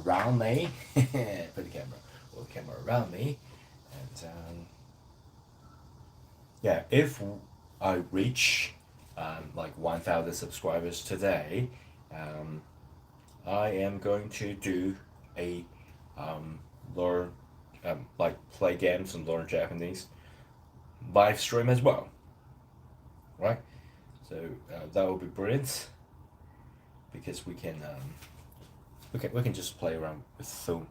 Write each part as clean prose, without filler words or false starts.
around me. Put the camera around me, and yeah, if I reach like 1,000 subscribers today, um, I am going to do a learn like play games and learn Japanese live stream as well, right? So that will be brilliant because we can just play around with so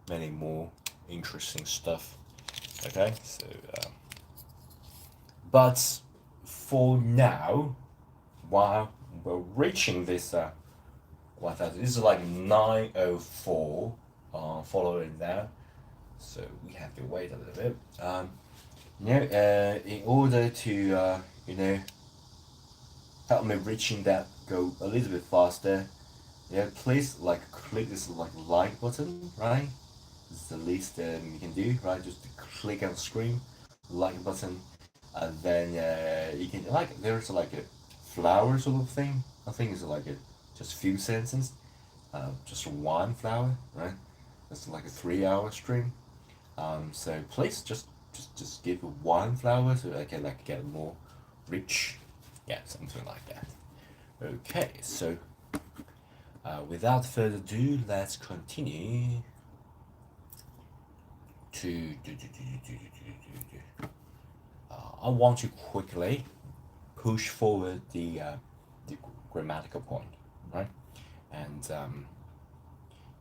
many more interesting stuff. Okay, so but for now, while we're reaching this 1,000, this is like 904 following now, so we have to wait a little bit. In order to help me reaching that goal a little bit faster, yeah, please like click this like button, right? It's the least you can do, right? Just click on the screen, like button, and then you can like there's like a flower sort of thing. I think it's like a just few sentences, just one flower, right? That's like a 3 hour stream. So please just give one flower so I can like get more rich, yeah, something like that. Okay, so without further ado, let's continue to I want to quickly push forward the grammatical point, right? And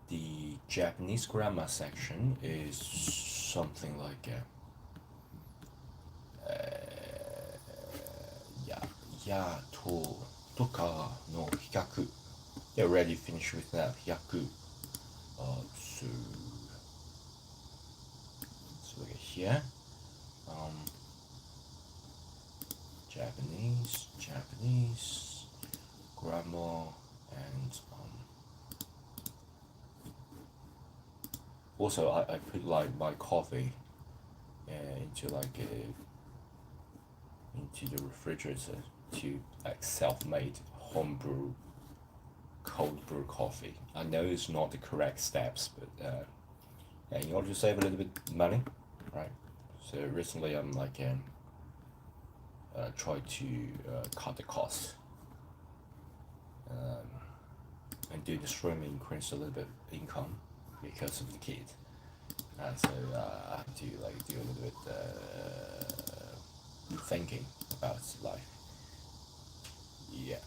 the Japanese grammar section is something like ya ya to ka no hikaku. They already finished with that hikaku. So let's look at here. Um, Japanese grammar, and also I put like my coffee into like into the refrigerator to like self-made homebrew cold brew coffee. I know it's not the correct steps, but yeah, in order to save a little bit money, right? So recently I'm like try to cut the cost and do the streaming, increase a little bit income because of the kid. So I have to like do a little bit thinking about life. Yeah.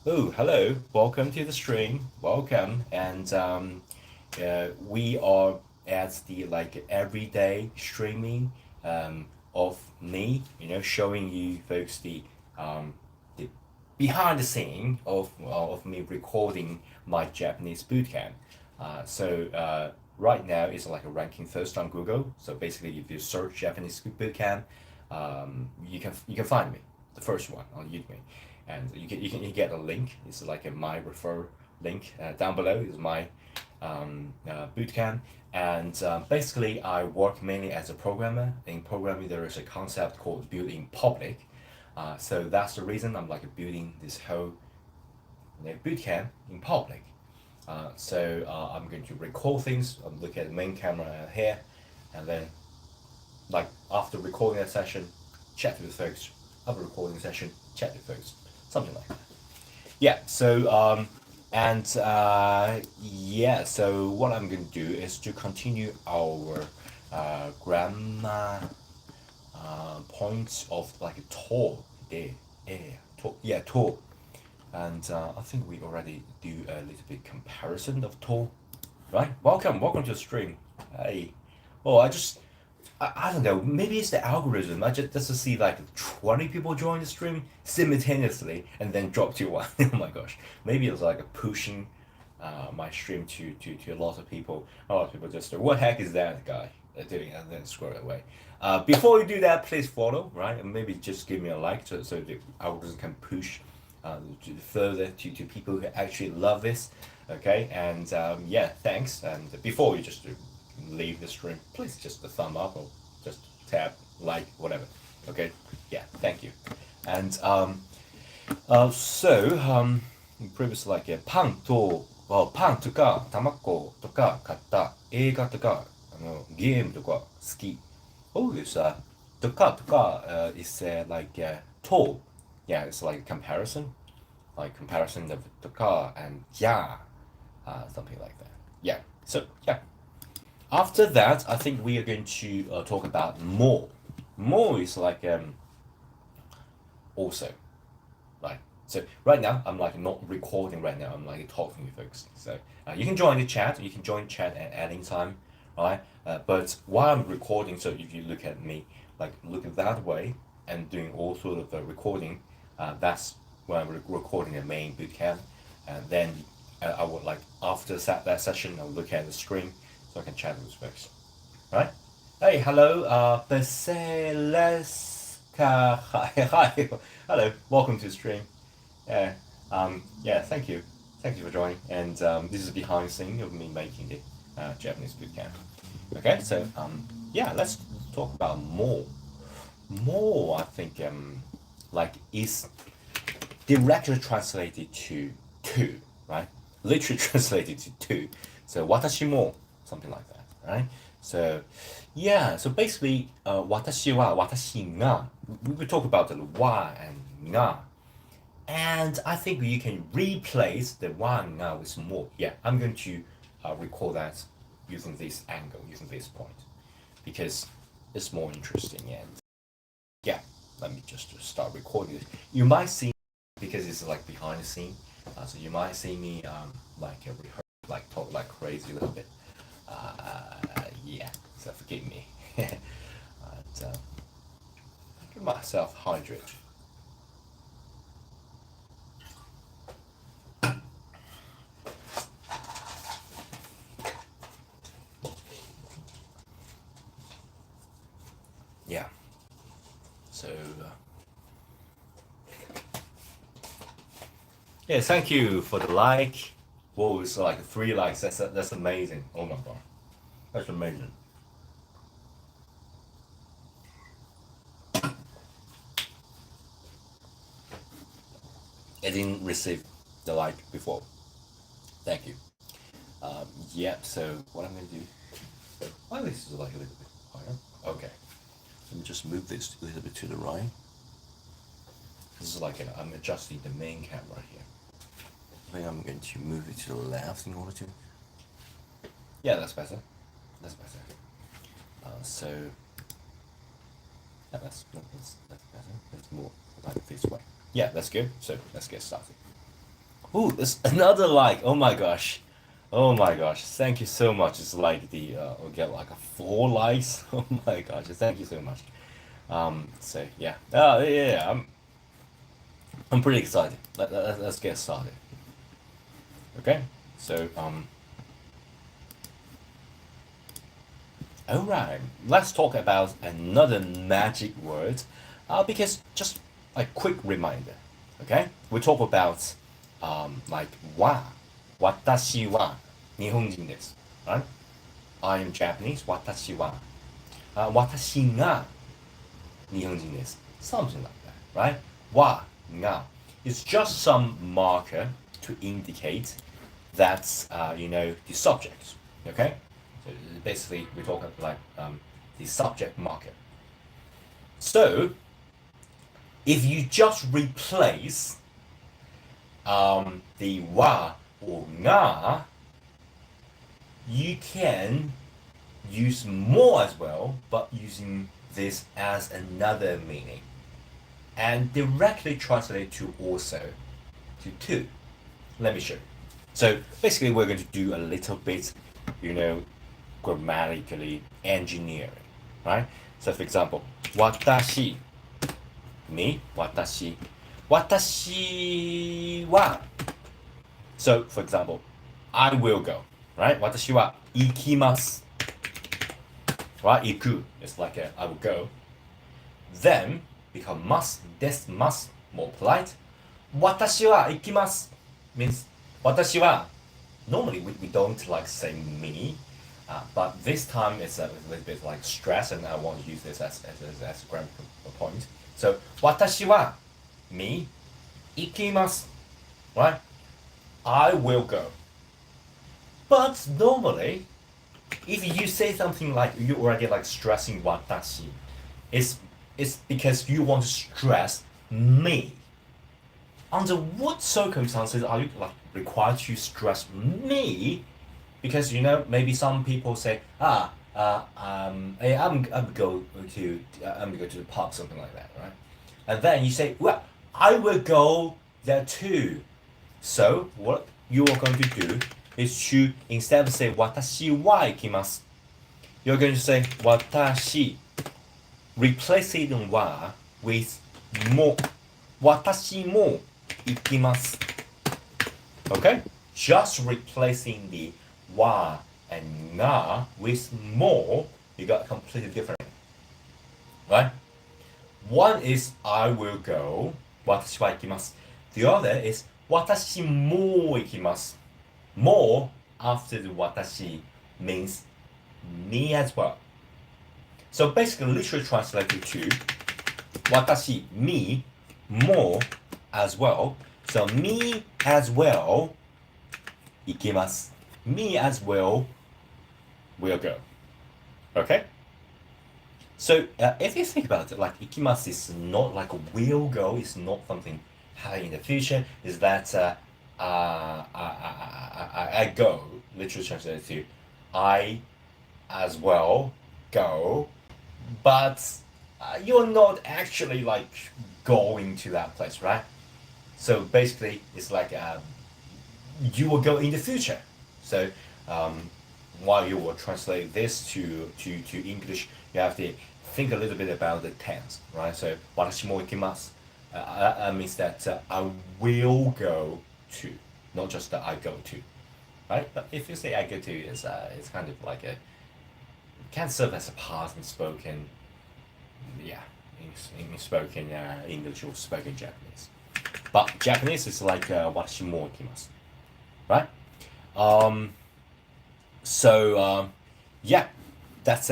Oh, hello. Welcome to the stream. Welcome. And we are at the like everyday streaming of me, showing you folks the behind the scene of me recording my Japanese bootcamp. Right now it's like a ranking first on Google. So basically, if you search Japanese bootcamp, you can find me, the first one on Udemy, and you get a link. It's like a my refer link down below is my bootcamp, and basically I work mainly as a programmer. In programming, there is a concept called build in public. So that's the reason I'm like building this whole bootcamp in public. I'm going to record things. I'm looking at the main camera here, and then like after recording that session, chat with folks. Other recording session, chat with folks. Something like that. Yeah. So what I'm going to do is to continue our grammar points of like a tour. Tour. And I think we already do a little bit comparison of tour, right? Welcome to the stream. Hey, well, I don't know. Maybe it's the algorithm. I just to see like 20 people join the stream simultaneously and then drop to one. Oh my gosh. Maybe it's like a pushing my stream to a lot of people. A lot of people just what the heck is that guy doing, and then scroll away. Before you do that, please follow, right? And maybe just give me a like so the algorithm can push further to people who actually love this. Okay, and yeah, thanks. And before you just leave the stream, please just a thumb up or just tap like whatever. Okay, yeah, thank you. And previous like パンとか卵とか買った映画とかゲームとか好き。Always to ka is like to, yeah, it's like a comparison, like comparison of to ka and yeah, something like that. Yeah. So yeah. After that, I think we are going to talk about more. More is like also, like so. Right now, I'm like not recording. Right now, I'm like talking to folks. So you can join the chat. You can join chat at any time, right? But while I'm recording, so if you look at me, like look at that way and doing all sort of recording, that's when I'm recording the main bootcamp, and then I would like after that session, I'll look at the screen so I can chat with folks, right? Hey, hello, Baseleska. Hi, hello, welcome to the stream. Yeah, yeah, thank you for joining. And this is behind the scene of me making the Japanese bootcamp. Okay, so yeah, let's talk about more. More, I think, like is directly translated to two, right? Literally translated to two. So watashi mo, something like that, right? So yeah, so basically, watashi wa, watashi ga. We talk about the wa and ga, and I think you can replace the wa and ga with more. Yeah, I'm going to record that using this angle, using this point, because it's more interesting. And yeah, let me just start recording this. You might see because it's like behind the scene, so you might see me like rehearse, like talk like crazy a little bit. Yeah, so forgive me. But, give myself hydrate. Yeah. So. Yeah, thank you for the like. Whoa, it's like 3 likes. That's amazing. Oh my god, that's amazing. I didn't receive the like before. Thank you. Yeah. So what I'm gonna do? Why this is like a little bit higher? Okay. Let me just move this a little bit to the right. This is like I'm adjusting the main camera here. I think I'm going to move it to the left in order to. Yeah, that's better. That's better. So yeah, that's better. Let's move like this way. Yeah, that's good. So let's get started. Ooh, there's another like. Oh my gosh. Oh my gosh. Thank you so much. It's like we'll get like a 4 likes. Oh my gosh. Thank you so much. So yeah. Yeah. I'm pretty excited. Let's get started. Okay. So all right. Let's talk about another magic word. Because just a quick reminder. Okay. We talk about like wa. Watashi wa 日本人です。Right? I am Japanese. Watashi wa. Watashi ga 日本人です。Something like that, right? Wa, nga. It's just some marker to indicate that's, the subject, okay? So basically, we're talking like the subject marker. So, if you just replace the wa or nga, you can use more as well, but using this as another meaning and directly translate to also to two. Let me show you. So basically we're going to do a little bit, grammatically engineering, right? So for example, watashi, me, watashi wa. So for example, I will go, right? Watashi wa ikimasu. Right? Iku is like I will go. Then become must, this must, more polite. Watashi wa ikimasu means watashi wa. Normally we don't like say me, But this time it's a little bit like stress, and I want to use this as a grammar point. So, 私は me 行きます right? I will go. But normally, if you say something like you already like stressing watashi, it's because you want to stress me. Under what circumstances are you like required to stress me? Because maybe some people say hey, I'm go to the pub, something like that, right? And then you say, well, I will go there too. So what you are going to do is to, instead of say 私は行きます you're going to say 私 replacing は with も 私も行きます okay? Just replacing the は and が with も you got completely different, right? One is I will go 私は行きます the other is 私も行きます more after the 私 means me as well. So basically literally translated to 私 me more as well. So me as well 行きます me as well will go. Okay? So if you think about it, like 行きます is not like a will go, it's not something happening in the future, is that I go, literally translated to I as well go, but you're not actually like going to that place, right? So basically, it's like you will go in the future. So while you will translate this to English, you have to think a little bit about the tense, right? So 私も行きます means that I will go to, not just that I go to, right? But if you say I go to, it's kind of like can serve as a past in spoken, yeah, in spoken English or spoken Japanese. But Japanese is like 私も行きます right? So yeah, that's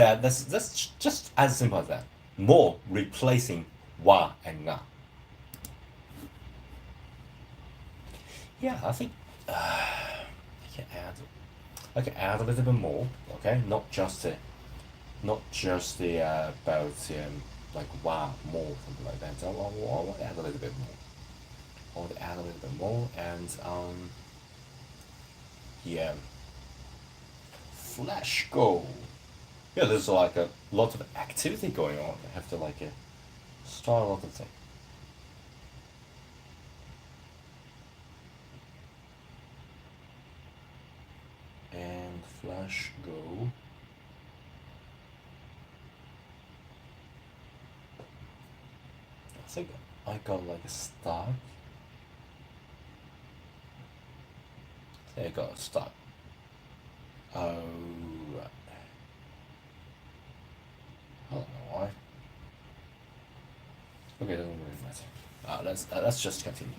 just as simple as that. More replacing wa and na. Yeah, I think I can add a little bit more. Okay, not just the about like wa more, something like that. So I want to add a little bit more. And yeah, flash go. Yeah, there's like a lot of activity going on. I have to like start a lot of things. And flash go. I think I got like a start. I got a start. Oh, right. I don't know why. Okay, doesn't really matter. Let's just continue.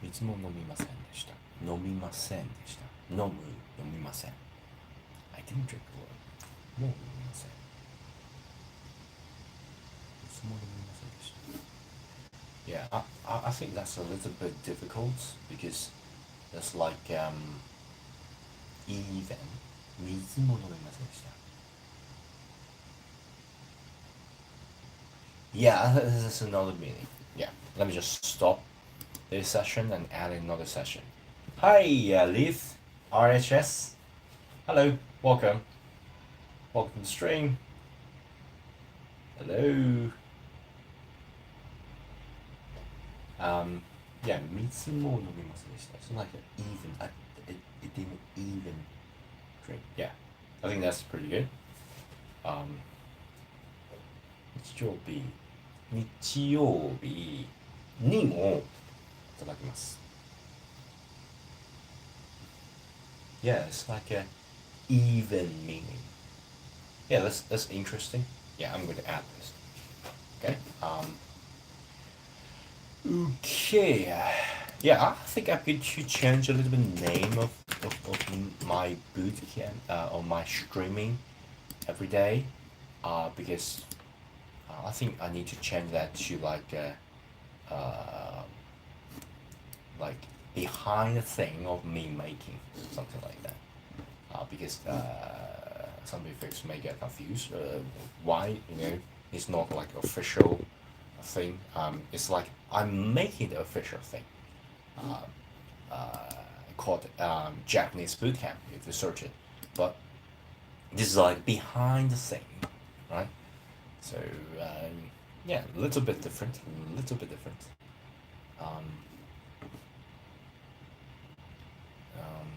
水も飲みませんでした。飲みませんでした。飲みません。I didn't drink water. もう飲みません。水も飲みませんでした。Yeah, I think that's a little bit difficult because it's like even 水も飲みませんでした。Yeah, this is another meaning. Yeah, let me just stop this session and add another session. Hi, Leaf, RHS. Hello, welcome. Welcome to the stream. Hello. Yeah, 水も飲みませんでした。So like even, it didn't even drink. Yeah, I think that's pretty good. 日曜日にもいただきます。Yeah, it's like a even meaning. Yeah, that's interesting. Yeah, I'm going to add this. Okay. Okay. Yeah, I think I'm going to change a little bit name of my boot camp on my streaming every day, because I think I need to change that to like behind the thing of me making something like that. Because some folks may get confused. Why it's not like official thing. It's like I'm making the official thing. Called Japanese Bootcamp if you search it, but this is like behind the scene, right? So yeah, a little bit different, a little bit different. Um, um,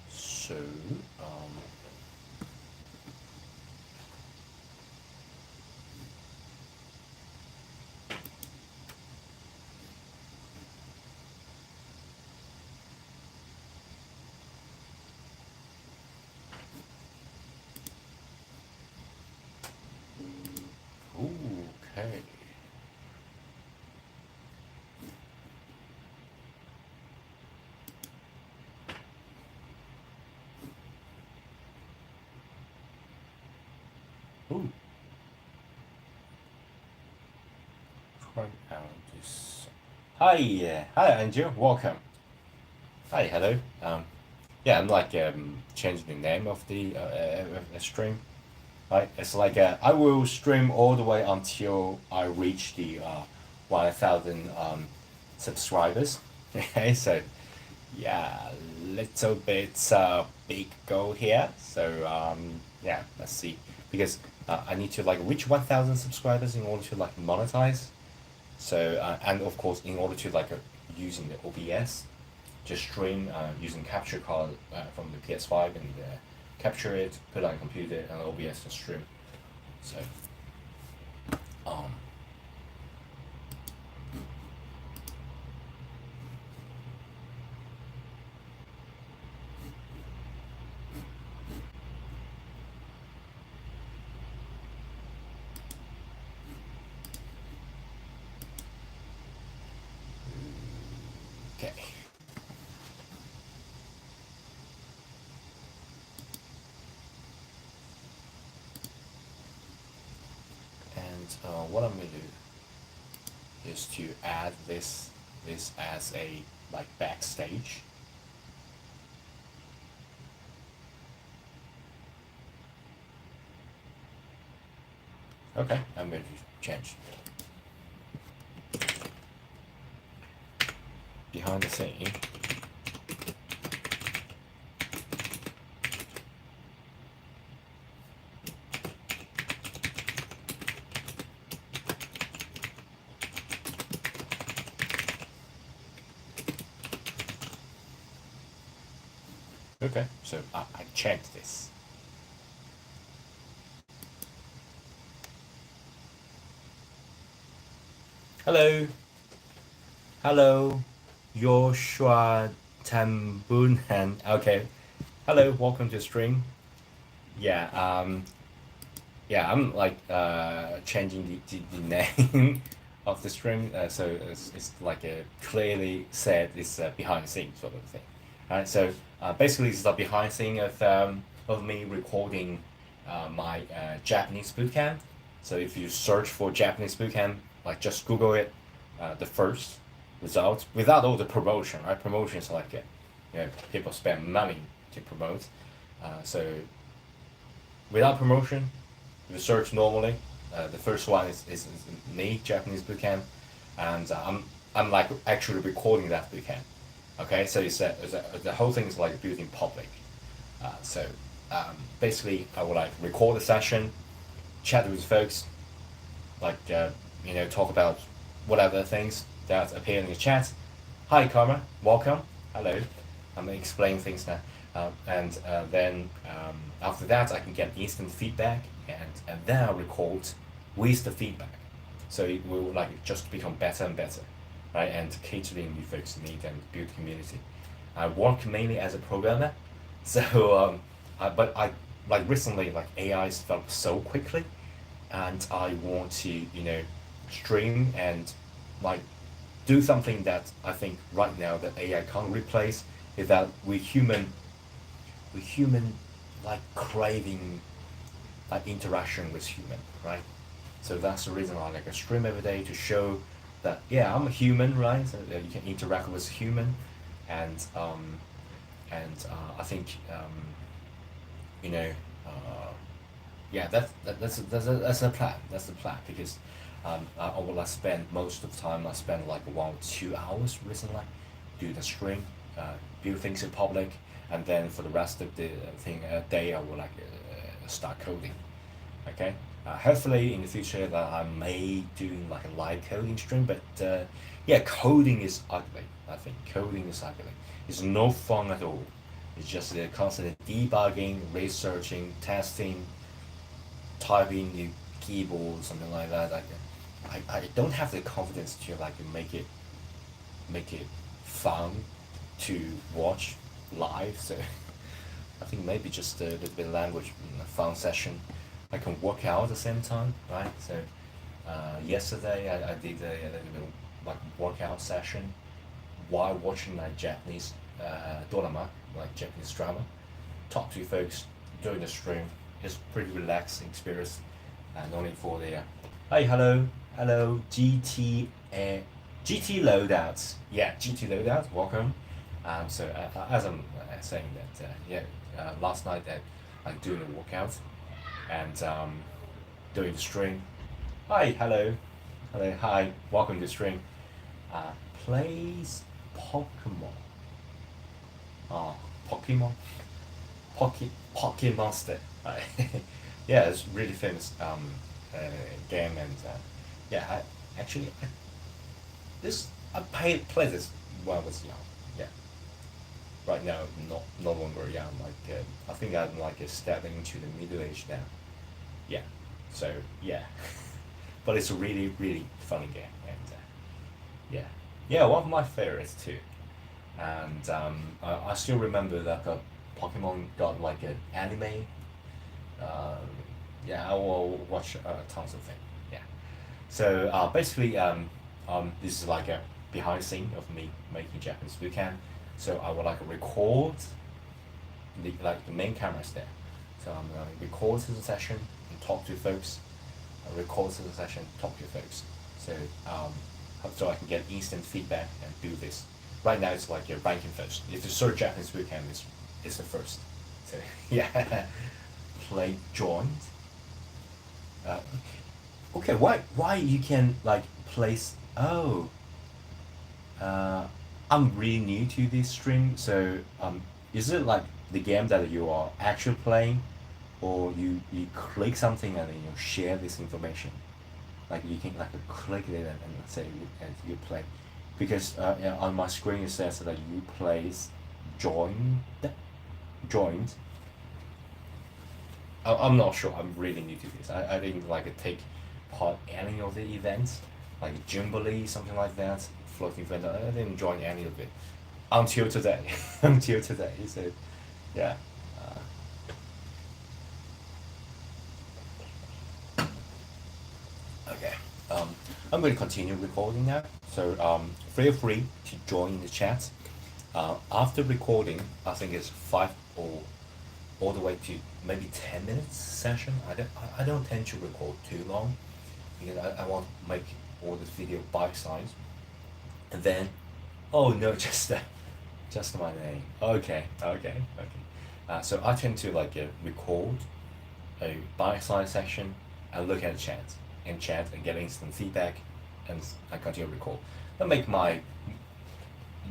so um, okay. Ooh, try out this. Hi, hi, Andrew. Welcome. Hi, hello. Yeah, I'm like changing the name of the stream. Right, it's like I will stream all the way until I reach the 1,000 subscribers. Okay, so yeah, little bit big goal here. So yeah, let's see, because I need to like reach 1,000 subscribers in order to like monetize. So and of course in order to like using the OBS, just stream using capture card from the PS5 and capture it, put it on a computer and OBS to stream. So um okay. And what I'm gonna do is to add this as a like backstage. Okay, I'm going to change behind the scene. Okay, so I checked this. Hello, hello, Joshua Tambun and okay. Hello, welcome to the stream. Yeah, yeah, I'm like changing the name of the stream, so it's like a clearly said it's behind the scenes sort of thing. All right, so basically it's the behind the scene of me recording my Japanese bootcamp. So if you search for Japanese bootcamp, like just Google it, the first result without all the promotion, right? Promotion is like people spend money to promote, so without promotion, if you search normally, the first one is me, Japanese bootcamp, and I'm like actually recording that bootcamp. Okay, so the whole thing is like built in public. So basically, I will like record a session, chat with folks, like talk about whatever things that appear in the chat. Hi Karma, welcome. Hello. I'm gonna explain things now, and then after that I can get instant feedback, and then I record with the feedback, so it will like just become better and better, right? And catering the folks' need and build community. I work mainly as a programmer, so but I like recently like AI has developed so quickly, and I want to stream and like do something that I think right now that AI can't replace is that we human like craving like interaction with human, right? So that's the reason I like a stream every day to show that yeah, I'm a human, right? So that you can interact with human, and I think you know yeah, that's the plan. That's the plan because I will like spend most of the time. I spend like 1 or 2 hours recently, do the stream, build things in public, and then for the rest of the day, I will like start coding. Okay. Hopefully in the future that I may doing like a live coding stream, but yeah, coding is ugly. I think coding is ugly. It's no fun at all. It's just constant debugging, researching, testing, typing the keyboard, something like that. Like, I don't have the confidence to like make it fun to watch live. So I think maybe just a little bit of language fun session. I can work out at the same time, right? So yesterday I did a little bit of like workout session while watching like Japanese drama, like Japanese drama. Talk to folks during the stream. It's pretty relaxing experience, and only for the hi, hello GT loadouts. Yeah, GT loadouts. Welcome. So as I'm saying that yeah, last night that I'm doing a workout and doing the stream. Hi, hello, hi. Welcome to the stream. Plays Pokemon. Ah, Pokemon. Pocket Monster. Right. Yeah, it's really famous game, and yeah, this I played this when I was young. Yeah, right now no longer young. Like I think I'm like stepping into the middle age now. Yeah, so yeah, but it's a really funny game, and yeah, yeah, one of my favorites too. And I still remember that Pokemon got like an anime. Um, yeah, I will watch tons of things. Yeah. So basically, this is like a behind the scene of me making Japanese bootcamp. So I will like record the main cameras there. So I'm gonna record the session and talk to folks. I record the session, talk to folks. So so I can get instant feedback and do this. Right now it's like ranking first. If you search Japanese bootcamp, it's the first. So yeah, play joined. Uh, okay, why you can like place? Oh, uh, I'm really new to this stream, so is it like the game that you are actually playing, or you click something and then you share this information? Like you can like click it and say and you play, because yeah, on my screen it says that you place joined joined. I'm not sure. I'm really new to this. I didn't like take part any of the events, like Jubilee, something like that, floating event. I didn't join any of it until today. Until today. So, yeah. Okay. I'm going to continue recording now. So feel free to join the chat. After recording, I think it's 5 or all the way to maybe 10 minutes session. I don't tend to record too long because I want to make all this video bite size. And then, oh no, just my name. Okay. So I tend to like record a bite size section and look at the chat and get instant feedback, and I continue to record. That make my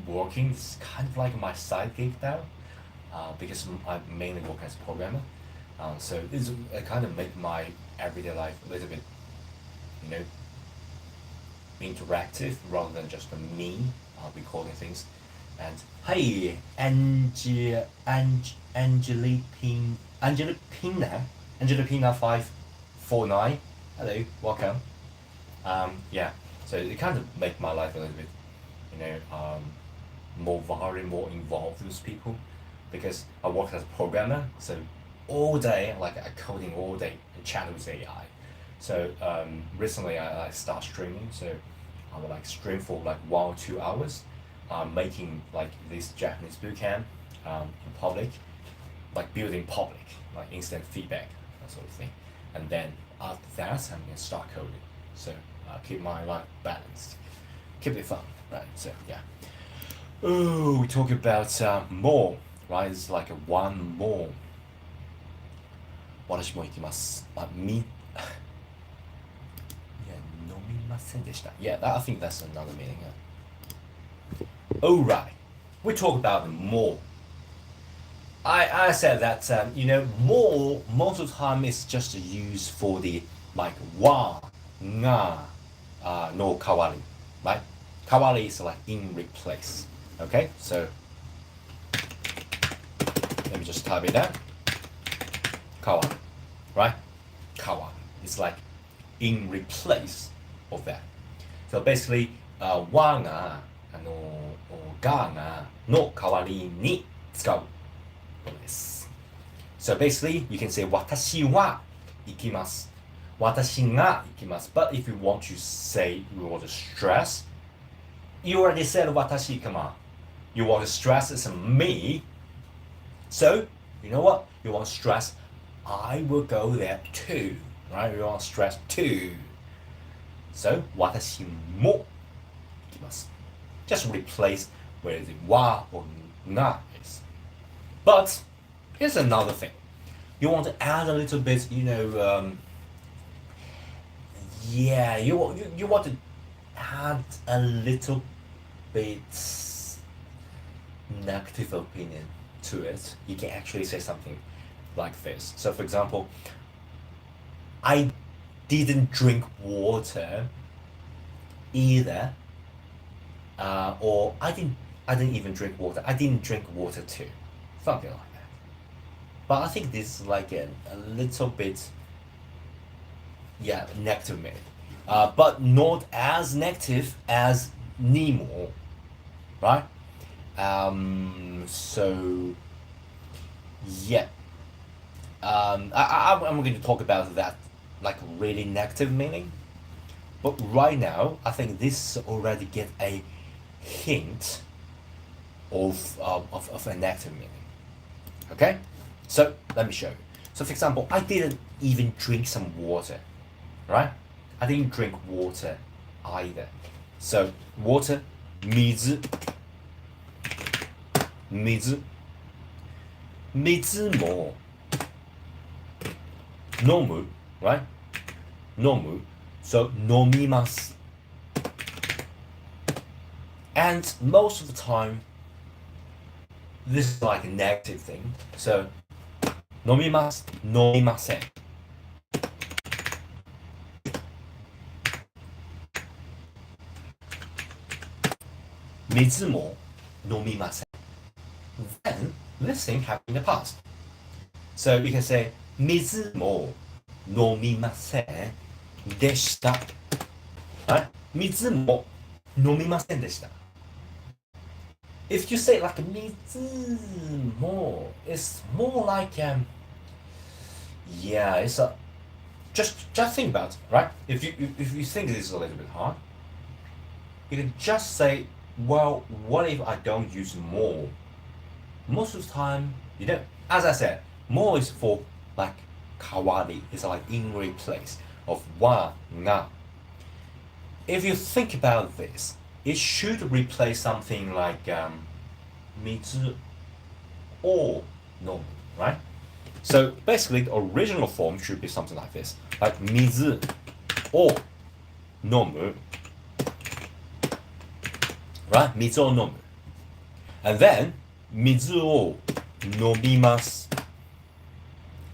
working is kind of like my side gig now, because I mainly work as a programmer. So this kind of make my everyday life a little bit, you know, interactive rather than just me recording things. And hey, Angelina 549. Hello, welcome. Yeah, so it kind of make my life a little bit, you know, more varied, more involved with people, because I work as a programmer, so all day like I coding all day and chat with AI. So recently I start streaming, so I would like stream for like 1 or 2 hours, making like this Japanese bootcamp in public, like building public, like instant feedback, that sort of thing. And then after that, I'm gonna start coding. So keep my life balanced, keep it fun, right? So yeah. Oh, we talk about more, right? It's like a one more. 私も行きます。いや、飲みませんでした。Yeah, I think that's another meaning. Alright, we talk about more. I said that, more, most of the time is just used for the, like, wa, nga, no kawari, right? Kawari is like in replace. Okay, so let me just type it down. Kawari, right? Kawari. It's like in replace of that. So basically, waがががの代わりに使うものです。So basically, you can say 私は行きます。私が行きます。But if you want to say, you want to stress, you already said 私 come on. You want to stress it's me. So, you know what? You want to stress I will go there too. Right? You want to stress too. So, 私も行きます。Just replace where the wa or na is. But here's another thing. You want to add a little bit, you want to add a little bit negative opinion to it. You can actually say something like this. So for example, I didn't drink water either, or I didn't even drink water. I didn't drink water too, something like that. But I think this is like a little bit, negative meaning, but not as negative as Nemo, right? So yeah, I'm going to talk about that like really negative meaning. But right now, I think this already get a hint of a negative meaning. Okay, so let me show you. So for example, I didn't even drink some water, right? I didn't drink water either. So water, 水も飲む right? 飲む so 飲みます and most of the time this is like a negative thing. So 飲みます飲みません水も飲みません Then this thing happened in the past. So you can say 水も飲みませんでした。Right? 水も飲みませんでした。If you say like 水も, it's more like it's a just think about it, right? If you think this is a little bit hard, you can just say, well, what if I don't use more? Most of the time, you don't. As I said, more is for like kawari. It's like in replace of wa, nga. If you think about this, it should replace something like mizu or nomu, right? So basically, the original form should be something like this, like mizu or nomu, right? Mizu or nomu, and then 水を飲みます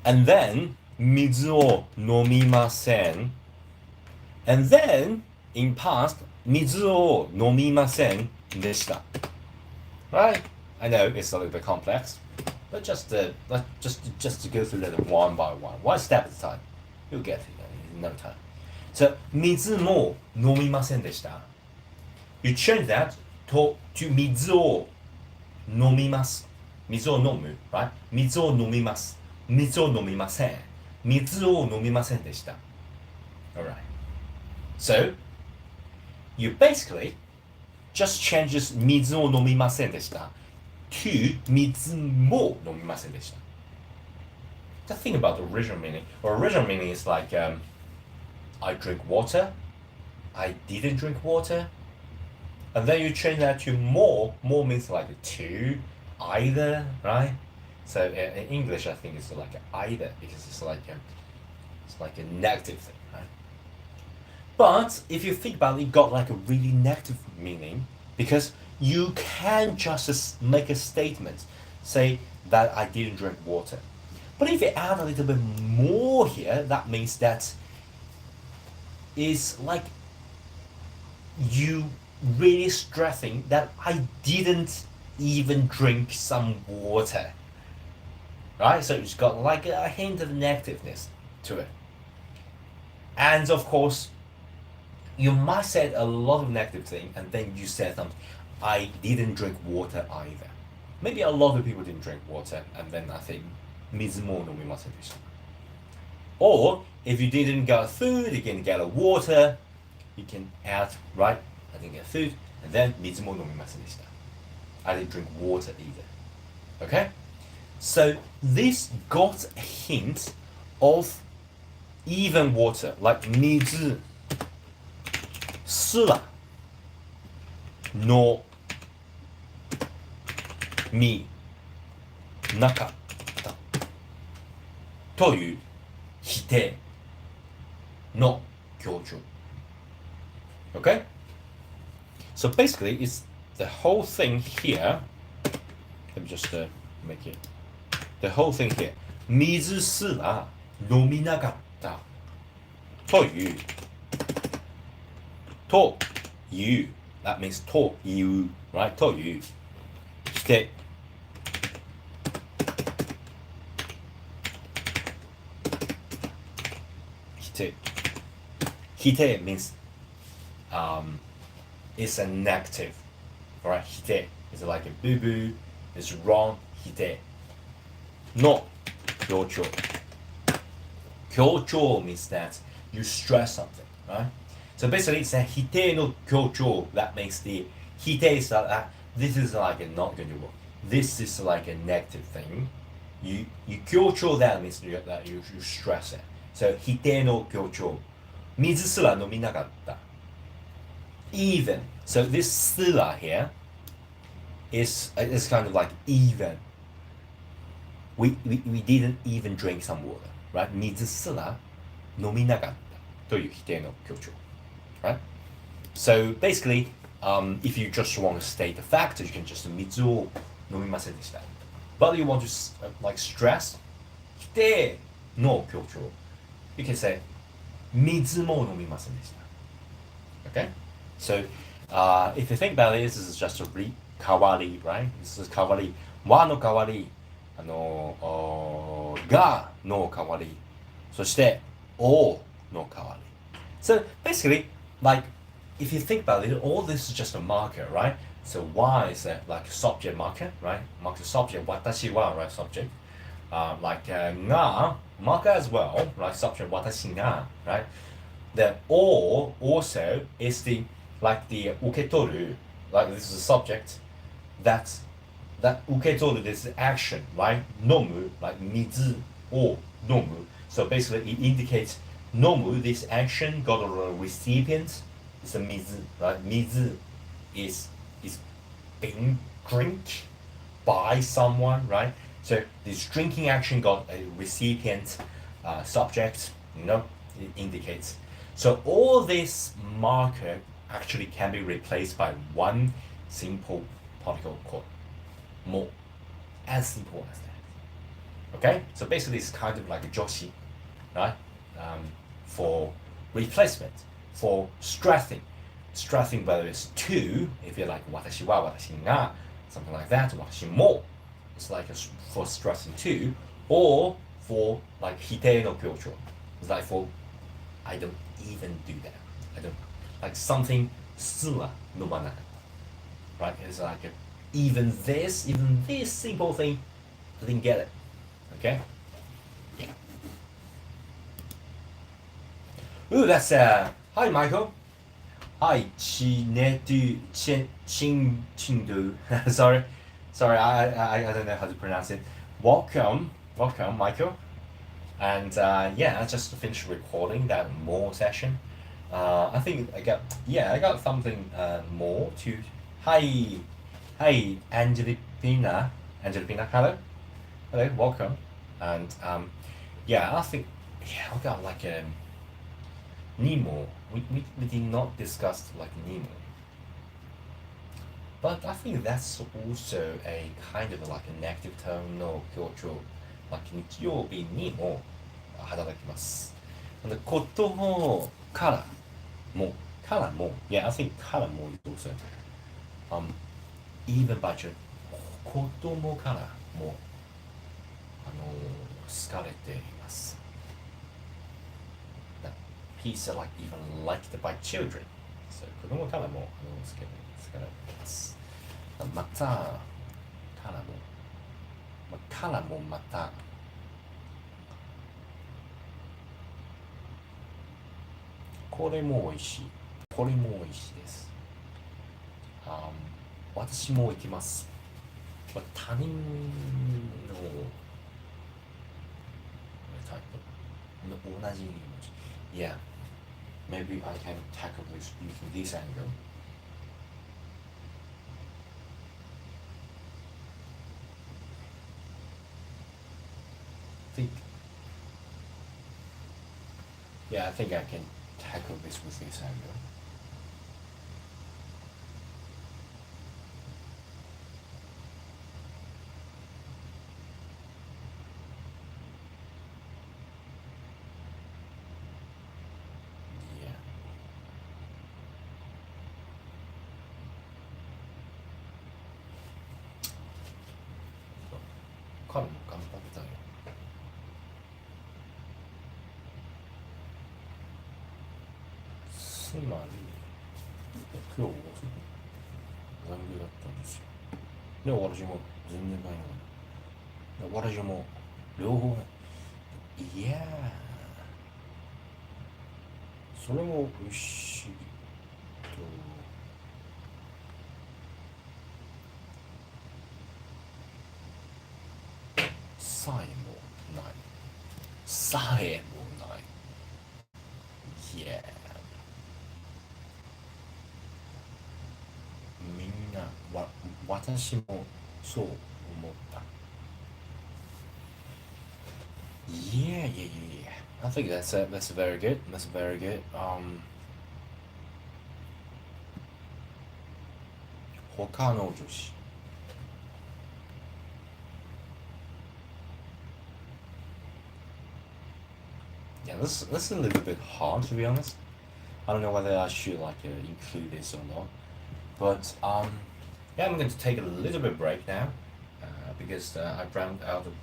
and then 水を飲みません and then in past 水を飲みませんでした right? I know it's a little bit complex, but just to go through it one by one step at a time, you'll get it in no time. So 水も飲みませんでした you change that to 水を飲みます。水を飲む right? 水を飲みます。水を飲みません。水を飲みませんでした。Alright. So, you basically just changes 水を飲みませんでした to 水も飲みませんでした。The thing about the original meaning, or original meaning is like I drink water, I didn't drink water, and then you change that to more. More means like to, either, right? So in English, I think it's like either because it's like a negative thing, right? But if you think about it, it got like a really negative meaning because you can just make a statement, say that I didn't drink water. But if you add a little bit more here, that means that is like you really stressing that I didn't even drink some water. Right? So it's got like a hint of negativeness to it. And of course, you might say a lot of negative thing and then you said something, I didn't drink water either. Maybe a lot of people didn't drink water and then I think 水も飲みませんでした Or if you didn't get food, you can get a water, you can add, right? I didn't get food, and then 水も飲みませんでした I didn't drink water either. Okay? So this got a hint of even water, like 水すらのみなかったという否定の強調 Okay? So basically it's the whole thing here. Let me just make it. The whole thing here. 水すら飲みなかったというという That means という right? という否定否定否定 means it's a negative. Alright? 否定 is like a boo boo, it's wrong, 否定の強調強調 means that you stress something, right? So basically it's a 否定の強調 that makes the 否定 is that this is like a not going to work. This is like a negative thing. You 強調 that means that you stress it. So 否定の強調水すら飲みなかった even. So this すら here is kind of like even. We didn't even drink some water, right? 水すら飲みなかったという否定の強調 right? So basically, if you just want to state the fact, you can just 水を飲みませんでした But you want to like stress 否定の強調 You can say 水も飲みませんでした Okay? So if you think about it, this is just a 代わり right? This is 代わり和の代わりがの代わりそしておの代わり So basically, like, if you think about it, all this is just a marker, right? So Y is like a subject marker, right? Marks the subject, 私は, right? Subject. Like が marker as well, right? Subject 私が, right? The O also is the, like the 受け取る, like this is a subject that 受け取る this action, right? 飲む, like 水を飲む. So basically it indicates 飲む this action got a recipient. It's a 水, right? 水 is being drink by someone, right? So this drinking action got a recipient subject, you know, it indicates. So all this marker actually can be replaced by one simple particle called も as simple as that. Okay? So basically it's kind of like a joshi, right? For replacement, for stressing. Stressing whether it's to, if you're like 私は私が something like that, 私も it's like for stressing to, or for like 否定の強調 it's like for I don't even do that. I don't like something すら飲まなかった right? It's like even this simple thing I didn't get it. Okay? Yeah. Ooh, that's hi Michael. Hi, Chinedu Chindu. Sorry, sorry. I don't know how to pronounce it. Welcome, Michael. And yeah, I just finished recording that more session. I got something more to. Hi, hi, Angelina. Hello, welcome. And yeah, I think yeah, I got like Nemo. We did not discuss like Nemo, but I think that's also a kind of like a negative term no 強調 like 日曜日にも働きます。で、ことからも yeah I think からも is also um even budget 子供からも好かれています。That he's like even liked by children. So 子供からも好かれています。またからも、からもまたこれも美味しい。これも美味しいです。私も行きます。他人の同じ気持ち。Yeah, maybe I can tackle this using this angle. Think, yeah, I think I can tackle this with this angle. Yeah. 彼も頑張ったよ。つまり、今日は残業だったんですよ。で、私も全然ないの。私も両方ね。いやー、それも美味しいと、さえもない。さえもない。いやみんな、私もそう思った。Yeah, yeah, yeah, yeah. I think that's very good. That's very good. Hoka no joshi. Yeah, that's a little bit hard to be honest. I don't know whether I should like include this or not. But yeah, I'm going to take a little bit break now because I drank out of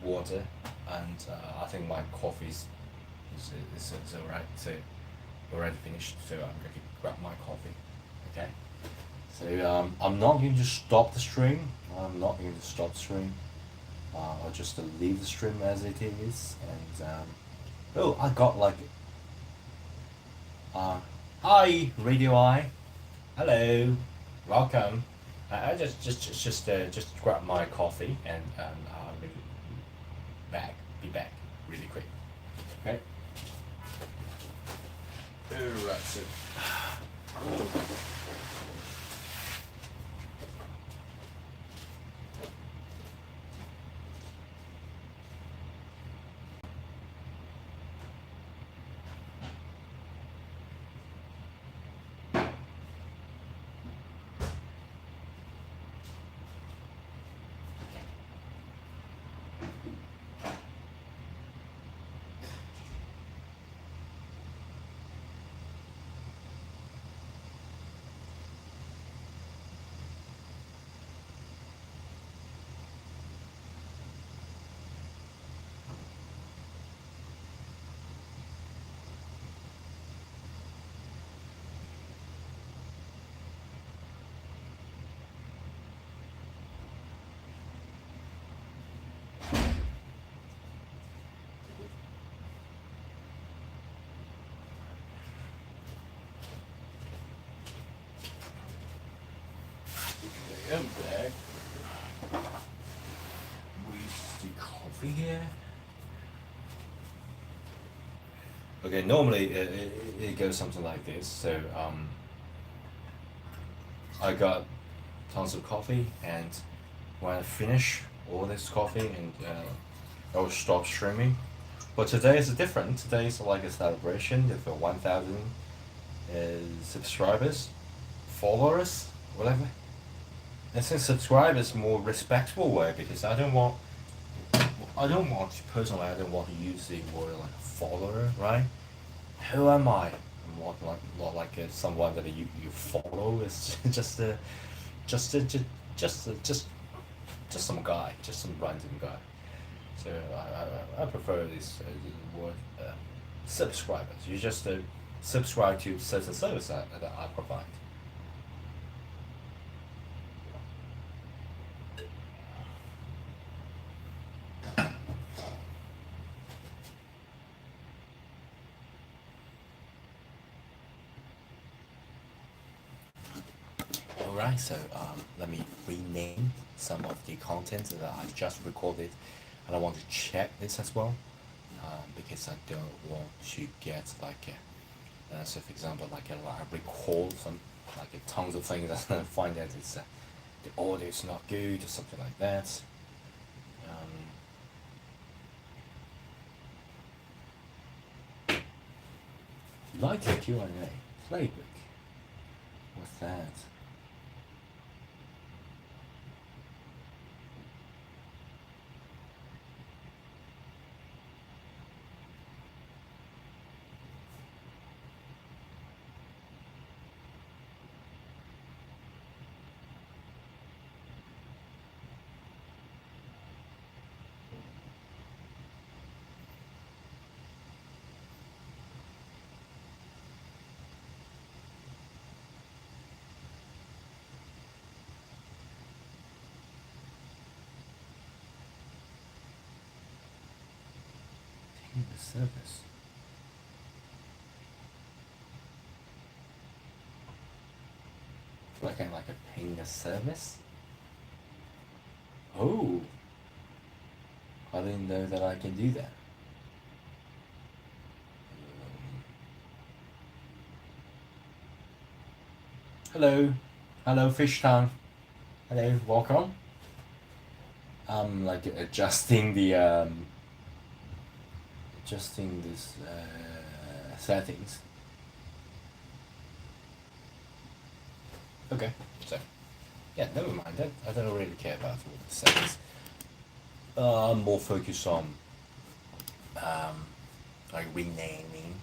water and I think my coffee is alright. So already finished. So I'm going to grab my coffee. Okay. So I'm not going to stop the stream. I'm not going to stop the stream. I'll just leave the stream as it is. And oh, I got like uh, hi Radio Eye. Hello. Welcome. I just grab my coffee and I'll be back really quick. Okay. Alright. So. I'm back with the coffee here. Okay, normally it goes something like this. So I got tons of coffee, and when I finish all this coffee, and I will stop streaming. But today is different. Today is like a celebration of 1,000 subscribers, followers, whatever. I think subscribe is more respectful word because I don't want to, personally, I don't want to use the word like follower, right? Who am I? I'm not like someone that you follow. It's just a, ju- just some guy, just some random guy. So I prefer this word subscribers. You just subscribe to certain service that I provide. Alright, so let me rename some of the content that I just recorded, and I want to check this as well, because I don't want to get like, so for example, like I record some like tons of things and I find that the audio is not good or something like that. Like the Q&A playbook. What's that? The service. Like a paying a service? Oh, I didn't know that I can do that. Hello, hello, Fish Town. Hello, welcome. I'm like adjusting this settings. Okay, so yeah, never mind. I don't really care about all the settings. I'm more focused on um, like renaming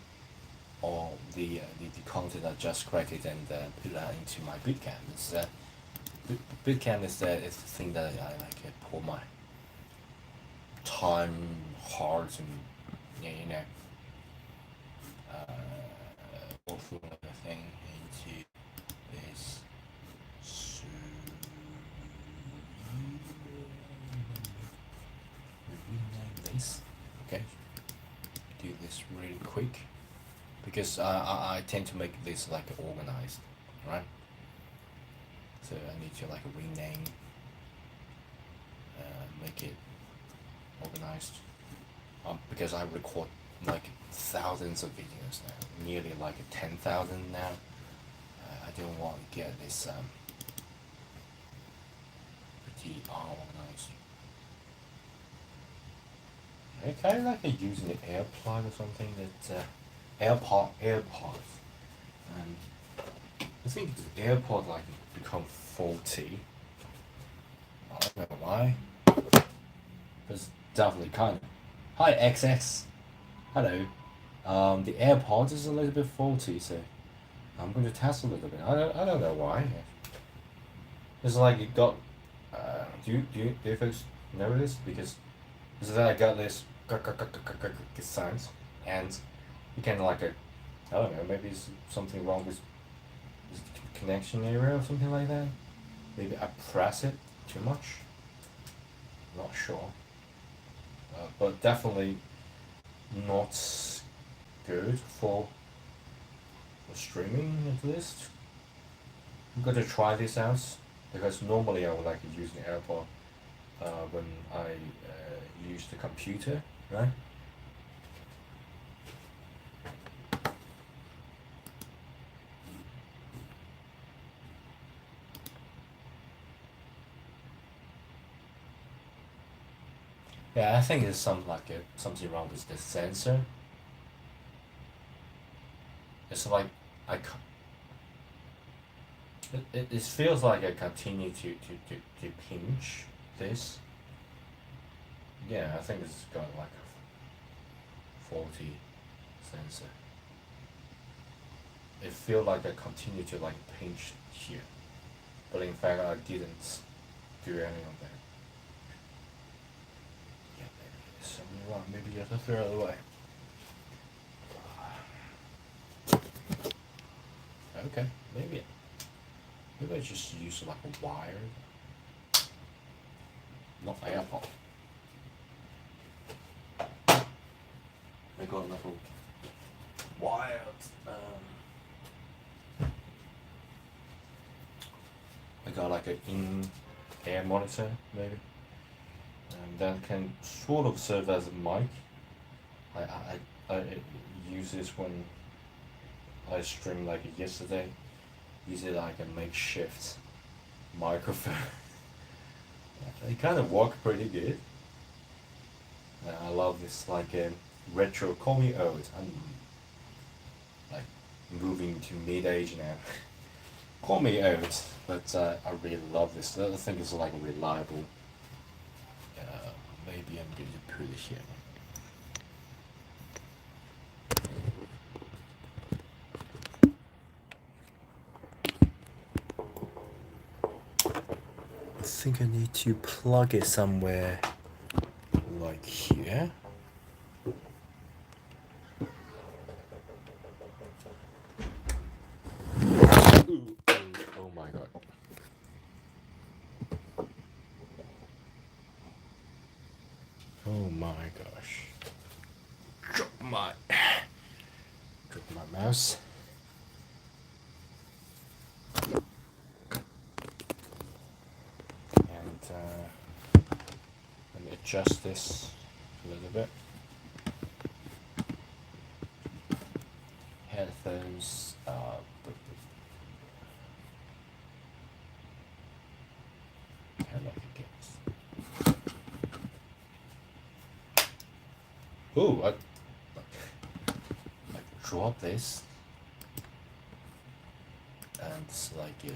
all the content I just created and put that into my bootcamp. Bootcamp is the thing that I like pour my time, heart, and yeah, all through everything into this. So rename this. Okay, do this really quick because I tend to make this like organized, right? So I need to like rename, make it organized. Because I record like thousands of videos now, nearly like 10,000 now. I don't want to get this pretty unorganized. I kind of like using an AirPlug or something that AirPods, and I think the AirPod like become faulty. I don't know why. It's definitely kind of. Hi XX. Hello. The AirPods is a little bit faulty, so I'm going to test a little bit. I don't know why. It's like it got. Do you folks know this? Because it's that I got this sounds, and you can like I don't know, maybe it's something wrong with the connection area or something like that. Maybe I press it too much. Not sure, but definitely not good for streaming at least. I'm gonna try this out because normally I would like to use the AirPod when I use the computer, right? Yeah, I think it's something wrong with the sensor. It's like I it feels like I continue to pinch this. Yeah, I think it's got like a faulty sensor. It feels like I continue to like pinch here, but in fact I didn't do any of that. Yeah, maybe there's something wrong. Maybe you have to throw it away. Okay, maybe I just use like a wire, not AirPod. I got another wired. I got like an in-air monitor maybe, and that can sort of serve as a mic. I use this when I stream like yesterday. Use it like a makeshift microphone. It kind of worked pretty good. I love this like a retro. Call me old. I'm like moving to mid age now. Call me old, but I really love this. The other thing is like reliable. Uh, Maybe I'm going to put it here. I think I need to plug it somewhere like here. Ooh, oh my god. Oh my gosh. Drop my mouse. And let me adjust this a little bit. Headphones. Hello, games. Ooh, I drop this, and it's like a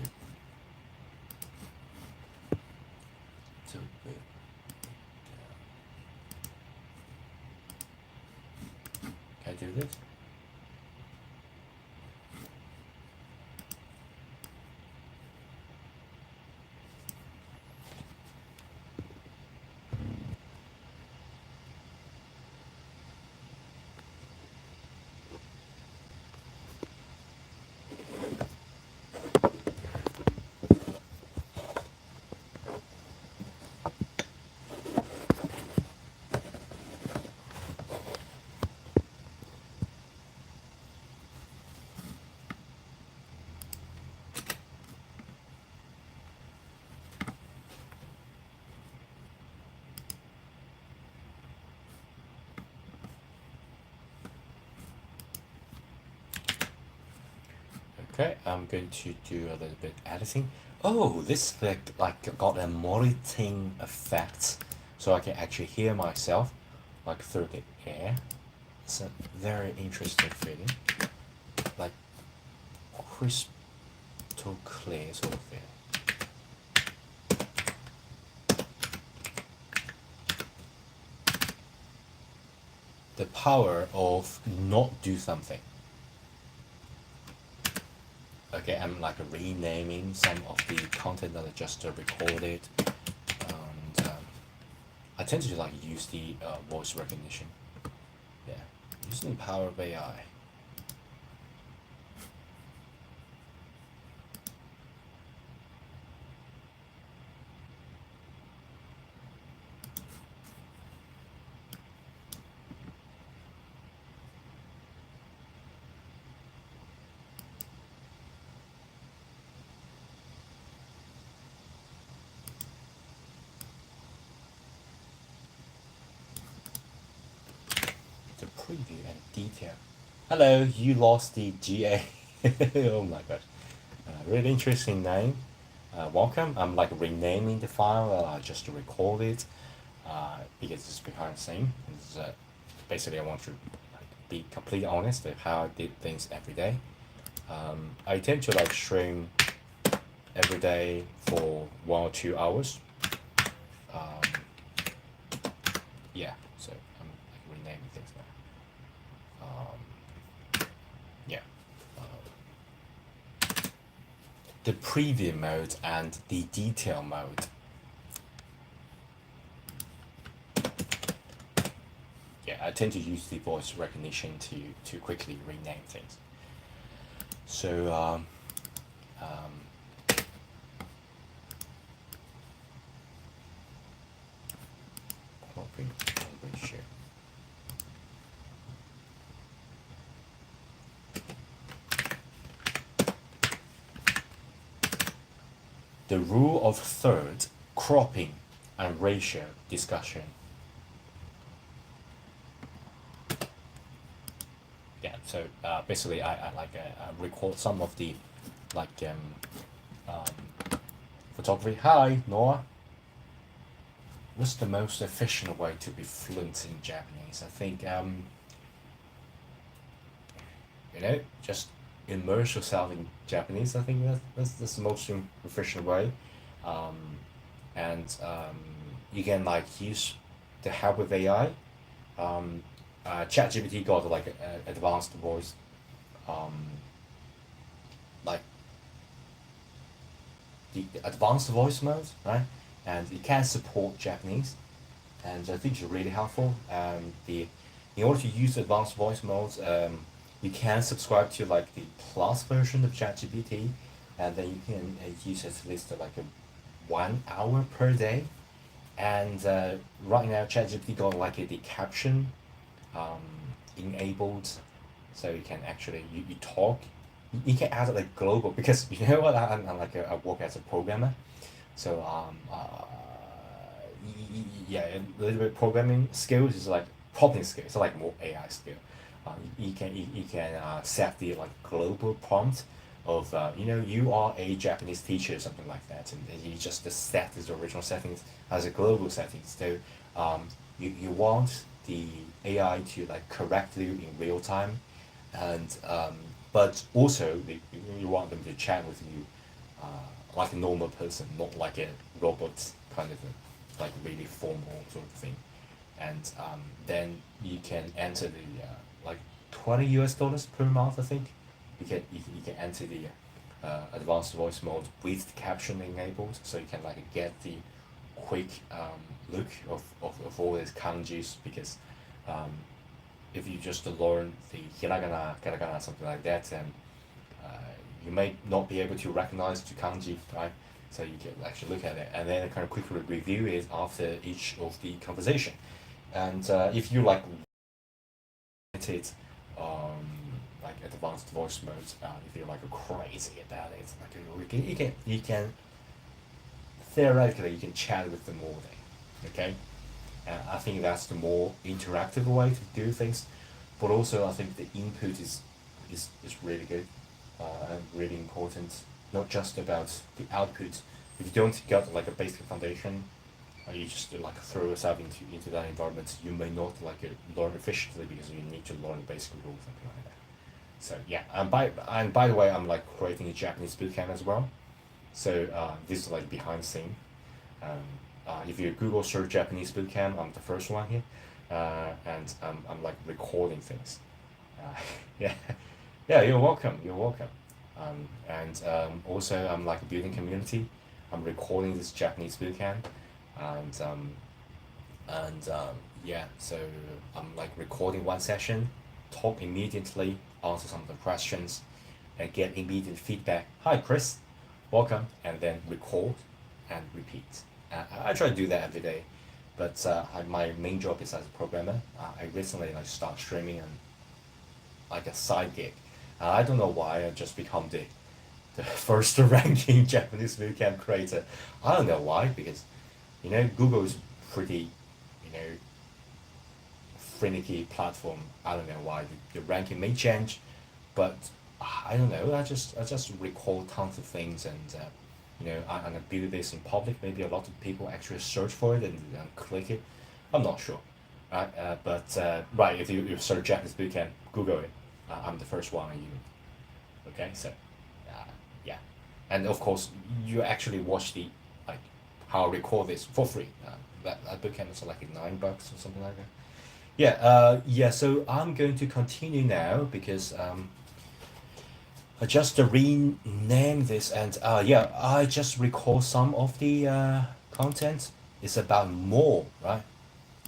too big. Can I do this? Okay, I'm going to do a little bit editing. Oh, this like got a monitoring effect, so I can actually hear myself like through the air. It's a very interesting feeling, like crystal clear sort of feeling. The power of not do something. Okay, I'm like renaming some of the content that I just recorded, and I tend to like use the voice recognition. Yeah, using the power of AI. preview and detail. Hello, you lost the GA. Oh my god. Really interesting name. Welcome. I'm like renaming the file just to record it because it's behind the scene. It's, basically, I want to like, be completely honest with how I did things every day. I tend to like stream every day for 1 or 2 hours. Yeah, so I'm like renaming things now. Yeah. The preview mode and the detail mode. Yeah, I tend to use the voice recognition to quickly rename things. So cropping ratio. The rule of third, cropping and ratio discussion. Yeah, so basically I like record some of the like photography. Hi, Noah. What's the most efficient way to be fluent in Japanese? I think just immerse yourself in Japanese. I think that's the most efficient way, um, and you can like use the help with AI. ChatGPT got like advanced voice, um, like the advanced voice mode, right? And it can support Japanese, and I think it's really helpful. In order to use advanced voice modes, you can subscribe to like the plus version of ChatGPT, and then you can use at least like a 1 hour per day. And right now, ChatGPT got like the caption um, enabled, so you can actually you talk. You can add like global because you know what I'm like I work as a programmer, so yeah, a little bit programming skills is like prompting skills, so like more AI skill. You can set the like global prompt of you are a Japanese teacher or something like that, and you just set the original settings as a global settings. So you want the AI to like correct you in real time, and but also you want them to chat with you uh, like a normal person, not like a robot kind of like really formal sort of thing. And then you can enter the like $20 per month, I think. You can enter the advanced voice mode with the caption enabled, so you can like get the quick look of all these kanjis because um, if you just learn the hiragana, katakana, something like that, then uh, you may not be able to recognize the kanji, right? So you can actually look at it and then kind of quickly review it after each of the conversation. And if you like limited um, like advanced voice mode, if you're like crazy about it, like you can theoretically you can chat with them all day, okay? I think that's the more interactive way to do things, but also I think the input is really good and really important. Not just about the output. If you don't get like a basic foundation, you just like throw yourself into that environment, you may not like learn efficiently because you need to learn the basic rules, something like that. So yeah, and by the way, I'm like creating a Japanese bootcamp as well. So this is like behind the scene. Um, if you Google search Japanese bootcamp, I'm the first one here, and I'm like recording things. Yeah, yeah, you're welcome. You're welcome. And also, I'm like building community. I'm recording this Japanese bootcamp, and yeah, so I'm like recording one session, talk immediately, answer some of the questions, and get immediate feedback. Hi, Chris, welcome, and then record and repeat. I try to do that every day, but my main job is as a programmer. I recently like start streaming and like a side gig. I don't know why I just become the first ranking Japanese bootcamp creator. I don't know why because Google is pretty, you know, finicky platform. I don't know why the ranking may change, but I don't know. I just recall tons of things, and I'm gonna build this in public. Maybe a lot of people actually search for it and click it. I'm not sure, right? But right, if you search Japanese bootcamp, Google it. I'm the first one on YouTube. Okay, so yeah, and of course you actually watch the like how I record this for free. That bootcamp is like $9 or something like that. Yeah, yeah. So I'm going to continue now because I just rename this, and yeah, I just recall some of the content. It's about more, right?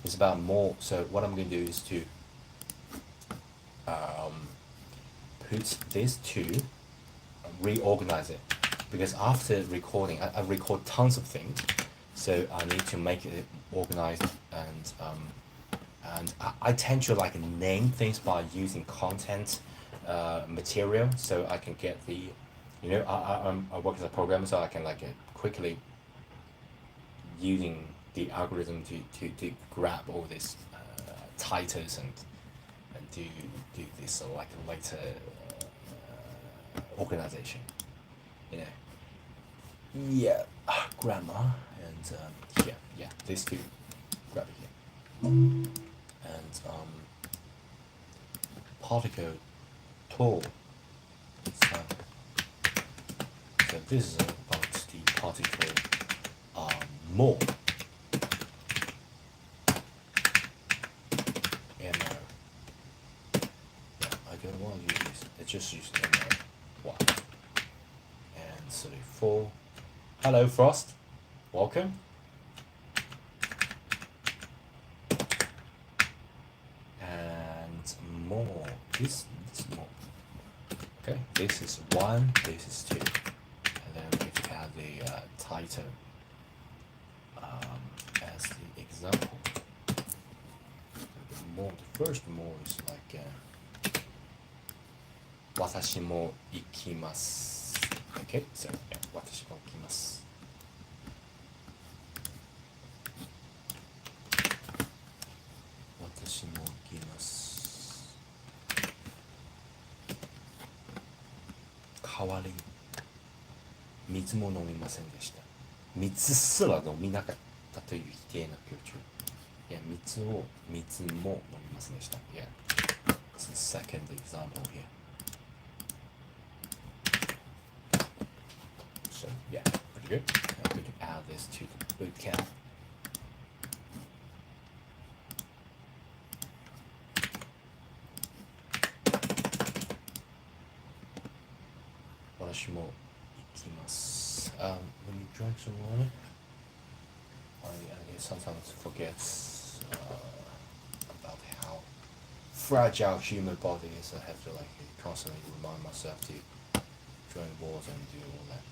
It's about more. So what I'm going to do is to put these two, reorganize it, because after recording, I record tons of things, so I need to make it organized, and I tend to like name things by using content material, so I can get the, I work as a programmer, so I can like quickly using the algorithm to grab all these titles and do this like later organization, you know. Yeah, grammar and yeah, these two, grab it here, and particle tool. So, so this is about the particle more. MO. Yeah, I don't want to use this. I just use MO. 1 and 34. Hello, Frost. Welcome. And more. This more. Okay, this is 1, this is 2. And then we have the title as the example. The more, the first more is like 私も行きます。Okay, so yeah, 私も行きます。私も行きます。代わりに水も飲みませんでした。水すら飲みなかったという否定の強調。いや、水も飲みませんでした。Yeah, it's the second example here. So yeah, pretty good. I'm going to add this to the bootcamp. Let me drink some water. I sometimes forget about how fragile human body is. I have to like constantly remind myself to drink water and do all that.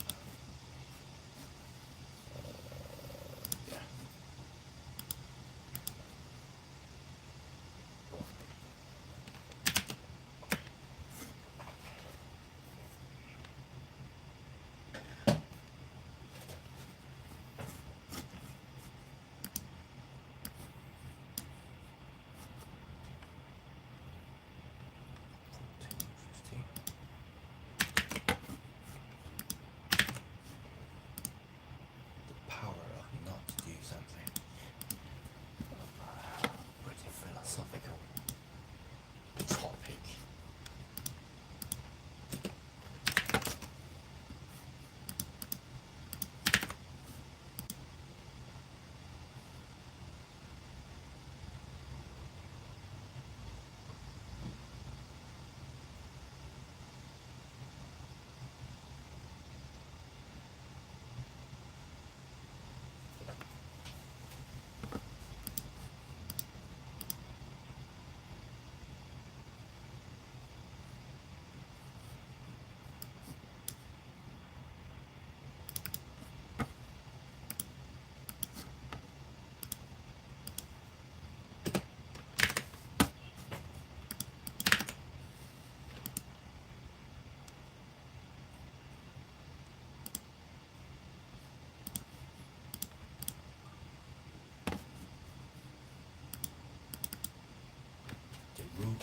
Yeah.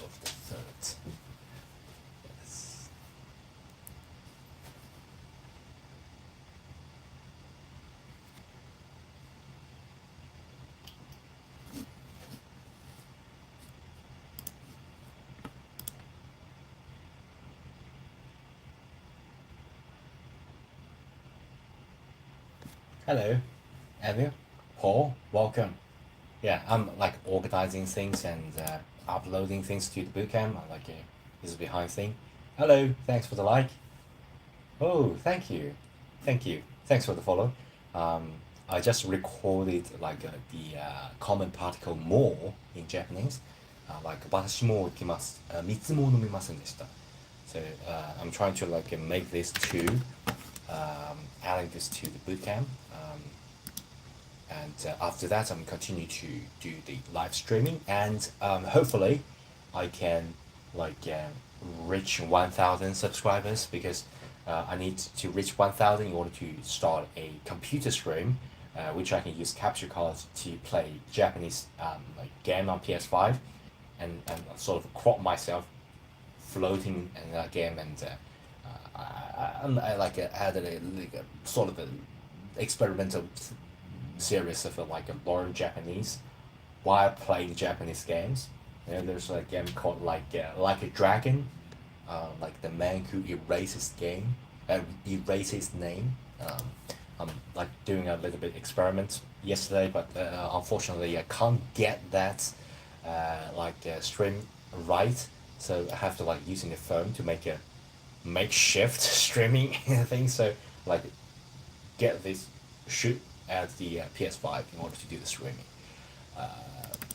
of the third. Yes. Hello, Evie, Paul, welcome. Yeah, I'm like organizing things and uploading things to the bootcamp. I like this behind thing. Hello, thanks for the like. Oh, thank you, thank you, thanks for the follow. Um, I just recorded like the common particle more in Japanese. Like 私も起きます。水も飲みませんでした. So I'm trying to like make this to adding this to the bootcamp. And after that, I'm continue to do the live streaming, and hopefully, I can like reach 1,000 subscribers because I need to reach 1,000 in order to start a computer stream, which I can use capture cards to play Japanese like game on PS5, and sort of crop myself floating in that game, and I like added like a sort of a experimental series of like learn Japanese while playing Japanese games. And there's a game called like a dragon, like the man who erases game, erases name. I'm like doing a little bit experiment yesterday, but unfortunately I can't get that stream right. So I have to like using the phone to make a makeshift streaming thing. So like get this shoot at the PS5 in order to do the streaming.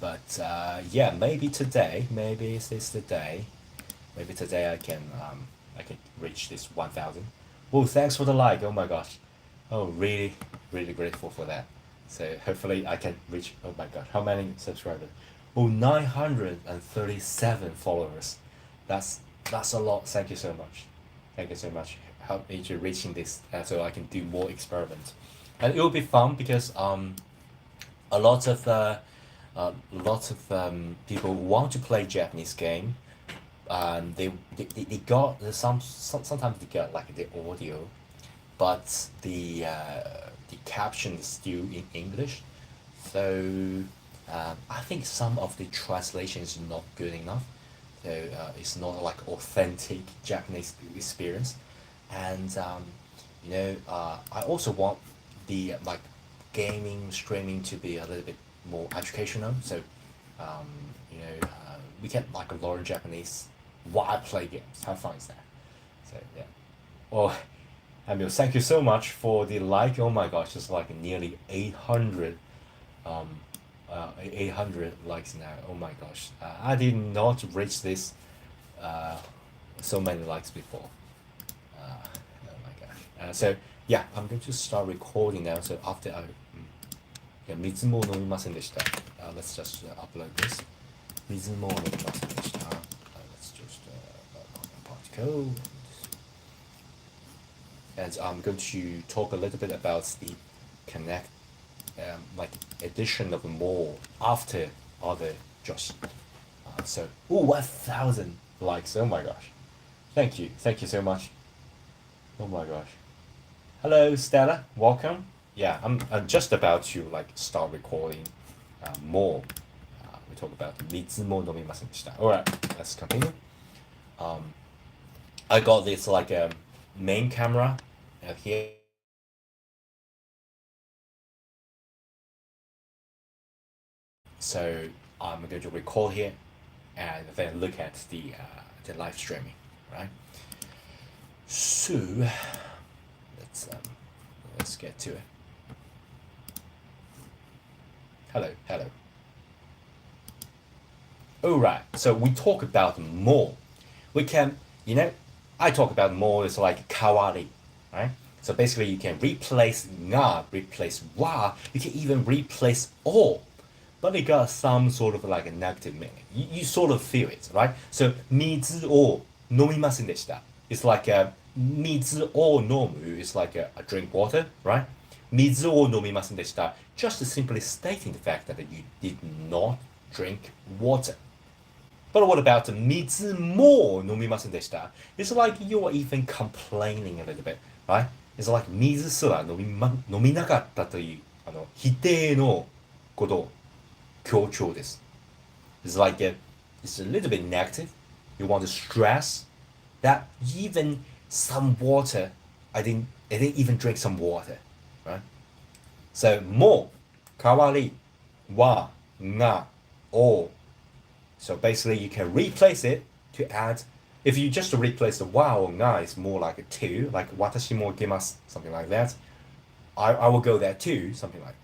But yeah, maybe today, maybe is this the day? Maybe today I can reach this 1,000. Oh, thanks for the like. Oh my gosh. Oh, really, really grateful for that. So hopefully I can reach. Oh my god, how many subscribers? Oh, 937 followers. That's a lot. Thank you so much. Thank you so much. Help me to reaching this so I can do more experiments, and it will be fun because a lot of people want to play Japanese game. They got sometimes they get like the audio, but the caption is still in English. So I think some of the translation is not good enough. So it's not like authentic Japanese experience, and I also want the like gaming streaming to be a little bit more educational. So um, we can like learn Japanese while I play games. How fun is that? So yeah. Well, Emil, thank you so much for the like. Oh my gosh, it's like nearly 800 um 800 likes now. Oh my gosh. I did not reach this uh so many likes before. Oh my gosh. So yeah, I'm going to start recording now. So after I yeah, 水も飲みませんでした. Let's just upload this. 水も飲みませんでした. Let's just particle. And I'm going to talk a little bit about the connect, like addition of more after other just. So, oh, 1,000 likes. Oh my gosh. Thank you so much. Oh my gosh. Hello, Stella. Welcome. Yeah, I'm just about to like start recording more. We talk about 水も飲みませんでした. All right, let's continue. Um, I got this like main camera here. So I'm going to record here and then look at the live streaming, right? So let's get to it. Hello, hello. All right. So we talk about more. We can, I talk about more is like kawari, right? So basically, you can replace nga, replace wa. You can even replace o, but it got some sort of like a negative meaning. You sort of feel it, right? So mizu o nomimasen deshita. It's like mizu o nomu is like a drink water, right? Mizu o nomimasen deshita. Just simply stating the fact that you did not drink water. But what about 水も飲みませんでした? It's like you're even complaining a little bit, right? It's like 水すら飲みなかったという否定のことを強調です。It's like it's a little bit negative. You want to stress that even some water, I didn't even drink some water, right? So も代わりはがを So basically you can replace it to add, if you just replace the wa or nga, it's more like a to, like 私も行きます, something like that. I will go there too, something like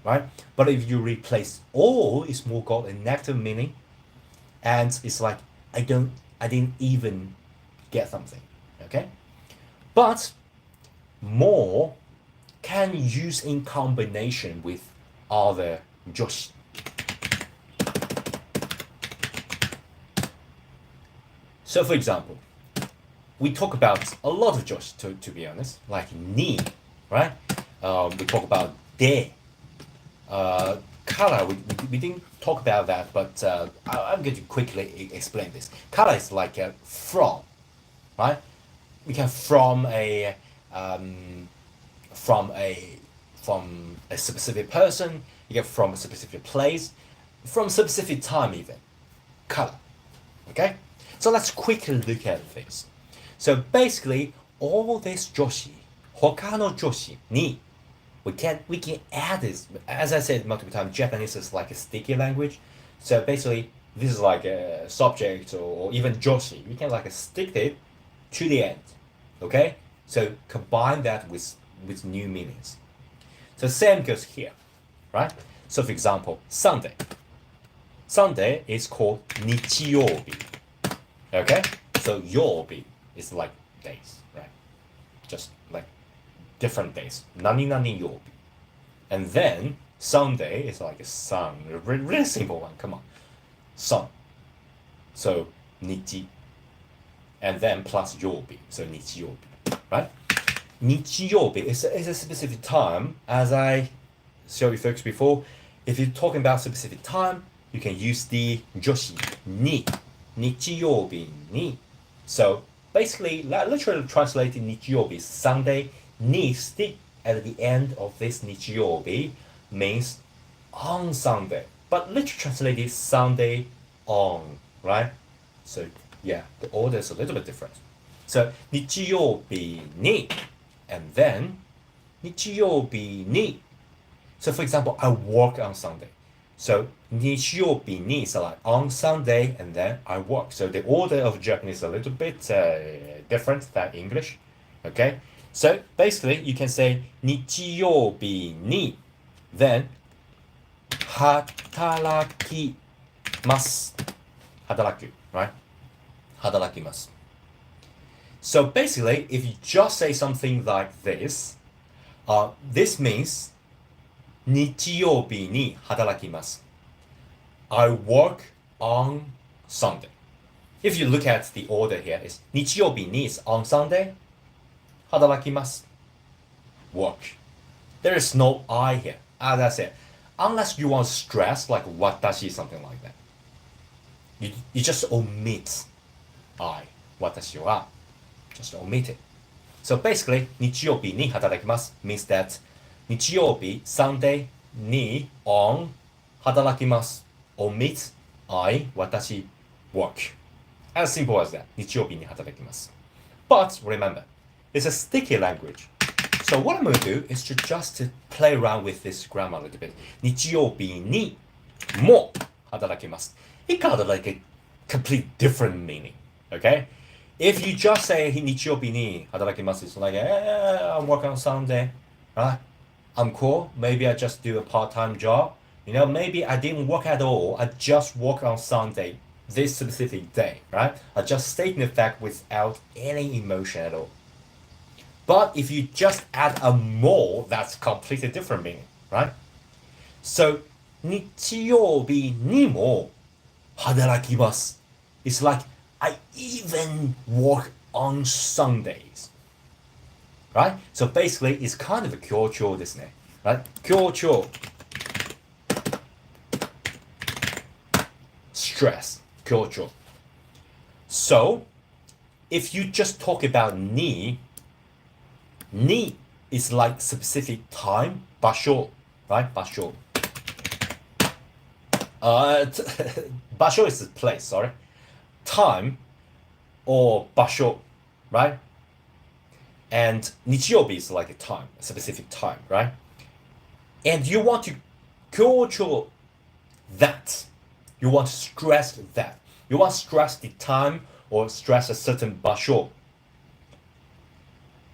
that, right? But if you replace all, it's more got a negative meaning, and it's like I didn't even get something, okay? But more can use in combination with other 助詞. So for example, we talk about a lot of 助詞 to be honest, like に, right? We talk about で. Color, we didn't talk about that, but I'm going to quickly explain this. Color is like from, right? We can from a specific person, you get from a specific place, from a specific time even. Color, okay? So let's quickly look at this. So basically, all this 助詞, 他の助詞に we can add this. As I said multiple times, Japanese is like a sticky language. So basically, this is like a subject or even 助詞. We can like stick it to the end. Okay? So combine that with new meanings. So same goes here, right? So for example, Sunday. Sunday is called 日曜日. Okay? So 曜日 is like days, right? Just like different days. 何々曜日. And then Sunday is like a sun. A really simple one. Come on. Sun. So 日. And then plus 曜日. So 日曜日. Right? 日曜日 is a specific time. As I showed you folks before, if you're talking about specific time, you can use the 助詞に. 日曜日に. So basically, literally translated 日曜日 Sunday, に stick at the end of this 日曜日 means on Sunday. But literally translated Sunday on, right? So yeah, the order is a little bit different. So 日曜日に and then 日曜日に. So for example, I work on Sunday. So 日曜日に so like on Sunday and then I work. So the order of Japanese is a little bit different than English. Okay? So basically you can say 日曜日に then 働きます. 働く, right? 働きます. So basically, if you just say something like this, this means 日曜日に働きます. I work on Sunday. If you look at the order here, it's 日曜日に is on Sunday, 働きます. Work. There is no I here. As I said, unless you want stress like 私 something like that. You just omit I. 私は just omit it. So basically, 日曜日に働きます means that 日曜日 Sunday に on 働きます omit I 私 work. As simple as that. 日曜日に働きます But remember, it's a sticky language. So what I'm going to do is to just play around with this grammar a little bit. 日曜日にも働きます It got like a complete different meaning. Okay? If you just say 日曜日に働きます it's like, I'm working on Sunday. Right? I'm cool. Maybe I just do a part-time job. You know, maybe I didn't work at all. I just work on Sunday, this specific day, right? I just state the fact without any emotion at all. But if you just add a more, that's completely different meaning, right? So, 日曜日にも働きます It's like, I even work on Sundays. Right? So basically, it's kind of a 強調ですね. Right? 強調. Stress. 強調. So, if you just talk about に is like specific time, 場所, right? 場所.場所 is place, sorry. Time or 場所, right? And 日曜日 is like a time, a specific time, right? And you want to 強調 that. You want to stress that. You want to stress the time or stress a certain 場所.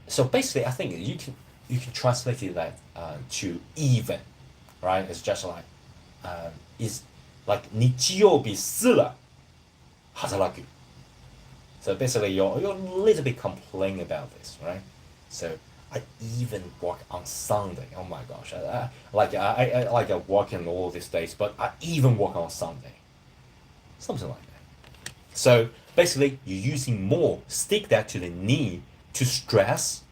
So basically, I think you can translate it like to even, right? It's just like is like 日曜日すら働く. So basically, you're a little bit complaining about this, right? So I even work on Sunday. Oh my gosh, I work in all these days, but I even work on Sunday. Something like that. So basically, you're using more. Stick that to the need to stress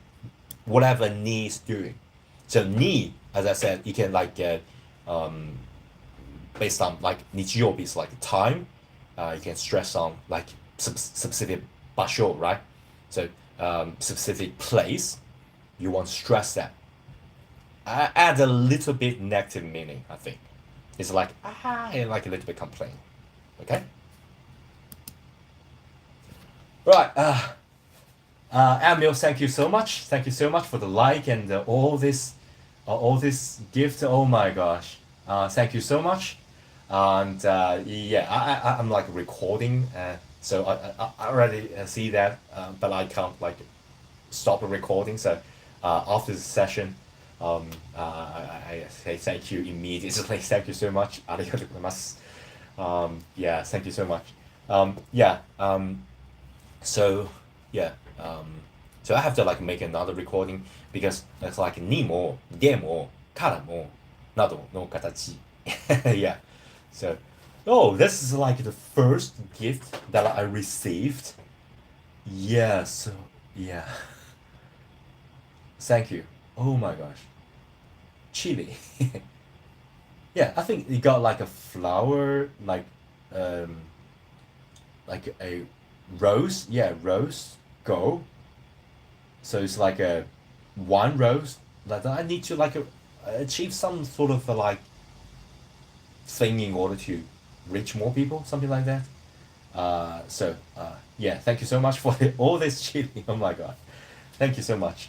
whatever knee is doing. So knee, as I said, you can like get based on like 日曜日 is like time. You can stress on like specific 場所, right? So specific place. You want to stress that. Add a little bit negative meaning, I think. It's like and like a little bit complain. Okay? Right. Emil, thank you so much. Thank you so much for the like and all this gift. Oh my gosh. Thank you so much. And yeah, I'm like recording. So I already see that, but I can't like stop recording. So after the session, I say thank you immediately. Thank you so much. ありがとうございます. Yeah, thank you so much. Yeah. So yeah. So I have to like make another recording because it's like にもでもからもなどの形. Yeah. So, oh, this is like the first gift that I received. Yeah, so yeah. Thank you. Oh my gosh. Chili. Yeah, I think it got like a flower, like a rose. Yeah, rose gold. So it's like a one rose. Like I need to like achieve some sort of like thing in order to reach more people, something like that. So yeah, thank you so much for all this chili. Oh my god, thank you so much.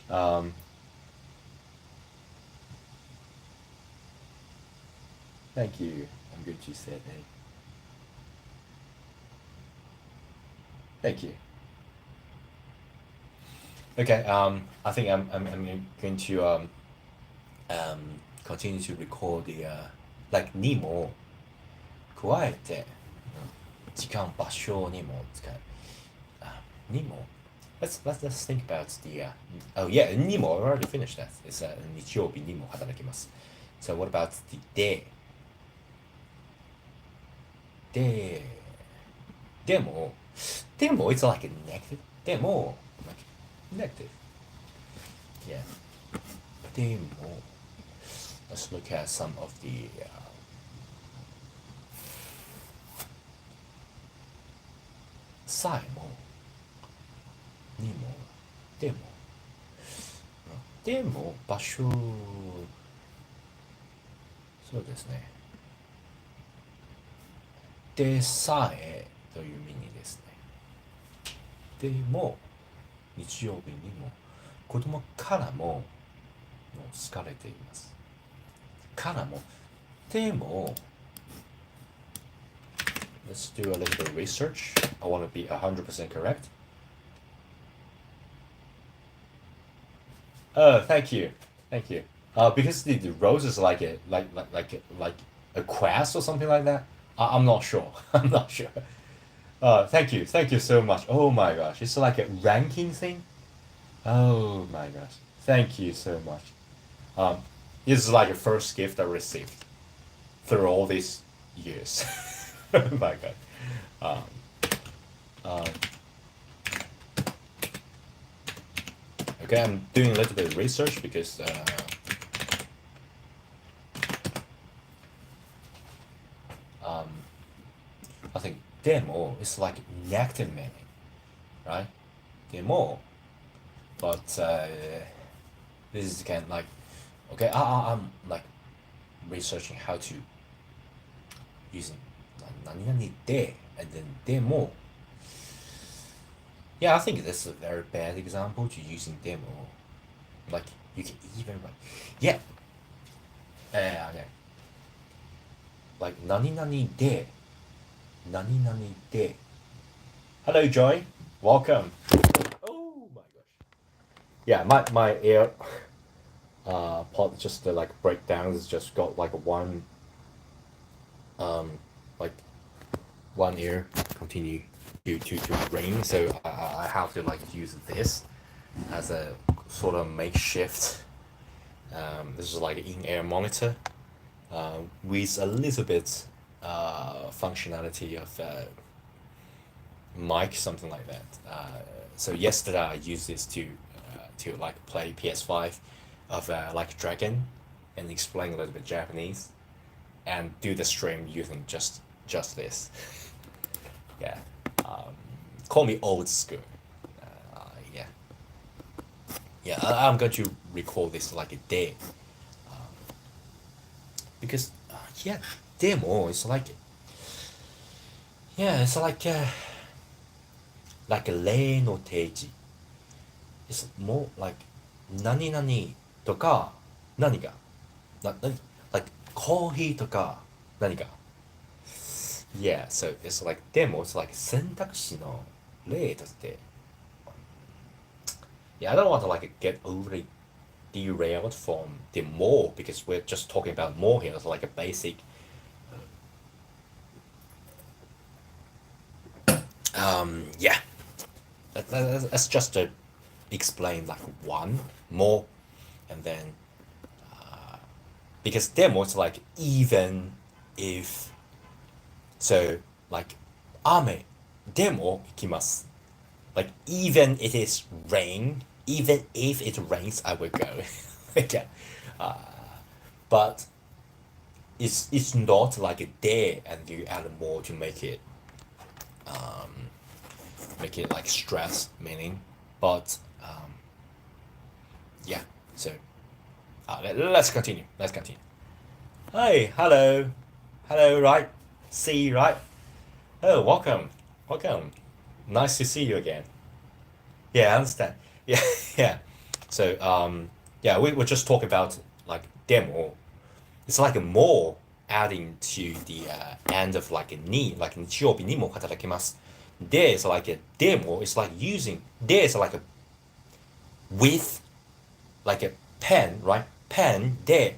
Thank you. I'm good. You said hey. Thank you. Okay. I think I'm going to continue to record the like にも加えて時間場所にも使う。にも let's think about the oh yeah にも I already finished that. It's 日曜日にも働きます. So what about the day? でも it's like a negative. でも like negative. Yeah. でも let's look at some of theさえもにもでもでも場所そうですねでさえという意味ですねでも日曜日にも子供からも好かれていますからもでも Let's do a little bit of research. I want to be 100% correct. Oh, thank you. Thank you. Because the rose is like a quest or something like that. I'm not sure. I'm not sure. Thank you. Thank you so much. Oh my gosh. It's like a ranking thing. Oh my gosh. Thank you so much. This is like a first gift I received through all these years. Oh my god. Okay, I'm doing a little bit of research because I think demo is like negative meaning, right? Demo. But this is kind of like, okay, I'm like researching how to using 何々で and then demo. Yeah, I think that's a very bad example to using demo. Like you can even write, yeah, okay. Like 何々で 何々で. Hello, Joy. Welcome. Oh my gosh. Yeah, my air pod just like breakdowns just got like um like one ear continue to ring, so I have to like use this as a sort of makeshift. This is like an in-ear monitor with a little bit functionality of mic, something like that. So yesterday I used this to like play PS5 of like Dragon and explain a little bit Japanese and do the stream using just this. Yeah, call me old school. Yeah, yeah. I'm going to record this like a day because yeah, demo is like yeah, it's like a 例の提示. It's more like 何々とか何がlike コーヒーとか何が. Yeah, so it's like でも it's like 選択肢の例として. Yeah, I don't want to like get overly derailed from the more because we're just talking about more here. It's like a basic yeah. Let's just explain like one more and then because demo is like even if so like 雨 demo 行きます like even it is rain even if it rains I will go. Okay, but it's not like a day and you add more to make it like stress meaning, but yeah, so let's continue. Hey, hello, right? See, right? Oh, welcome, nice to see you again. Yeah, I understand. Yeah. Yeah, so yeah, we were just talking about like demo. It's like a more adding to the end of like a ni, like 日曜日にも働きます. There's like a demo, it's like using, there's like a with like a pen, right? Pen de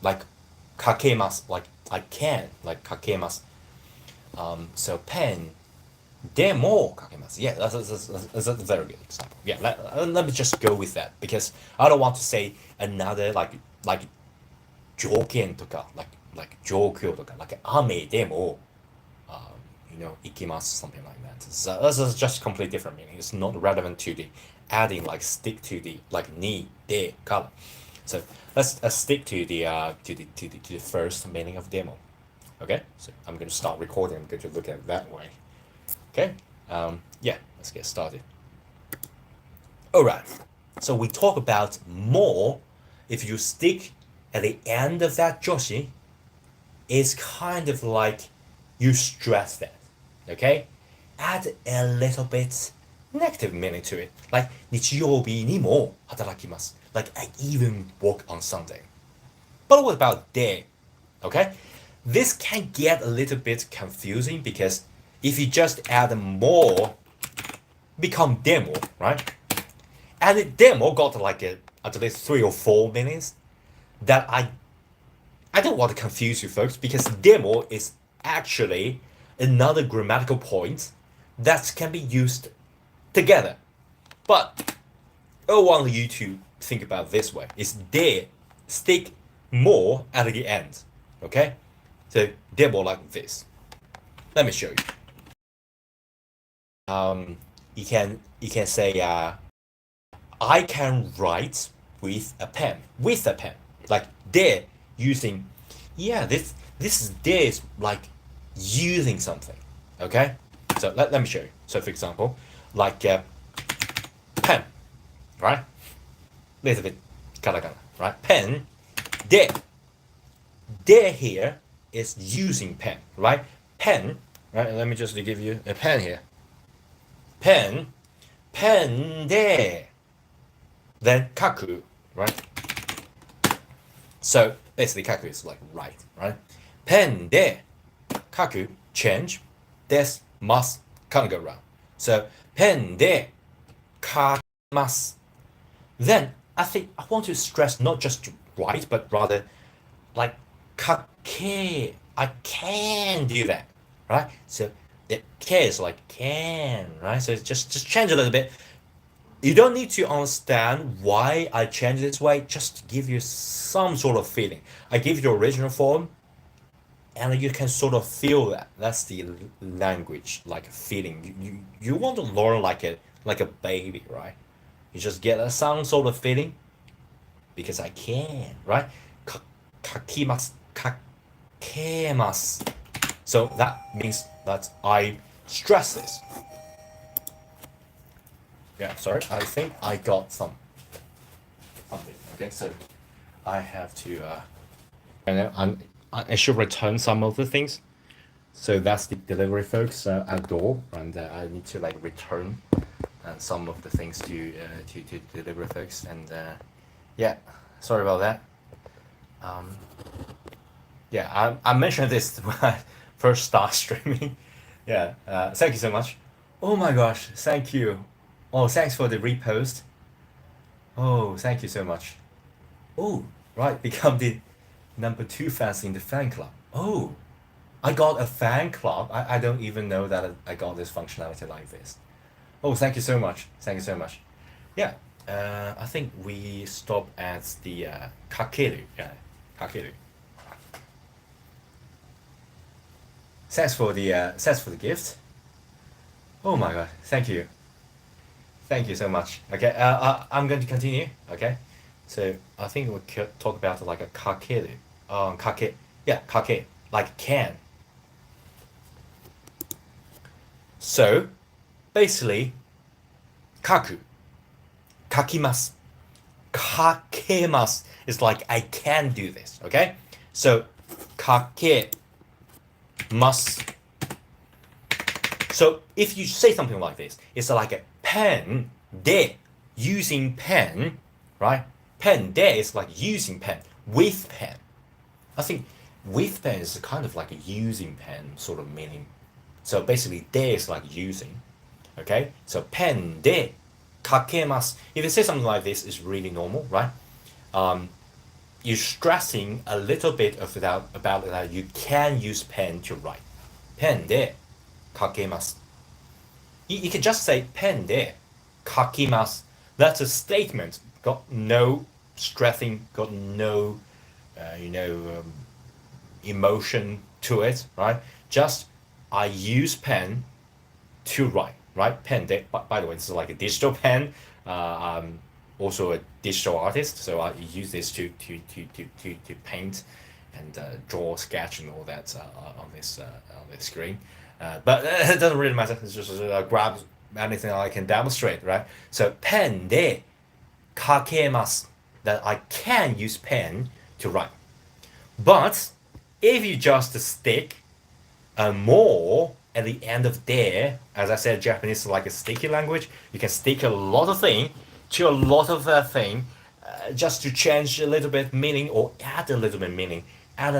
like 書けます like I can like 書けます. So pen demo 書けます. Yeah, that's a very good example. Yeah, let me just go with that because I don't want to say another like 条件とか like 状況とか like 雨でも ikimasu, something like that. So this is just completely different meaning. It's not relevant to the adding like stick to the like ni de color. So let's stick to the first meaning of demo. Okay, so I'm going to start recording. I'm going to look at it that way. Okay, yeah, let's get started. All right, so we talk about more. If you stick at the end of that joshi, it's kind of like you stress that. Okay, add a little bit negative meaning to it. Like 日曜日にも働きます. Like I even work on Sunday. But what about day? Okay, this can get a little bit confusing because if you just add more, become demo, right? And the demo got like at least 3 or 4 meanings that I don't want to confuse you folks because demo is actually another grammatical point that can be used together. But I want you to think about this way. It's de stick more at the end. Okay? So demo like this. Let me show you. You can say I can write with a pen. With a pen. Like de using, yeah, this is de is like using something. Okay, so let me show you. So for example, like pen, right? Little bit katakana, right? Pen, de. De here is using pen, right? Pen, right? Let me just give you a pen here. Pen, pen de. Then kaku, right? So basically kaku is like write, right? Pen de kaku, change. Des must can't go wrong. So pen de kakimasu. Then I think I want to stress not just to write, but rather like kake. I can do that, right? So the k is like can, right? So it's just change a little bit. You don't need to understand why I changed this way. Just to give you some sort of feeling. I give you the original form, and you can sort of feel that. That's the language, like a feeling. You want to learn like a baby, right? You just get some sort of feeling because I can, right? Kakimasu, kakemasu. So that means that I stress this. Yeah, sorry. I think I got something. Okay, so I have to. And I should return some of the things. So that's the delivery folks at door, and I need to like return some of the things to delivery folks, and yeah, sorry about that. Yeah, I mentioned this when I first start streaming. Yeah, thank you so much. Oh my gosh, thank you. Oh, thanks for the repost. Oh, thank you so much. Oh, right, become the number 2 fans in the fan club. Oh, I got a fan club. I don't even know that I got this functionality like this. Oh, thank you so much. Thank you so much. Yeah, I think we stop at the kakeru. Yeah, kakeru. Thanks for the gift. Oh my god, thank you. Thank you so much. Okay, I'm going to continue. Okay, so I think we could talk about like a kakeru. Kake. Yeah, kake. Like can. So basically, kaku, kakimasu, kakemasu is like I can do this. Okay, so kakemasu. So if you say something like this, it's like a pen de using pen, right? Pen de is like using pen with pen. I think with pen is kind of like a using pen sort of meaning. So basically, de is like using. Okay, so pen de kakemasu. If you say something like this, it's really normal, right? You're stressing a little bit of that about that you can use pen to write. Pen de kakemasu. You can just say pen de kakimasu. That's a statement. Got no stressing. Got no, you know, emotion to it, right? Just I use pen to write, right? Pen de. By the way, this is like a digital pen. I'm also a digital artist, so I use this to paint and draw, sketch, and all that on this screen. But it doesn't really matter. It's just grab anything I can demonstrate, right? So pen de kakemasu, that I can use pen to write. But if you just stick a more at the end of there, as I said, Japanese is like a sticky language. You can stick a lot of thing to a lot of thing just to change a little bit meaning or add a little bit meaning, add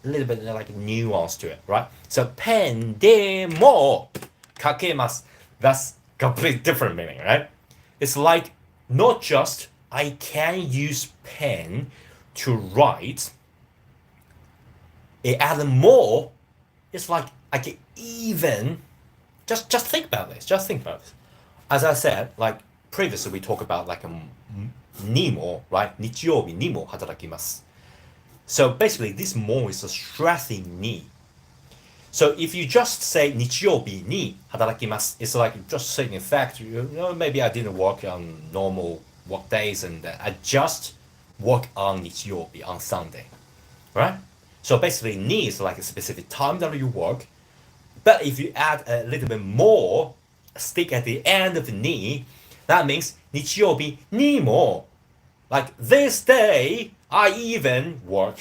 little bit like nuance to it, right? So pen de mo kakemasu. That's completely different meaning, right? It's like not just I can use pen to write. It add more. It's like I can even just think about this. Just think about this. As I said, like previously we talked about like a nimo, right? 日曜日にも働きます. So basically, this more is a stressing ni. So if you just say 日曜日に働きます, it's like just saying in fact, you know, maybe I didn't work on normal work days and I just work on 日曜日 on Sunday, right? So basically, ni is like a specific time that you work. But if you add a little bit more stick at the end of the ni, that means 你就比你 more. Like this day, I even work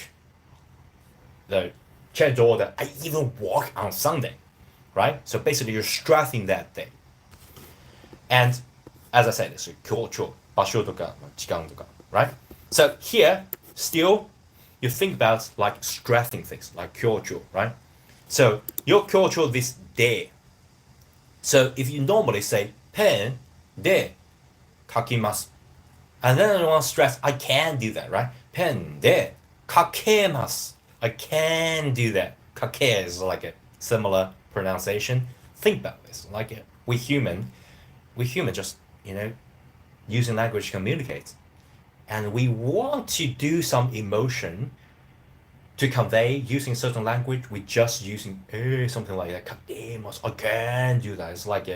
the change order. I even work on Sunday, right? So basically, you're stressing that day. And as I said, it's a cultural, 場所とか時間とか, right? So here, still, you think about like stressing things, like cultural, right? So your cultural this day. So if you normally say pen de kakimasu, and then I want to stress, I can do that, right? Pen de kakemasu. I can do that. Kake is like a similar pronunciation. Think about this. Like we human just, using language to communicate. And we want to do some emotion to convey using certain language. We just using something like that. Kakemasu. I can do that. It's like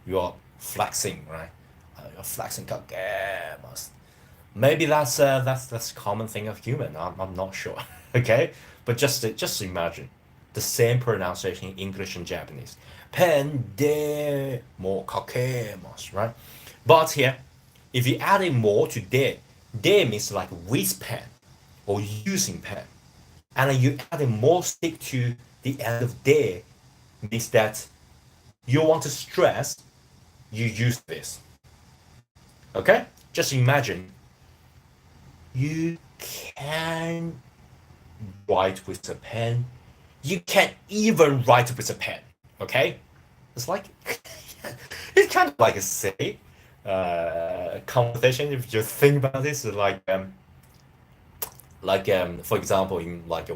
you're flexing, right? You're flexing kakemasu. Maybe that's a common thing of human. I'm not sure. Okay, but just imagine the same pronunciation in English and Japanese. Pen de mo kakemasu, right? But here, if you add a more to de means like with pen or using pen, and then you add a more stick to the end of de means that you want to stress, you use this. Okay, just imagine you can write with a pen. You can't even write with a pen. Okay, it's like it's kind of like a silly conversation if you think about this. For example, in like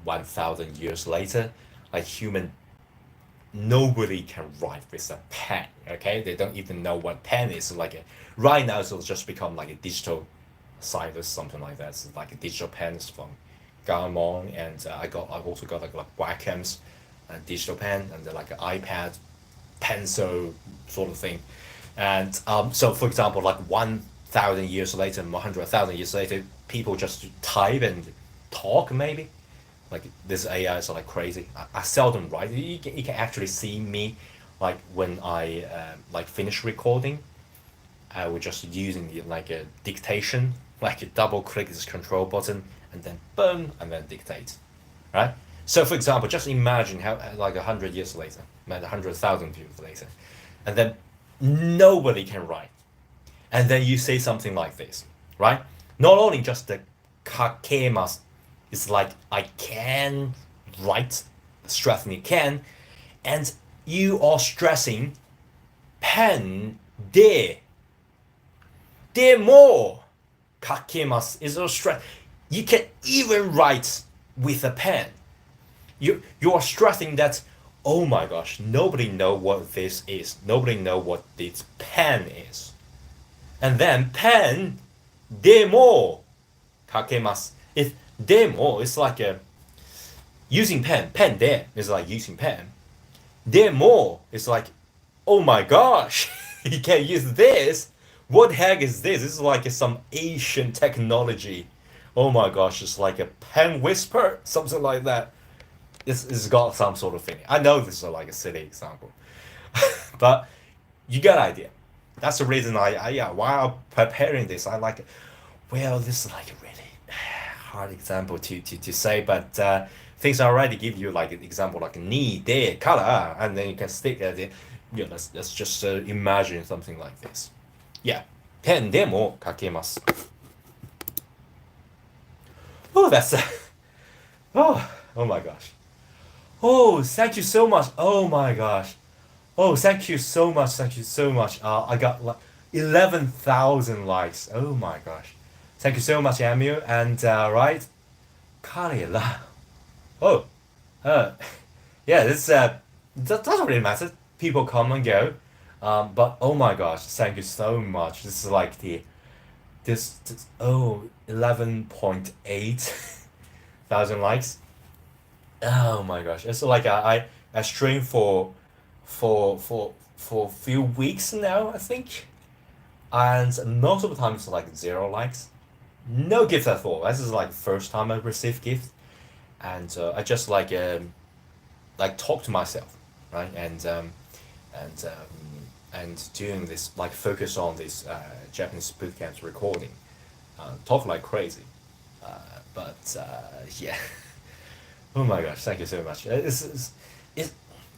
1,000 years later, like human, nobody can write with a pen. Okay, they don't even know what pen is. Right now, it'll just become like a digital stylus, something like that. It's like a digital pens from Garamond, and I also got like Bootcamps, digital pen, and then like an iPad pencil sort of thing. And so for example, like 1,000 years later, 100,000 years later, people just type and talk maybe. Like this AI is like crazy. I seldom write. You can actually see me, like when I like finish recording, I was just using it like a dictation, like a double click this control button and then boom and then dictate, right? So for example, just imagine how like 100 years later, 100,000 years later, and then nobody can write, and then you say something like this, right? Not only just the kakemas, it's like I can write, stressing it can, and you are stressing pen de more kakemas is a stress. You can even write with a pen. You are stressing that, oh my gosh, nobody know what this is. Nobody know what this pen is. And then pen de more kakemas. If de more is like a using pen. Pen de is like using pen. De more is like, oh my gosh, you can't use this. What the heck is this? This is like some Asian technology. Oh my gosh, it's like a pen whisper, something like that. It's got some sort of feeling. I know this is like a silly example, but you get an idea. That's the reason while preparing this, I like it. Well, this is like a really hard example to say, but things I already give you like an example like ni, de, color, and then you can stick at it. Yeah, let's just imagine something like this. Yeah, pen de mo kakemasu. Oh, that's oh my gosh. Oh, thank you so much. Oh my gosh. Oh, thank you so much. Thank you so much. I got like 11,000 likes. Oh my gosh. Thank you so much, Amu. And right, Karela. Oh, yeah. This that doesn't really matter. People come and go. But oh my gosh, thank you so much. This is like this 11.8 thousand likes. Oh my gosh, it's like I stream for a few weeks now, I think, and most of the time it's like 0 likes, no gift at all. This is like first time I received gift, and I just like talk to myself. right? And and doing this like focus on this Japanese bootcamps recording, talk like crazy. But yeah, oh my gosh, thank you so much. It,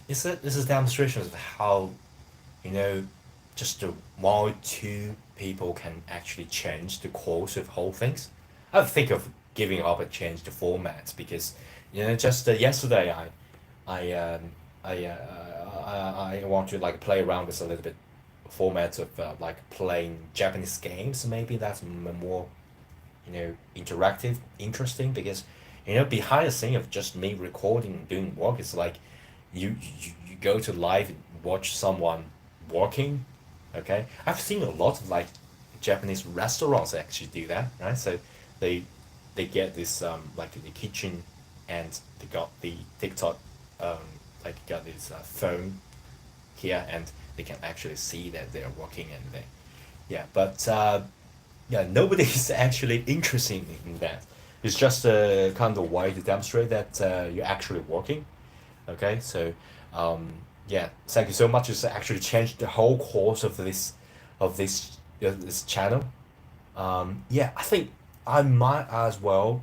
this is demonstrations of how, you know, just one or two people can actually change the course of whole things. I think of giving up and change the format because, just yesterday I um I want to like play around with a little bit format of like playing Japanese games. Maybe that's more, interactive, interesting because, behind the scene of just me recording doing work, it's like you go to live and watch someone working. Okay, I've seen a lot of like Japanese restaurants actually do that, right? So they they get this like the kitchen, and they got the TikTok, um, like got this phone here, and they can actually see that they're working, and they, yeah, but yeah, nobody is actually interested in that. It's just kind of a way to demonstrate that you're actually working. Okay, so yeah, thank you so much. It's actually changed the whole course of this channel. Yeah, I think I might as well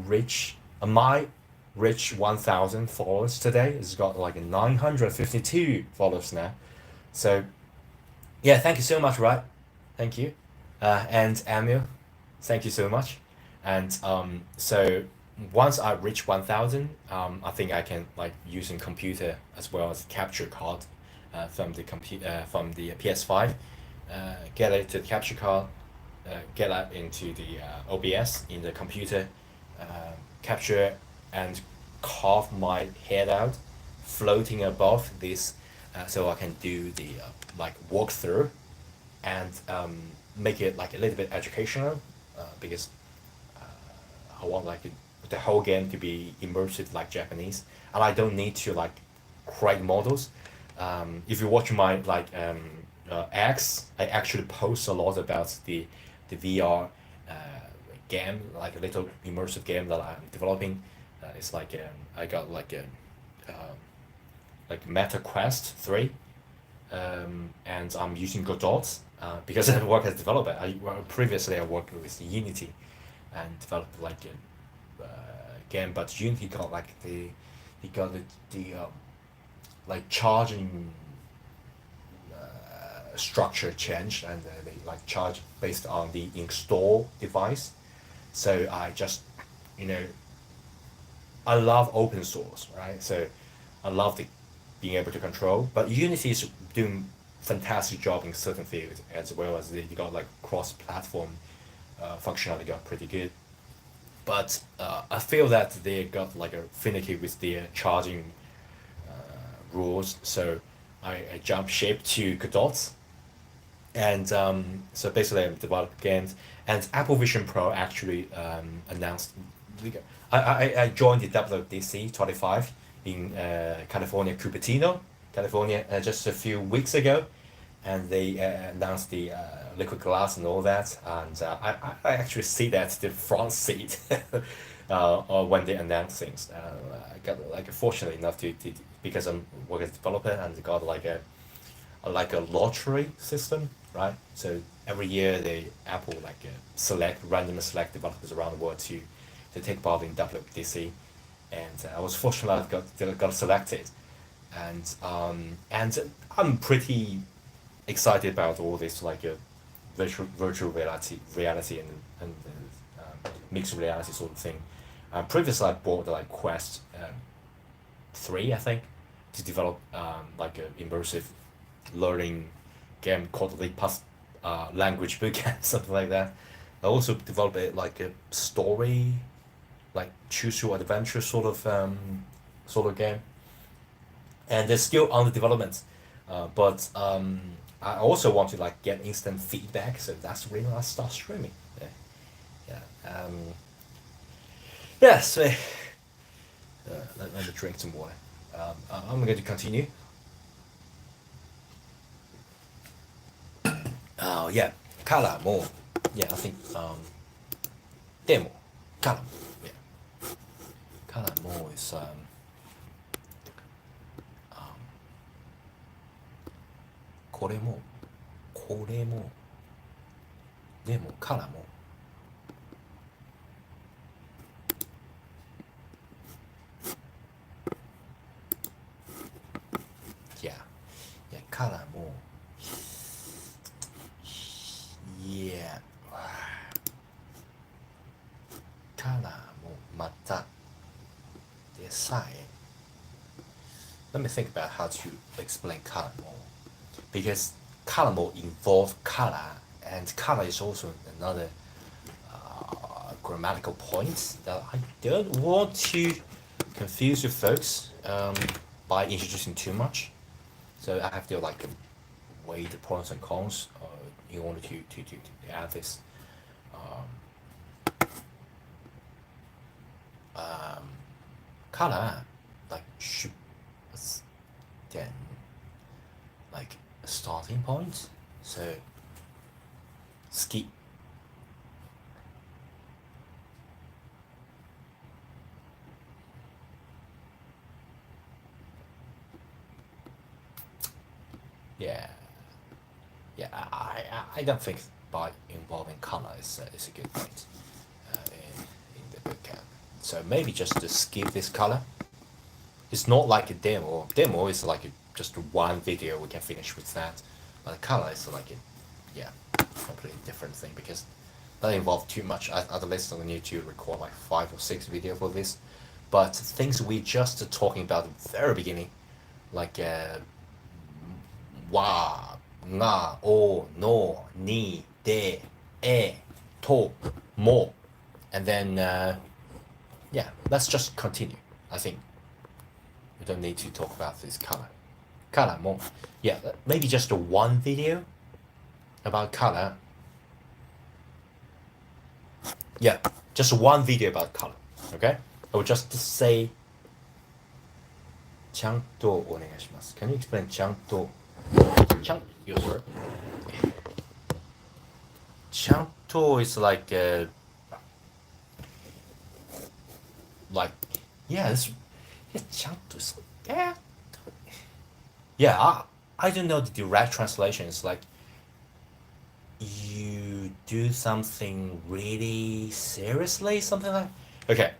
reach I might reach 1,000 followers today. It's got like 952 followers now. So yeah, thank you so much, right? Thank you. And Emil, thank you so much. And so once I reach 1,000, I think I can like using computer as well as capture card from the PS5, get it to the capture card, get that into the OBS in the computer, uh, capture and carve my head out, floating above this, so I can do the like walkthrough and make it like a little bit educational, because I want like the whole game to be immersive like Japanese, and I don't need to like create models. If you watch my like X, I actually post a lot about the VR uh, game, like a little immersive game that I'm developing. It's like I got like Meta Quest 3, and I'm using Godot because I work as a developer. Previously I worked with Unity and developed like a game, but Unity got like he got the like charging structure changed, and they like charge based on the install device. So I just, you know, I love open source, right? So I love being able to control. But Unity is doing fantastic job in certain fields, as well as they got like cross-platform functionality got pretty good. But I feel that they got like a finicky with their charging rules. So I jump ship to Godot, and so basically I'm developing games. And Apple Vision Pro actually announced. I joined the WWDC 25 in California, Cupertino, California, just a few weeks ago, and they announced the liquid glass and all that. And I actually see that the front seat when they announce things. I got like fortunate enough to because I'm working as a developer, and got like a lottery system, right? So every year they Apple like randomly select developers around the world to take part in WWDC, and I was fortunate I got selected, and I'm pretty excited about all this like virtual reality and mixed reality sort of thing. Previously I bought like Quest 3, I think, to develop like an immersive learning game called the language bootcamp, something like that. I also developed like a story, like choose your adventure sort of game, and they're still under development. But I also want to like get instant feedback, so that's the reason I start streaming. Yeah, yeah, yeah. So let me drink some water. I'm going to continue. Oh yeah, color more. Yeah, I think demo color. Yeah, color more is これもこれもでもからもいやからもいやからもまたでさえ Let me think about how to explain color more. Because color more involves color, and color is also another grammatical point that I don't want to confuse you folks by introducing too much. So I have to like weigh the pros and cons in order to add this. Color like should then like a starting point. So ski. I don't think by involving color is a good point in the bootcamp. So maybe just to skip this color. It's not like a demo. Demo is like just one video we can finish with that, but the color is like completely different thing because that involves too much. At least I need to record like 5 or 6 videos for this. But things we just talking about at the very beginning, like wa, nga, o, no, ni, de, e, to, mo, and then let's just continue. I think we don't need to talk about this color. Color more. Yeah, maybe just one video about color. Yeah, just one video about color. Okay? I will just say ちゃんとお願いします. Can you explain ちゃんと? ちゃん, yes, sir. ちゃんと is like this. Yeah, ちゃんと is I don't know the direct translation. It's like you do something really seriously, something like. Okay.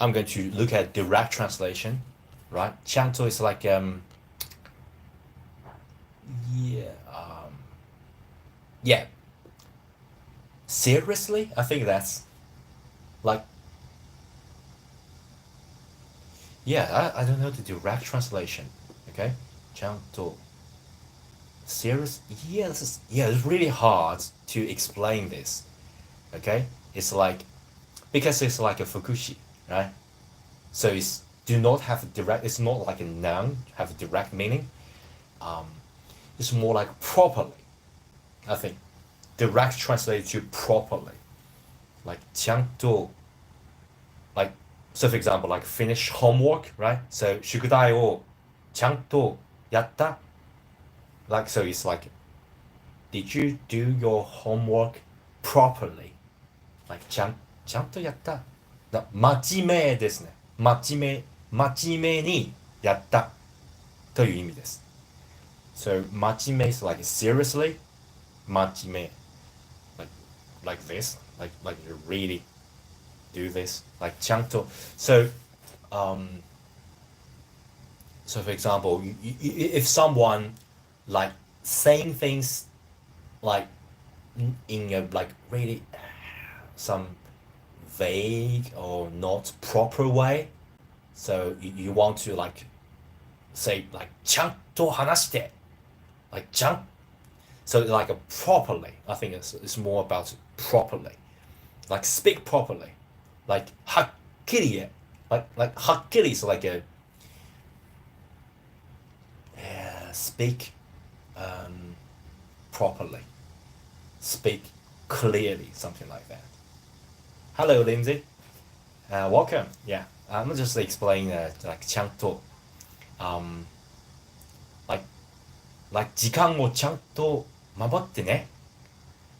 I'm going to look at direct translation, right? ちゃんと is like seriously, I think that's like I don't know the direct translation. Okay, ちゃんと serious. It's really hard to explain this. Okay, it's like because it's like a fukushi, right? So it's do not have direct. It's not like a noun have a direct meaning. It's more like properly. I think direct translated to properly, like ちゃんと like so for example like finish homework, right? So 宿題をちゃんとやった like so it's like did you do your homework properly? Like ちゃんとやった真面目ですね真面目にやったという意味です So 真面目 is like seriously 真面目 like this like you really do this like ちゃんと so for example if someone like saying things like in a like really some vague or not proper way so you want to like say like ちゃんと話して like ちゃん so like a properly I think it's more about properly like speak properly like はっきり言え like はっきり is like a speak properly speak clearly something like that. Hello Lindsay, welcome. I'm just explaining like ちゃんとlike 時間をちゃんと守ってね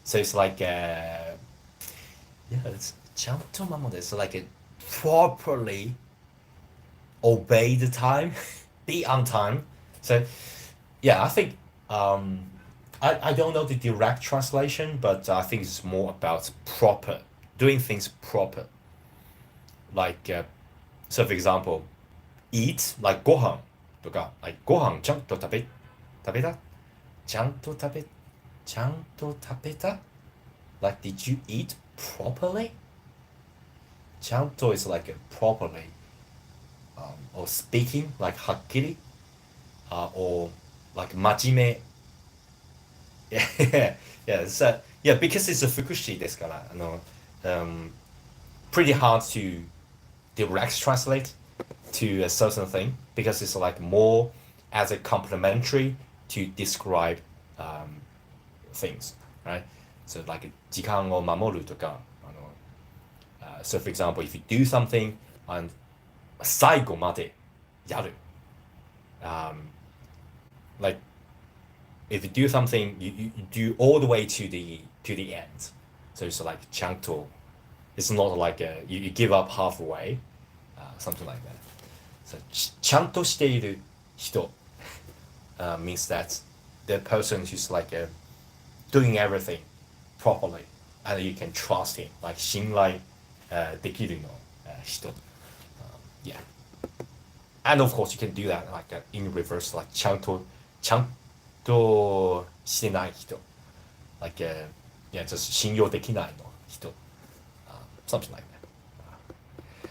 so it's like it's ちゃんと守って so like a properly obey the time, be on time. So yeah, I think I don't know the direct translation, but I think it's more about proper, doing things proper. Like so for example, eat like ご飯とか like ご飯ちゃんと食べたちゃんと食べた like did you eat properly? ちゃんと is like properly or speaking like はっきりor like 真面目 yeah yeah so yeah because it's a 福祉ですからpretty hard to direct translate to a certain thing because it's like more as a complementary to describe things, right? So like 時間を守るとかso for example if you do something and 最後までやる like if you do something you do all the way to the end so it's like ちゃんと it's not like you give up halfway something like that so ちゃんとしている人means that the person who's like doing everything properly and you can trust him like 信頼できるの人 yeah and of course you can do that like in reverse like ちゃんとしてない人 like yeah just 信用できないの人 something like that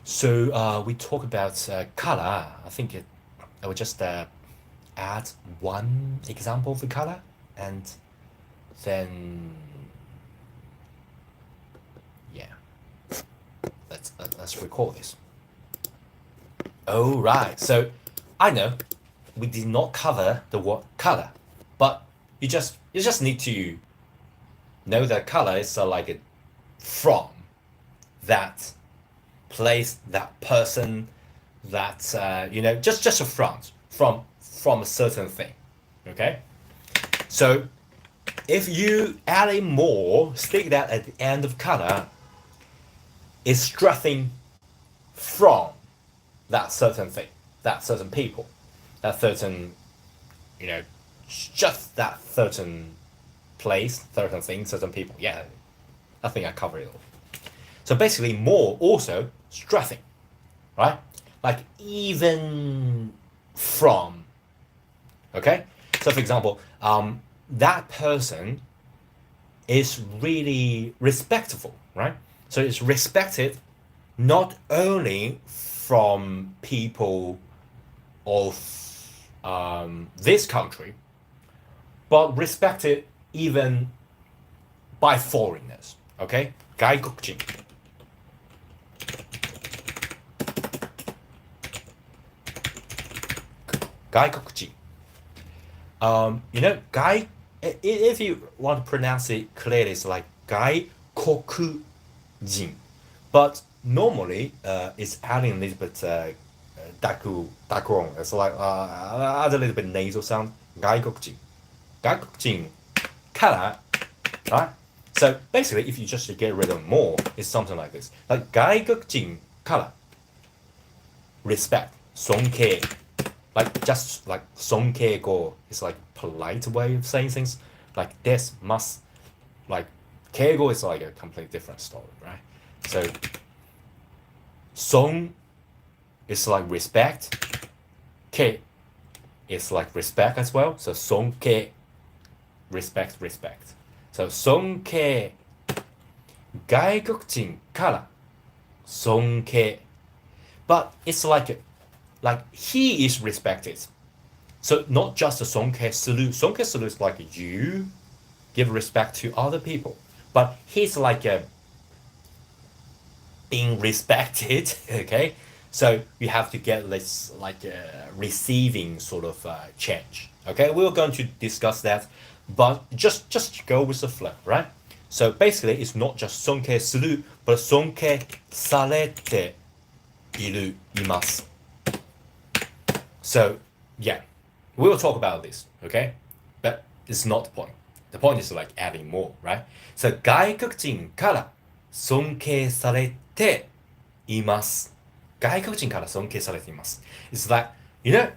so we talk about color I think I would just add one example of the color and then yeah let's record this. Oh right, so I know we did not cover the word color, but you just need to know that color is like a from that place, that person, that just a from a certain thing. Okay, so if you add in more, stick that at the end of color, is stressing from that certain thing, that certain people, that certain, just that certain place, certain thing, certain people. Yeah, I think I covered it all. So basically, more also stressing, right? Like even from. Okay. So for example, that person is really respectful, right? So it's respected not only from people of this country, but respected even by foreigners. Okay? 外国人. If you want to pronounce it clearly, it's like 外国人. But normally, it's adding a little bit daku. It's like add a little bit nasal sound. 外国人. 外国人 から, right? So basically, if you just get rid of more, it's something like this. Like 外国人から respect, 尊敬. Like just like 尊敬語 is like polite way of saying things. Like this must, like 敬語 is like a completely different story, right? So 尊 is like respect. 敬 is like respect as well. So 尊敬 respect. So 尊敬外国人から尊敬 but it's like he is respected. So not just a 尊敬する. 尊敬する is like you give respect to other people. But he's like being respected, okay? So you have to get this like receiving sort of change. Okay, we're going to discuss that, but just go with the flow, right? So basically, it's not just 尊敬する, but 尊敬されています. So yeah, we will talk about this, okay? But it's not the point. The point is like adding more, right? So 外国人から尊敬されています.外国人から尊敬されています。It's like, you know,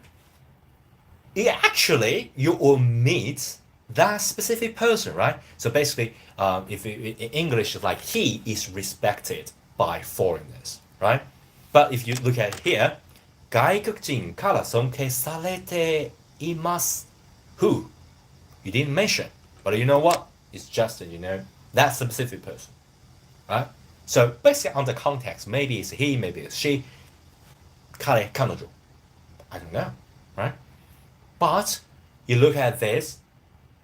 actually you will meet that specific person, right? So basically, if in English, like he is respected by foreigners, right? But if you look at here, 外国人から尊敬されています。Who? You didn't mention, but you know what? It's just, that specific person, right? So basically, on the context, maybe it's he, maybe it's she. 彼、彼女. I don't know, right? But you look at this,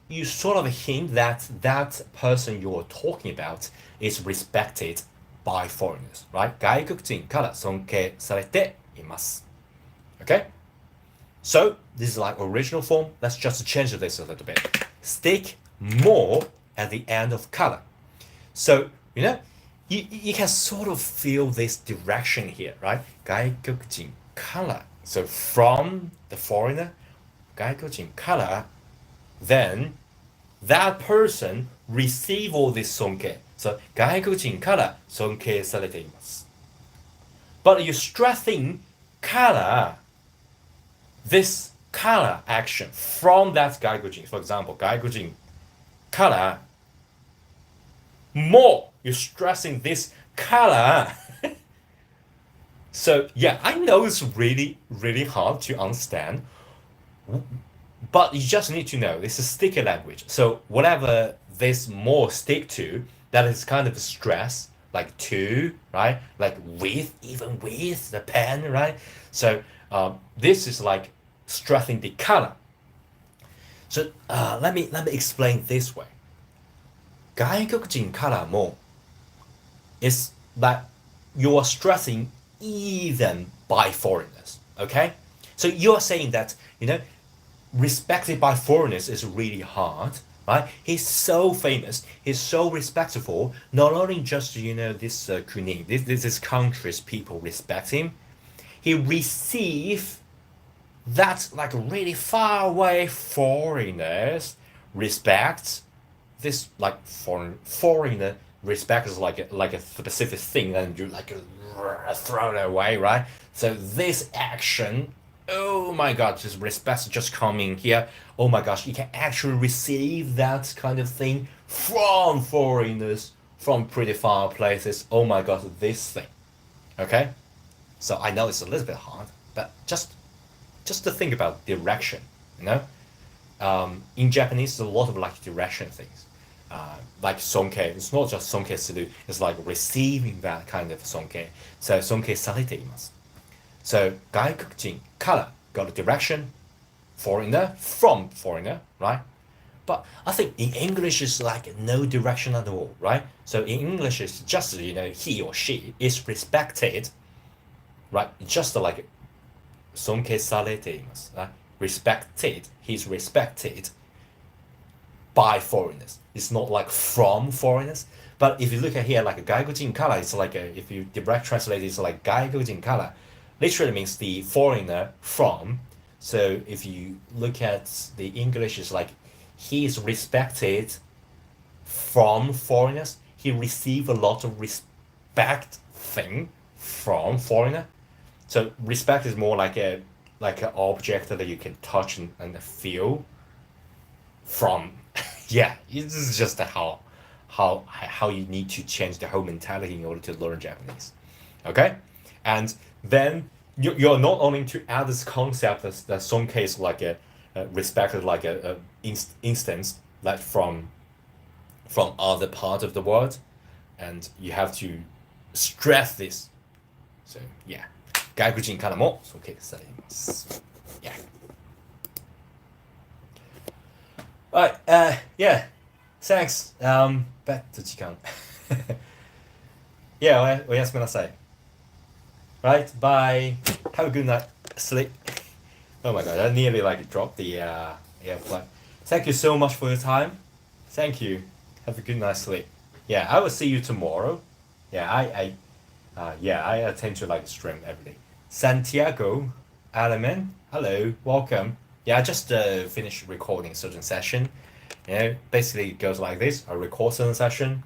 you sort of hint that that person you're talking about is respected by foreigners, right? 外国人から尊敬されています. Okay? So this is like original form. Let's just change this a little bit. Stick more at the end of color. So, you can sort of feel this direction here, right? 外国人から. So from the foreigner, 外国人から, then that person receive all this 尊敬. So 外国人から尊敬されています. But you're stressing から, this から action from that 外国人. For example, 外国人から more. You're stressing this から. So yeah, I know it's really, really hard to understand, but you just need to know this is sticky language. So whatever this more stick to, that is kind of stress, like to, right? Like with, even with the pen, right? So this is like stressing the color. So let me explain this way. 外国人からも is that you are stressing even by foreigners, okay? So you're saying that, respected by foreigners is really hard, right? He's so famous, he's so respectful, not only just, this cuisine, this country's people respect him, he receive that like really far away foreigners respect this like foreigner respect is like a specific thing and you like throw it away, right? So this action, oh my god, just respect just coming here. Oh my gosh, you can actually receive that kind of thing from foreigners from pretty far places. Oh my god, this thing. Okay? So I know it's a little bit hard, but just to think about direction, in Japanese, there's a lot of like direction things. Like sonke, it's not just sonke suru, it's like receiving that kind of sonke. So sonke sarete imasu. So 外国人から got a direction, foreigner from foreigner, right? But I think in English it's like no direction at all, right? So in English it's just he or she is respected, right? Just like 尊敬されています, right? Respected, he's respected by foreigners. It's not like from foreigners. But if you look at here, like 外国人から, it's like if you direct translate, it's like 外国人から, literally means the foreigner from. So if you look at the English, it's like he is respected from foreigners. He receive a lot of respect thing from foreigner. So respect is more like an object that you can touch and feel from. Yeah, this is just how you need to change the whole mentality in order to learn Japanese. Okay, and then you're not only to add this concept that some case like a respected like a instance like from other part of the world, and you have to stress this. So yeah, 外国人からも尊敬されます。Yeah. Alright, yeah, thanks. Back to 時間。Yeah, おやすみなさい。Right, bye. Have a good night. Sleep. Oh my god, I nearly like dropped the airplane. Thank you so much for your time. Thank you. Have a good night's sleep. Yeah, I will see you tomorrow. Yeah, I attend to like stream every day. Santiago, Alaman, hello, welcome. Yeah, I just finished recording certain session. Basically it goes like this. I record certain session.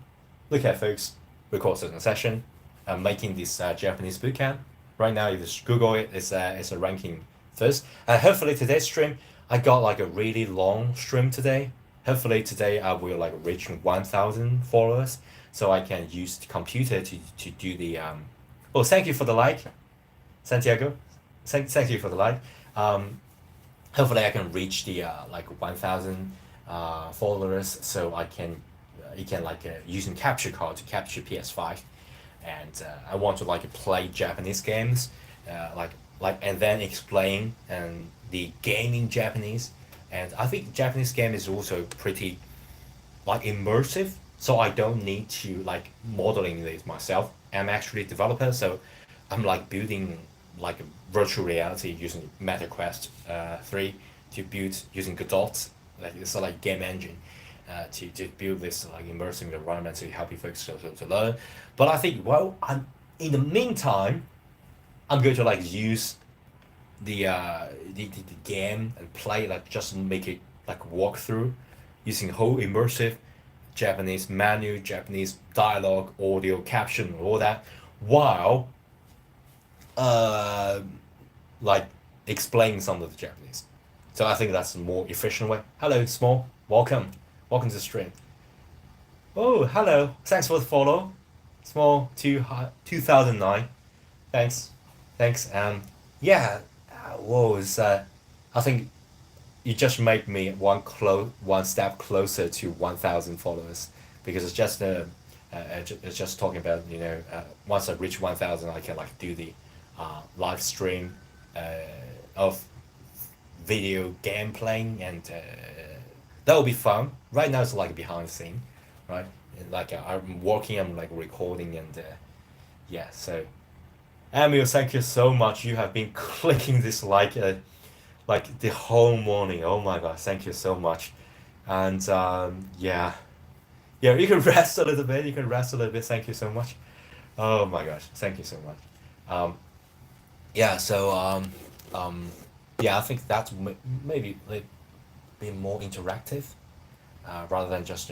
Look at folks, record certain session. I'm making this Japanese bootcamp. Right now, if you just Google it, it's a ranking first. And hopefully today's stream, I got like a really long stream today. Hopefully today I will like reach 1,000 followers, so I can use the computer to do the Oh, thank you for the like, Santiago. Thank you for the like. Um, Hopefully I can reach the like 1,000 followers, so I can you can like using capture card to capture PS5, and I want to like play Japanese games, like and then explain and the gaming Japanese, and I think Japanese game is also pretty like immersive, so I don't need to like modeling this myself. I'm actually a developer, so I'm like building like a virtual reality using MetaQuest 3 to build using Godot, like it's like game engine to build this like immersive environment to help you folks to learn. But I think well, I'm in the meantime, I'm going to like use the game and play like just make it like walk through using whole immersive Japanese menu, Japanese dialogue, audio caption, all that, while uh, like explaining some of the Japanese. So I think that's a more efficient way. Hello, Small. Welcome. Welcome to the stream. Oh, hello. Thanks for the follow. Small 2009. Thanks. Thanks. Yeah. Whoa, I think you just made me one step closer to 1,000 followers because it's just talking about once I reach 1,000 I can like do the live stream of video game playing, and that will be fun. Right now it's like behind the scene, right? And, like I'm working, I'm like recording, and yeah. So Emil, thank you so much. You have been clicking this like the whole morning. Oh my God, thank you so much. And yeah, yeah, you can rest a little bit. You can rest a little bit. Thank you so much. Oh my gosh, thank you so much. Um, yeah, so um, yeah, I think that's maybe like be more interactive rather than just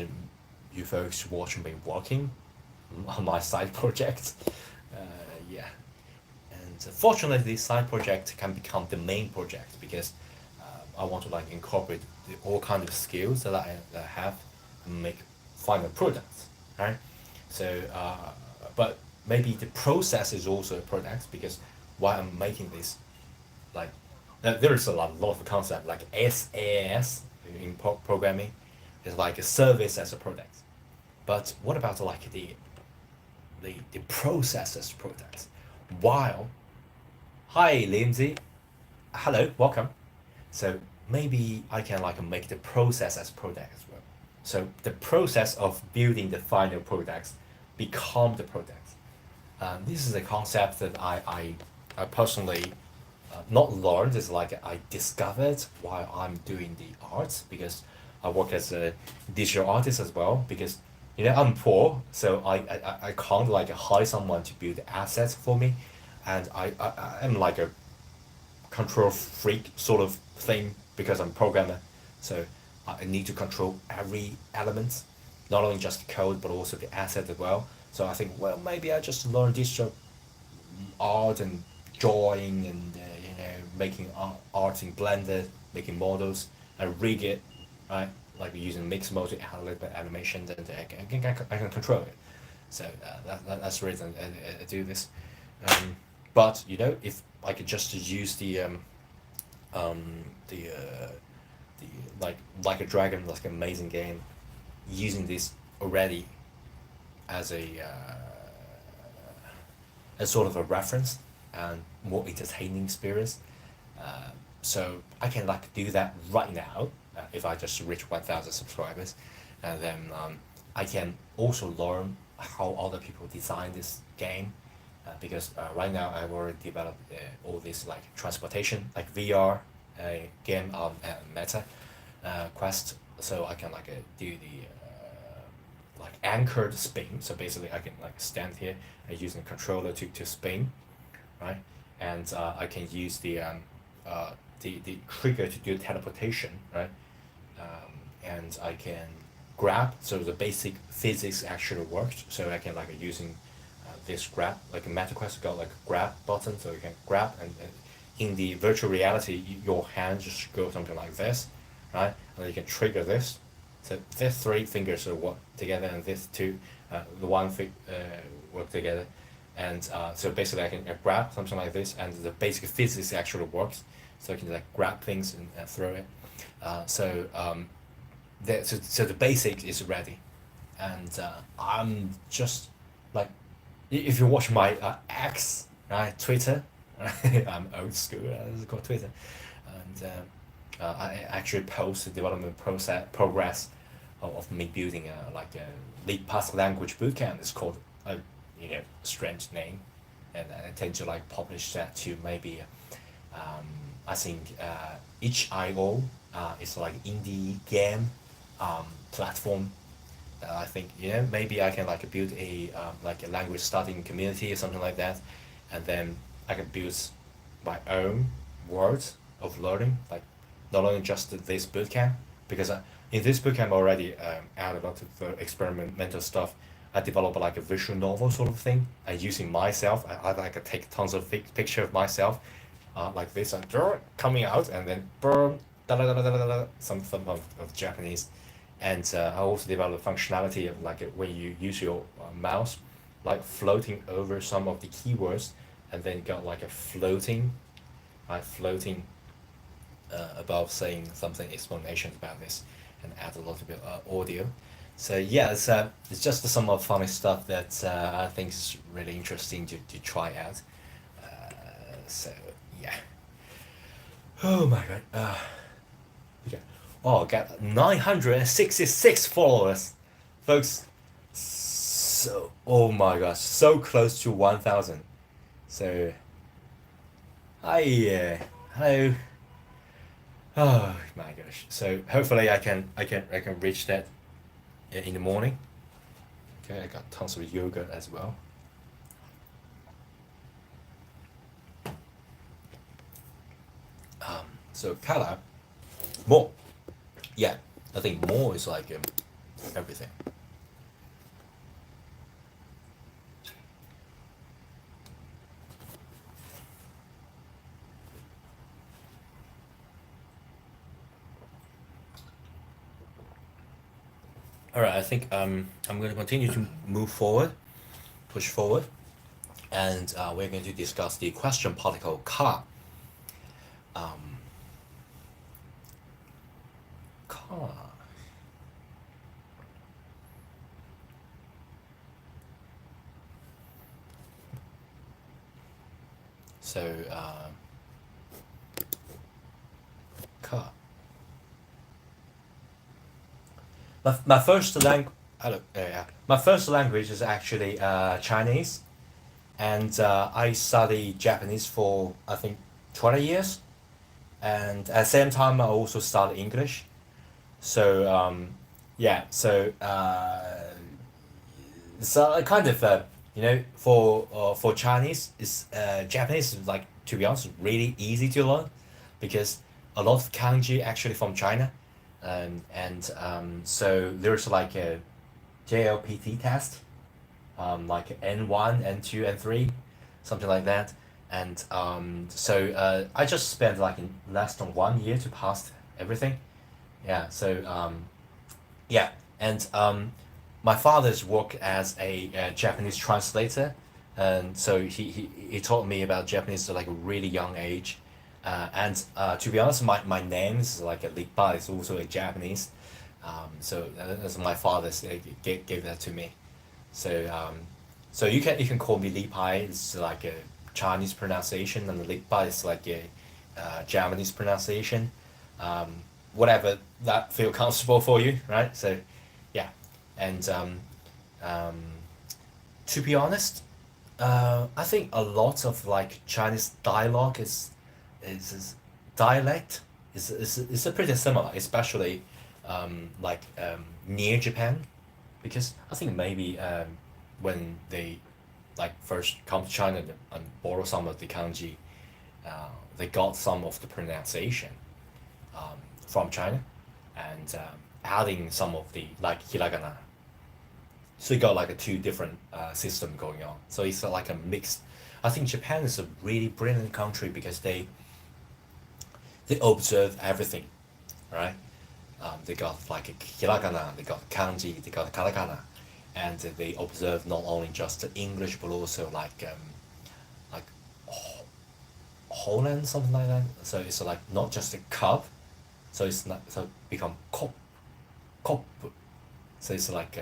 you folks watching me working on my side project. Uh, yeah, and fortunately, this side project can become the main project because I want to like incorporate all kind of skills that I have and make final products, right? So, but maybe the process is also a product because while I'm making this, like, there is lot of concept like SaaS in programming is like a service as a product. But what about like the process as product? While hi Lindsay, hello, welcome. So maybe I can like make the process as product as well. So the process of building the final products become the product. This is a concept that I personally not learned. It's like I discovered while I'm doing the arts because I work as a digital artist as well because I'm poor, so I can't like hire someone to build assets for me, and I am like a control freak sort of thing because I'm a programmer. So I need to control every element, not only just the code but also the asset as well. So I think well maybe I just learn digital art and drawing and making art in Blender, making models and rig it, right? Like using mix mode to add a little bit of animation, and I can control it. So that's the reason I do this. But if I could just use um, the like a dragon, like an amazing game, using this already as a sort of a reference and more entertaining experience. So I can like do that right now if I just reach 1,000 subscribers, and then I can also learn how other people design this game because right now I've already developed all this like transportation, like VR game on Meta Quest, so I can like do the like anchored spin. So basically, I can like stand here using a controller to spin, right? And I can use the trigger to do teleportation, right? And I can grab. So the basic physics actually worked. So I can like using this grab, like a MetaQuest got like a grab button, so you can grab, and in the virtual reality, your hand just go something like this, right? And then you can trigger this. So these three fingers will work together, and these two, the work together, and so basically I can grab something like this, and the basic physics actually works. So I can like grab things and throw it. So the basic is ready, and I'm just like, if you watch my X, right, Twitter, I'm old school. It's called Twitter, and I actually post the development progress of me building like a Rippa's language bootcamp. It's called a strange name, and I tend to like publish that to maybe I think itch.io is like indie game platform. I think maybe I can like build a like a language studying community or something like that, and then I can build my own worlds of learning, like not only just this bootcamp, because in this bootcamp already add a lot of experimental stuff. I develop like a visual novel sort of thing. I using myself. I like take tons of picture of myself, like this, and coming out, and then boom, some of Japanese, and I also develop functionality of like when you use your mouse, like floating over some of the keywords, and then got like a floating, floating above saying something explanation about this, and add a little bit audio. So yeah, it's just some of funny stuff that I think is really interesting to try out. So yeah. Oh my god. Okay. Oh, got 966 followers, folks. So oh my gosh, so close to 1,000. So hi, hello. Oh my gosh. So hopefully I can reach that in the morning. Okay, I got tons of yogurt as well. So color, more. Yeah, I think more is like everything. All right, I think I'm going to continue to move forward, push forward, and we're going to discuss the question particle car. Car. So car. My first language. My first language is actually Chinese, and I studied Japanese for I think 20 years, and at the same time I also studied English. So yeah, so I kind of for Chinese is Japanese is like, to be honest, really easy to learn, because a lot of kanji actually from China, and so there's like a JLPT test, like N1, N2, N3, something like that. And I just spent like less than 1 year to pass everything. Yeah, so yeah, and my father's worked as a Japanese translator, and so he taught me about Japanese at like a really young age. And to be honest, my name is like a Rippa, is also a Japanese. So that's my father's gave that to me. So so you can call me Lipai. It's like a Chinese pronunciation, and Rippa is like a Japanese pronunciation. Whatever that feel comfortable for you, right? So yeah, and um, to be honest, I think a lot of like Chinese dialogue is dialect is a pretty similar, especially like near Japan, because I think maybe when they like first come to China and borrow some of the kanji, they got some of the pronunciation from China, and adding some of the like hiragana So you got like a two different system going on. So it's like a mix. I think Japan is a really brilliant country because they observe everything, right? They got like a hiragana, they got kanji, they got katakana, and they observe not only just the English but also like Holland, something like that. So it's like not just a cup, so it's not so become kop. So it's like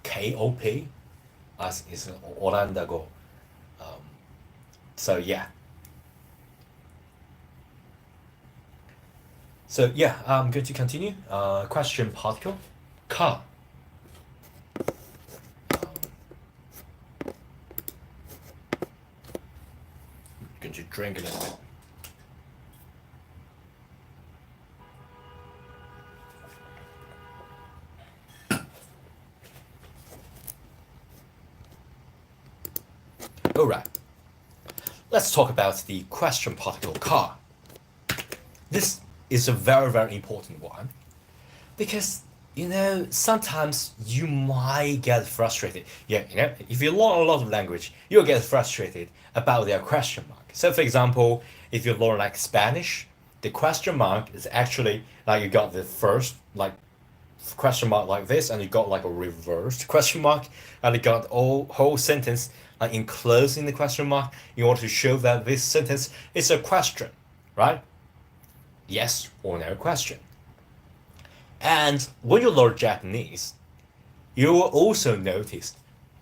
KOP, as is Orlando go. Um, so yeah. So yeah, I'm going to continue. Question particle, car. Going to drink a little bit. All right. Let's talk about the question particle car. This is a very, very important one because sometimes you might get frustrated. Yeah, if you learn a lot of language, you'll get frustrated about their question mark. So, for example, if you learn like Spanish, the question mark is actually like you got the first like question mark like this, and you got like a reversed question mark, and you got whole sentence like enclosing the question mark in order to show that this sentence is a question, right? Yes or no question. And when you learn Japanese, you will also notice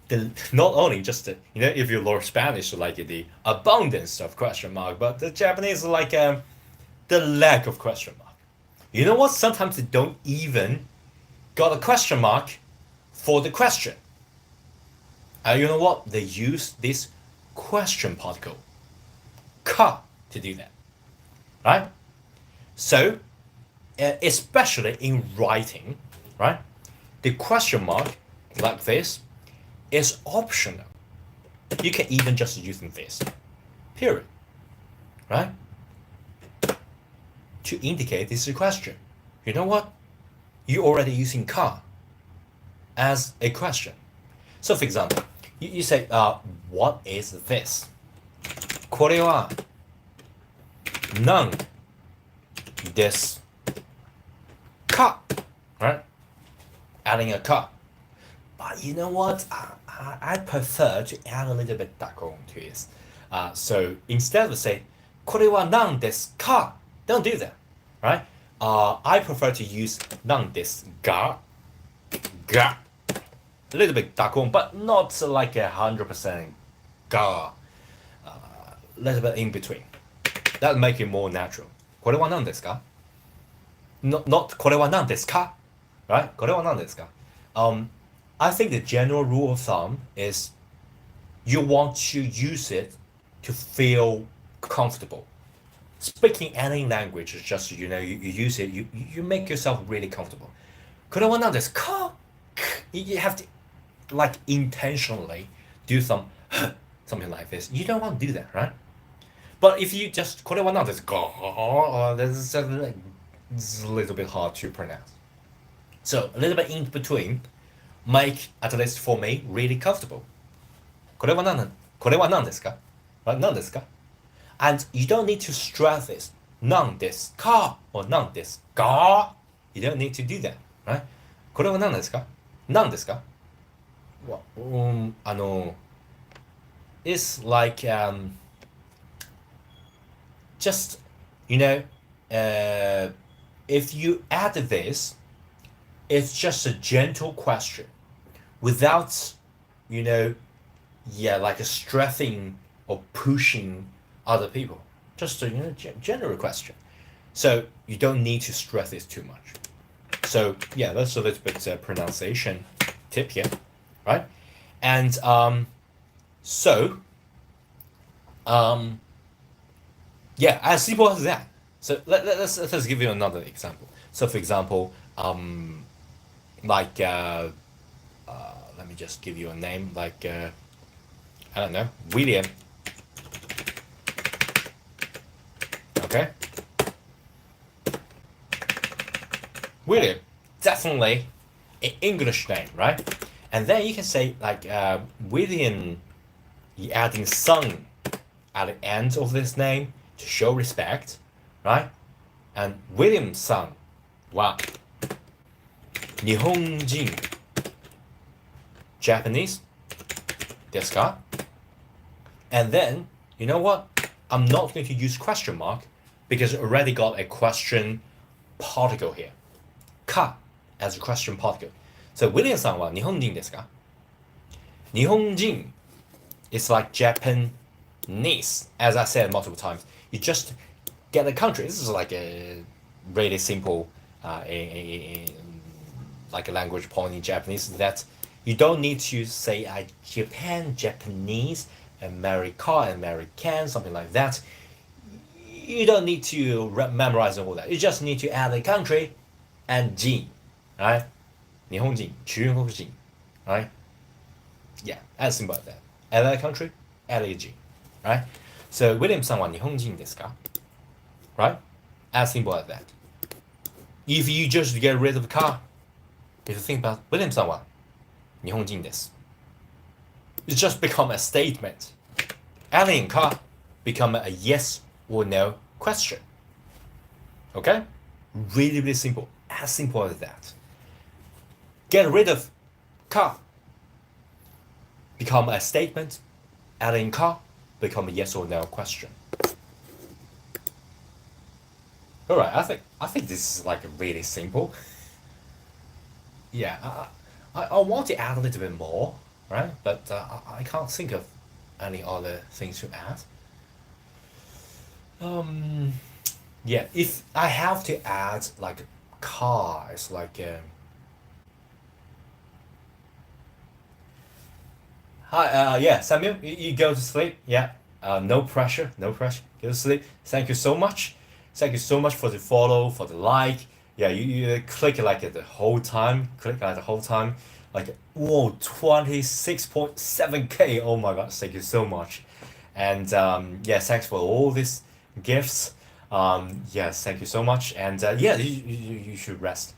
the not only just if you learn Spanish like the abundance of question mark, but the Japanese like the lack of question mark. You know what? Sometimes they don't even got a question mark for the question. And you know what? They use this question particle, ka, to do that, right? So, especially in writing, right? The question mark, like this, is optional. You can even just use this, period, right? To indicate this is a question. You know what? You're already using ka as a question. So, for example, you say, what is this? これは何ですか? Right? Adding a ka. But you know what? I prefer to add a little bit dakon to it. So instead of say, これは何ですか? Don't do that, right? I prefer to use 何ですが, ga. A little bit dakon, but not like 100% ga. A little bit in between. That'll make it more natural. これは何ですか? Not これは何ですか? Right? これは何ですか? I think the general rule of thumb is you want to use it to feel comfortable. Speaking any language is just, you use it, you make yourself really comfortable. これは何ですか? You have to like intentionally do something like this. You don't want to do that, right? But if you just これは何ですか? It's a little bit hard to pronounce. So a little bit in between make, at least for me, really comfortable. これは何ですか? Right? 何ですか? And you don't need to stress this. 何ですか? Or 何ですか? You don't need to do that, right? これは何ですか? 何ですか? Well, it's like just if you add this, it's just a gentle question without like a stressing or pushing other people. Just a general question. So you don't need to stress this too much. So yeah, that's a little bit pronunciation tip here, right? And yeah, as simple as that. So let's give you another example. So for example, like let me just give you a name, like I don't know, William. Okay, William, definitely an English name, right? And then you can say like William, you adding son at the end of this name to show respect, right? And William's son, wow, 日本人 Japanese ですか? And then, you know what? I'm not going to use question mark because I already got a question particle here. か as a question particle. So William さんは日本人ですか? 日本人 is like Japanese, as I said multiple times. You just get the country. This is like a really simple, like a language point in Japanese that you don't need to say Japan, Japanese, America, American, something like that. You don't need to memorize all that. You just need to add a country and 人, right? 日本人, 中国人, right? Yeah, as simple as that. Add a country, add a 人, right? So William さんは日本人ですか? Right? As simple as that. If you just get rid of the car, if you think about William さんは日本人です. It's just become a statement. Adding car become a yes or no question. Okay? Really, really simple. As simple as that. Get rid of car. Become a statement. Adding car become a yes or no question. Alright, I think this is like really simple. Yeah, I want to add a little bit more, right? But I can't think of any other things to add. Yeah, if I have to add like car, it's like hi, yeah, Samuel, you go to sleep. Yeah, no pressure, no pressure. Go to sleep. Thank you so much. Thank you so much for the follow, for the like. Yeah, you click like the whole time. Click like the whole time. Like, whoa, 26.7K. Oh my god, thank you so much. And yeah, thanks for all these gifts. Yes, thank you so much. And yeah, you should rest.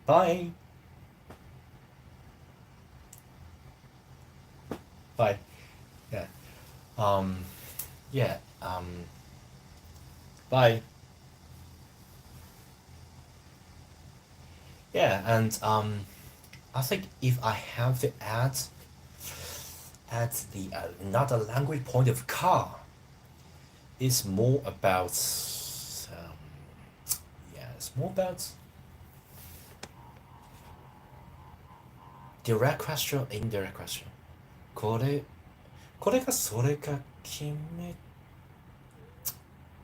Bye. Bye. Yeah. Yeah. Bye. Yeah, and I think if I have to add the another language point of car, it's more about yeah, it's more about direct question or indirect question. これがそれか決め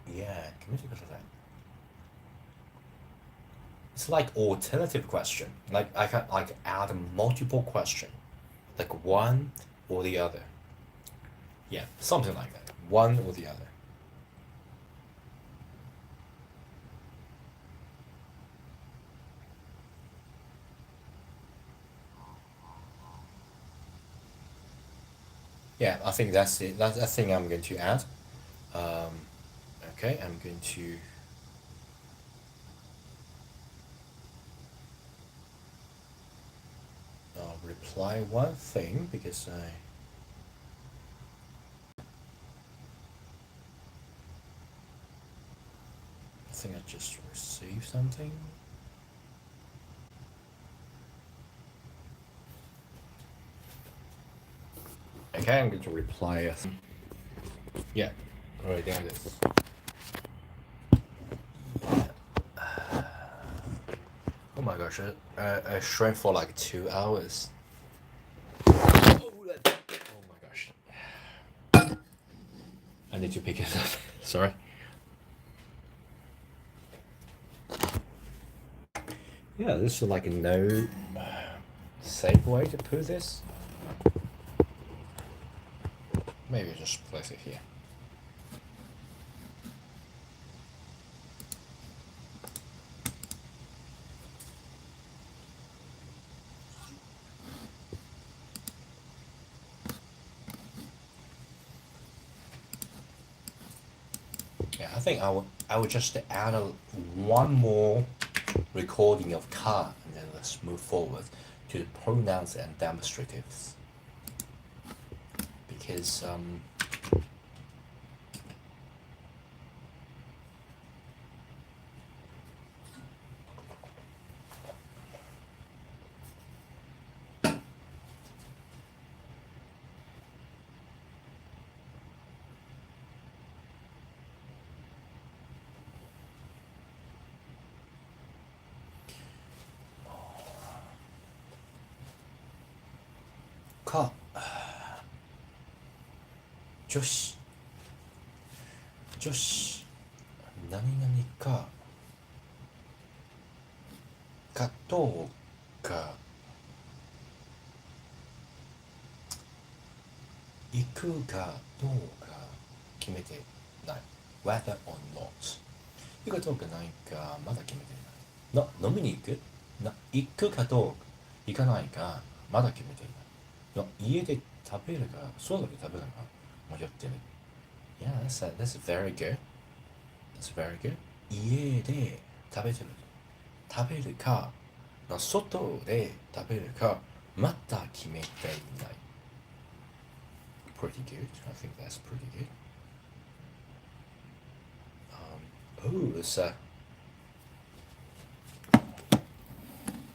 てください. It's like alternative question. Like I can like add multiple question, like one or the other. Yeah, something like that. One or the other. Yeah, I think that's it. That's the thing I'm going to add. Okay, I'm going to. Reply one thing because I think I just received something. Okay, I'm going to reply. Yeah, already done this. Oh my gosh, I shrank for like 2 hours. Oh my gosh. I need to pick it up. Sorry. Yeah, this is like a no safe way to put this. Maybe just place it here. Yeah, I think I would just add one more recording of car and then let's move forward to the pronouns and demonstratives becauseか女子何々かどうか行くかどうか決めてない whether or not 行くかどうかないかまだ決めてない飲みに行く行くかどうか行かないかまだ決めていない家で食べるか外で食べるか迷ってる Yeah, that's very good. That's very good. 家で食べるか外で食べるかまだ決めていない Pretty good. I think that's pretty good.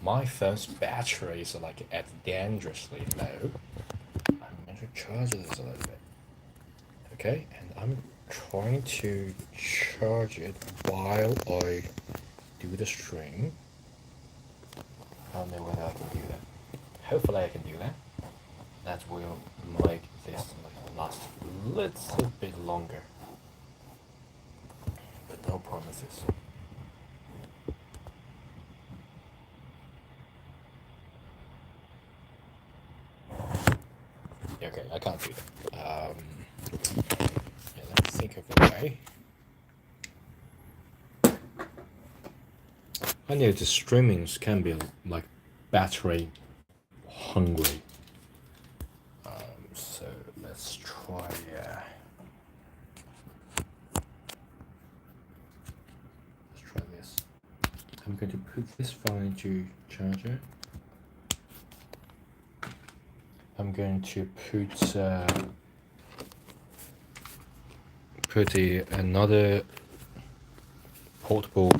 My phone's battery is like at dangerously low. I'm going to charge this a little bit. Okay, and I'm trying to charge it while I do the stream. I don't know whether I can do that. Hopefully I can do that. That will make this last a little bit longer. But no promises. Okay, I can't do that. Yeah, let me think of a way. I know the streamings can be like battery hungry. So let's try. Let's try this. I'm going to put this phone into charger. I'm going to put another portable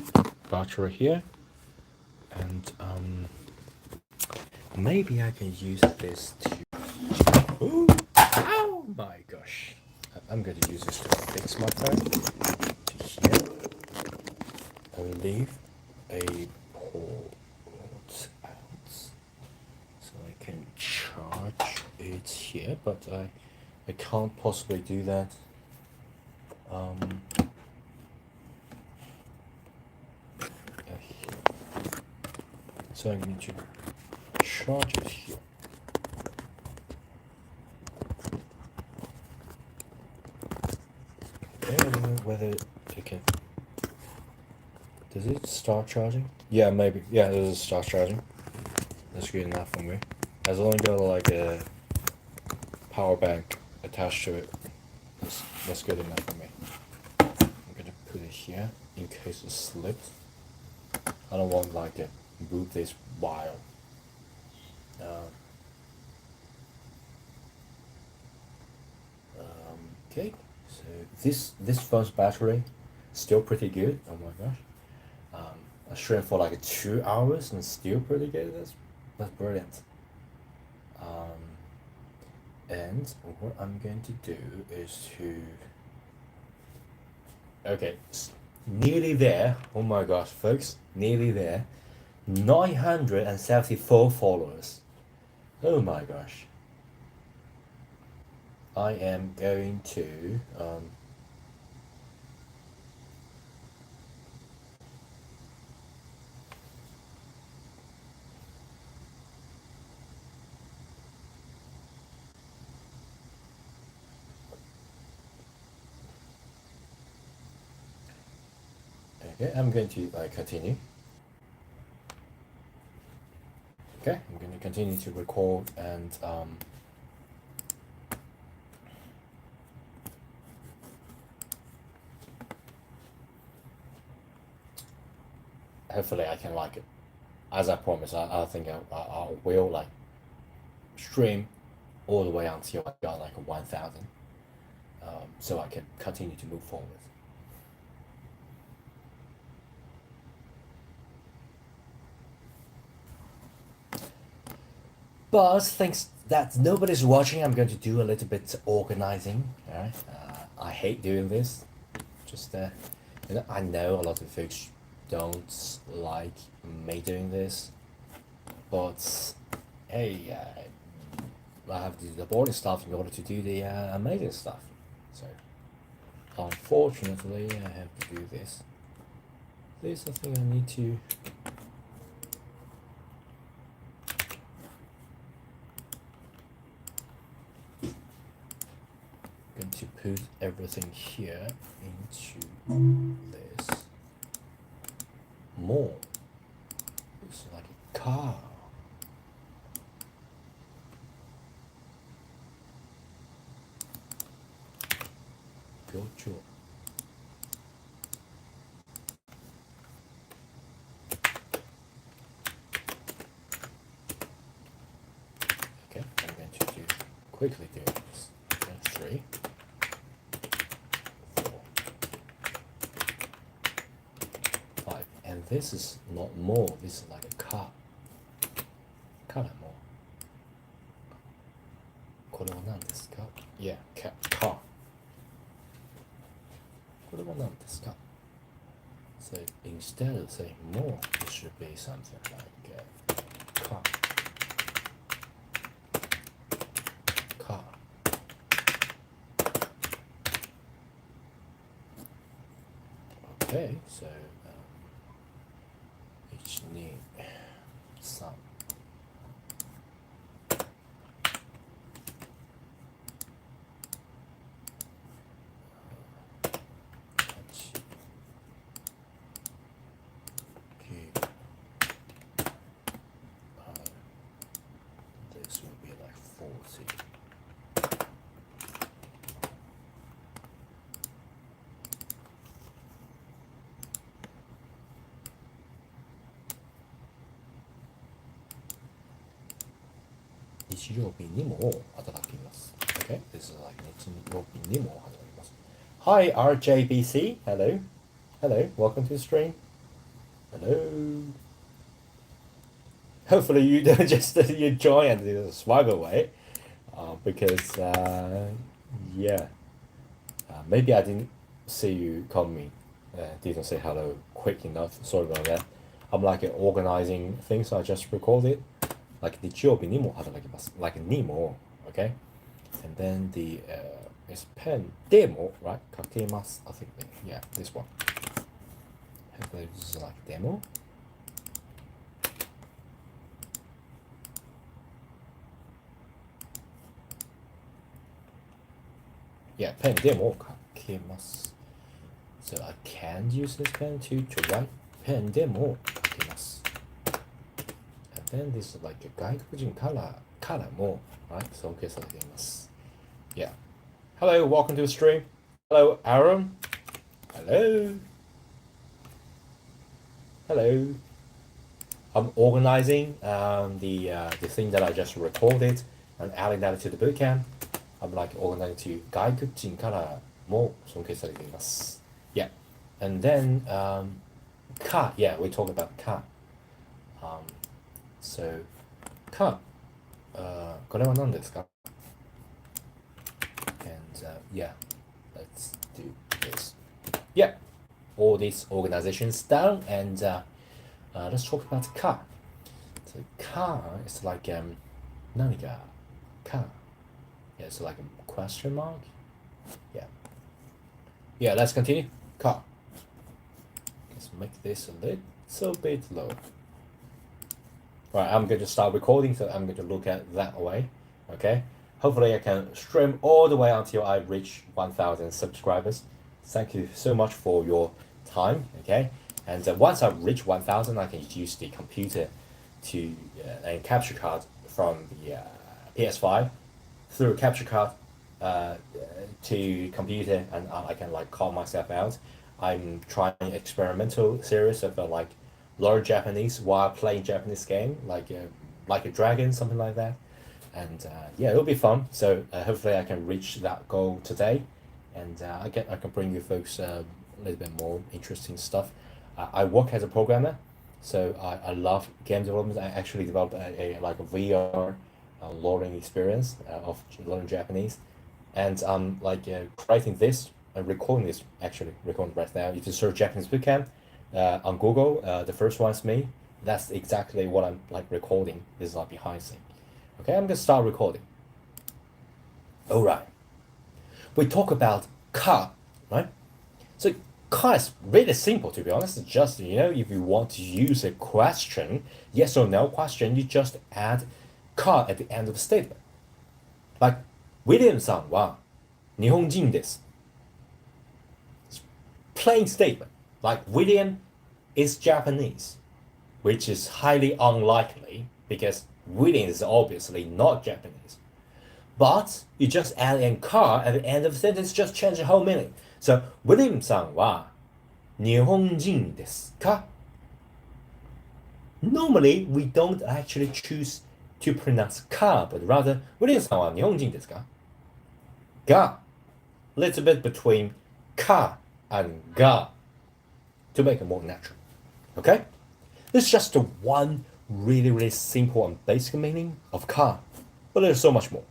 battery here, and maybe I can use this to. Ooh, oh my gosh! I'm going to use this to fix my phone to here. I will leave a port out so I can charge it here, but I can't possibly do that. So I'm going to charge it here. I don't know whether it can. Does it start charging? Yeah, maybe. Yeah, it does start charging. That's good enough for me. As long as I got like a power bank attached to it, that's good enough for me. I'm gonna put it here in case it slips. I don't want like to boot this while. Okay, so this phone's battery still pretty good. Oh my gosh. I streamed for like 2 hours and still pretty good. That's brilliant. And what I'm going to do is to. Okay, nearly there. Oh my gosh, folks, nearly there. 974 followers. Oh my gosh. I am going to okay, I'm going to continue. Okay, I'm going to continue to record and hopefully I can like it. as I promised, I think I will like stream all the way until I got like 1,000, so I can continue to move forward. But thanks that nobody's watching, I'm going to do a little bit organizing. All right, I hate doing this. Just I know a lot of folks don't like me doing this, but hey, I have to do the boring stuff in order to do the amazing stuff. So unfortunately, I have to do this. This I think I need to. Going to put everything here into this. More. It's like a car. Good job. Okay, I'm going to do quickly do this. Okay, 3, 4, 5. And this is not more, this is like a car. Car more. これは何ですか? Yeah, car. これは何ですか? So instead of saying more, it should be something like car. Car. Okay, so each need some. This will be like 40. Okay, this is like 日曜日にも働きます. Hi RJBC, hello, hello, welcome to the stream. Hello. Hopefully you don't just you join and you swag away, because yeah, maybe I didn't see you call me, didn't say hello quick enough. Sorry about that. I'm like organizing things, so I just recorded. Like 日曜日にも働きます. Like にも, okay? And then the is pen demo, right? かけます. I think yeah, this one. Hopefully this is like demo. Yeah, pen demo かけます. So I can use this pen to write pen demo かけます. And then this is like a 外国人からも right? 尊敬されています. Yeah. Hello, welcome to the stream. Hello, Aaron. Hello. Hello. I'm organizing the thing that I just recorded and adding that to the bootcamp. I'm like organizing to 外国人からも尊敬されています. Yeah. And then car. Yeah, we talk about car. So car. これは何ですか? And yeah, let's do this. Yeah, all these organizations down, and let's talk about car. So car is like 何が car? Yeah, it's like a question mark. Yeah. Yeah, let's continue. Car. Let's make this a little bit low. Right, I'm going to start recording, so I'm going to look at that way. Okay. Hopefully I can stream all the way until I reach 1,000 subscribers. Thank you so much for your time. Okay. And once I reach 1,000, I can use the computer to and capture card from the PS5 through a capture card to computer, and I can like call myself out. I'm trying experimental series of like learn Japanese while playing Japanese game, like a dragon, something like that. And yeah, it'll be fun. So hopefully I can reach that goal today, and I can bring you folks a little bit more interesting stuff. I work as a programmer, so I love game development. I actually developed a VR learning experience of learning Japanese, and I'm creating this and recording this, actually recording right now. If you search Japanese Bootcamp on Google, the first one's me. That's exactly what I'm recording. This is behind scene. Okay, I'm gonna start recording. All right. We talk about car, right? So car is really simple, to be honest. It's just, if you want to use a question, yes or no question, you just add car at the end of the statement. Like, William さんは日本人です。Plain statement. Like, William is Japanese, which is highly unlikely because William is obviously not Japanese. But you just add in car at the end of the sentence, just change the whole meaning. So, William さんは日本人ですか? Normally, we don't actually choose to pronounce ka, but rather, William さんは日本人ですか? Ga. Little bit between ka and ga to make it more natural. Okay? This is just one really, really simple and basic meaning of car, but there's so much more.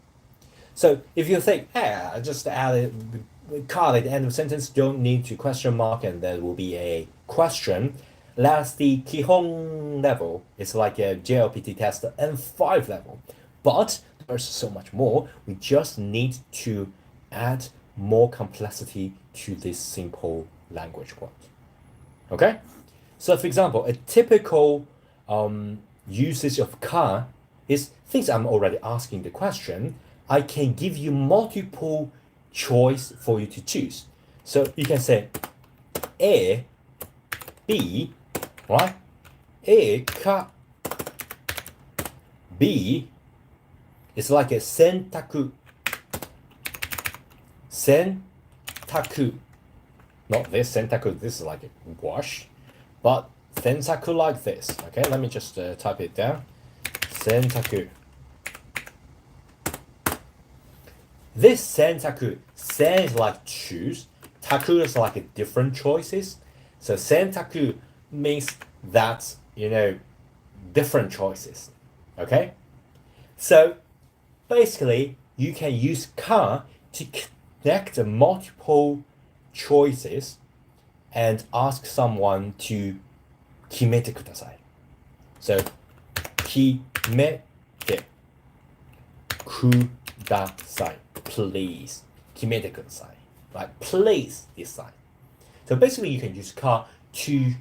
So if you think, I just added car at the end of the sentence, don't need to question mark, and there will be a question. That's the Kihon level. It's like a JLPT test N5 level. But there's so much more. We just need to add more complexity to this simple language quote. Okay? So for example, a typical usage of car is things I'm already asking the question. I can give you multiple choice for you to choose. So you can say A, B, right? A, ka, B, it's like a sentaku. Sentaku. Not this sentaku, this is like a wash. But sentaku like this. Okay, let me just type it down. Sentaku. This sentaku, sen is like choose, taku is like a different choices. So sentaku means that, different choices. Okay? So basically, you can use ka to connect multiple choices and ask someone to 決めてください. So 決めてください. Please 決めてください. Like, please decide. So basically, you can use ka to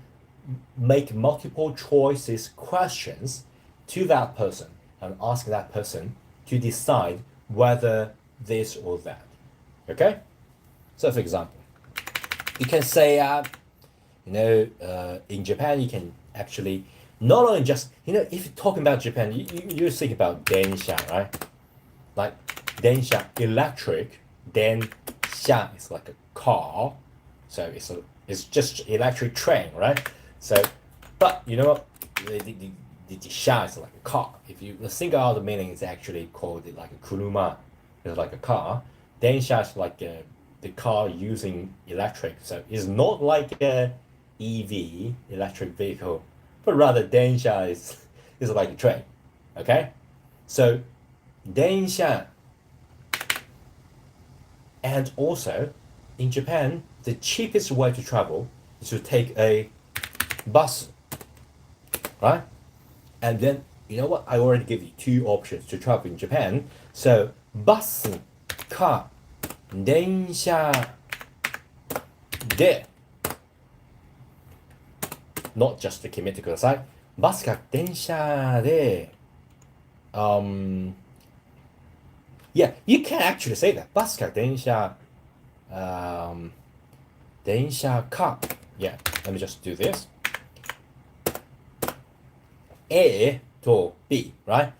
make multiple choices questions to that person and ask that person to decide whether this or that. Okay? So for example, you can say, in Japan, you can actually not only just, if you're talking about Japan, you think about densha, right? Like densha, electric, densha is like a car, so it's just electric train, right? So, but you know what? The sha is like a car. If you think out the meaning, it's actually called it like a kuruma, it's like a car. Densha is like the car using electric, so it's not like a EV, electric vehicle, but rather densha is like a train. Okay, so densha, and also in Japan, the cheapest way to travel is to take a bus, right? And then you know what? I already give you two options to travel in Japan. So busか電車で not just 決めてください。バスか電車で yeah, you can actually say that. バスか電車電車か yeah, let me just do this. A と B, right?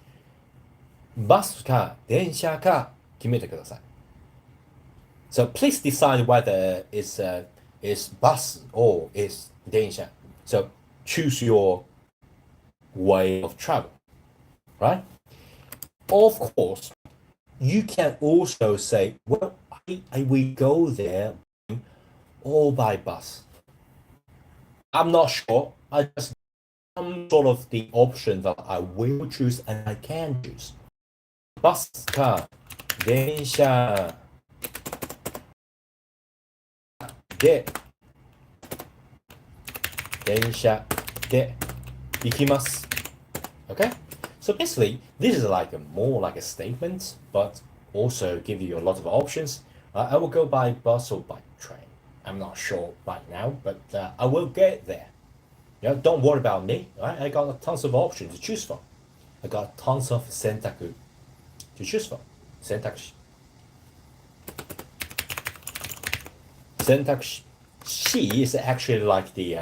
バスか電車か決めてください。So please decide whether it's bus or it's 電車. So choose your way of travel, right? Of course, you can also say, well, I will go there all by bus. I'm not sure. I just some sort of the option that I will choose and I can choose. バスか電車で電車で行きます。Okay? So basically, this is like a more like a statement, but also give you a lot of options. I will go by bus or by train. I'm not sure right now, but I will get there. Don't worry about me. Right? I got tons of options to choose from. I got tons of 選択 to choose from. 選択肢。選択肢。She is actually like the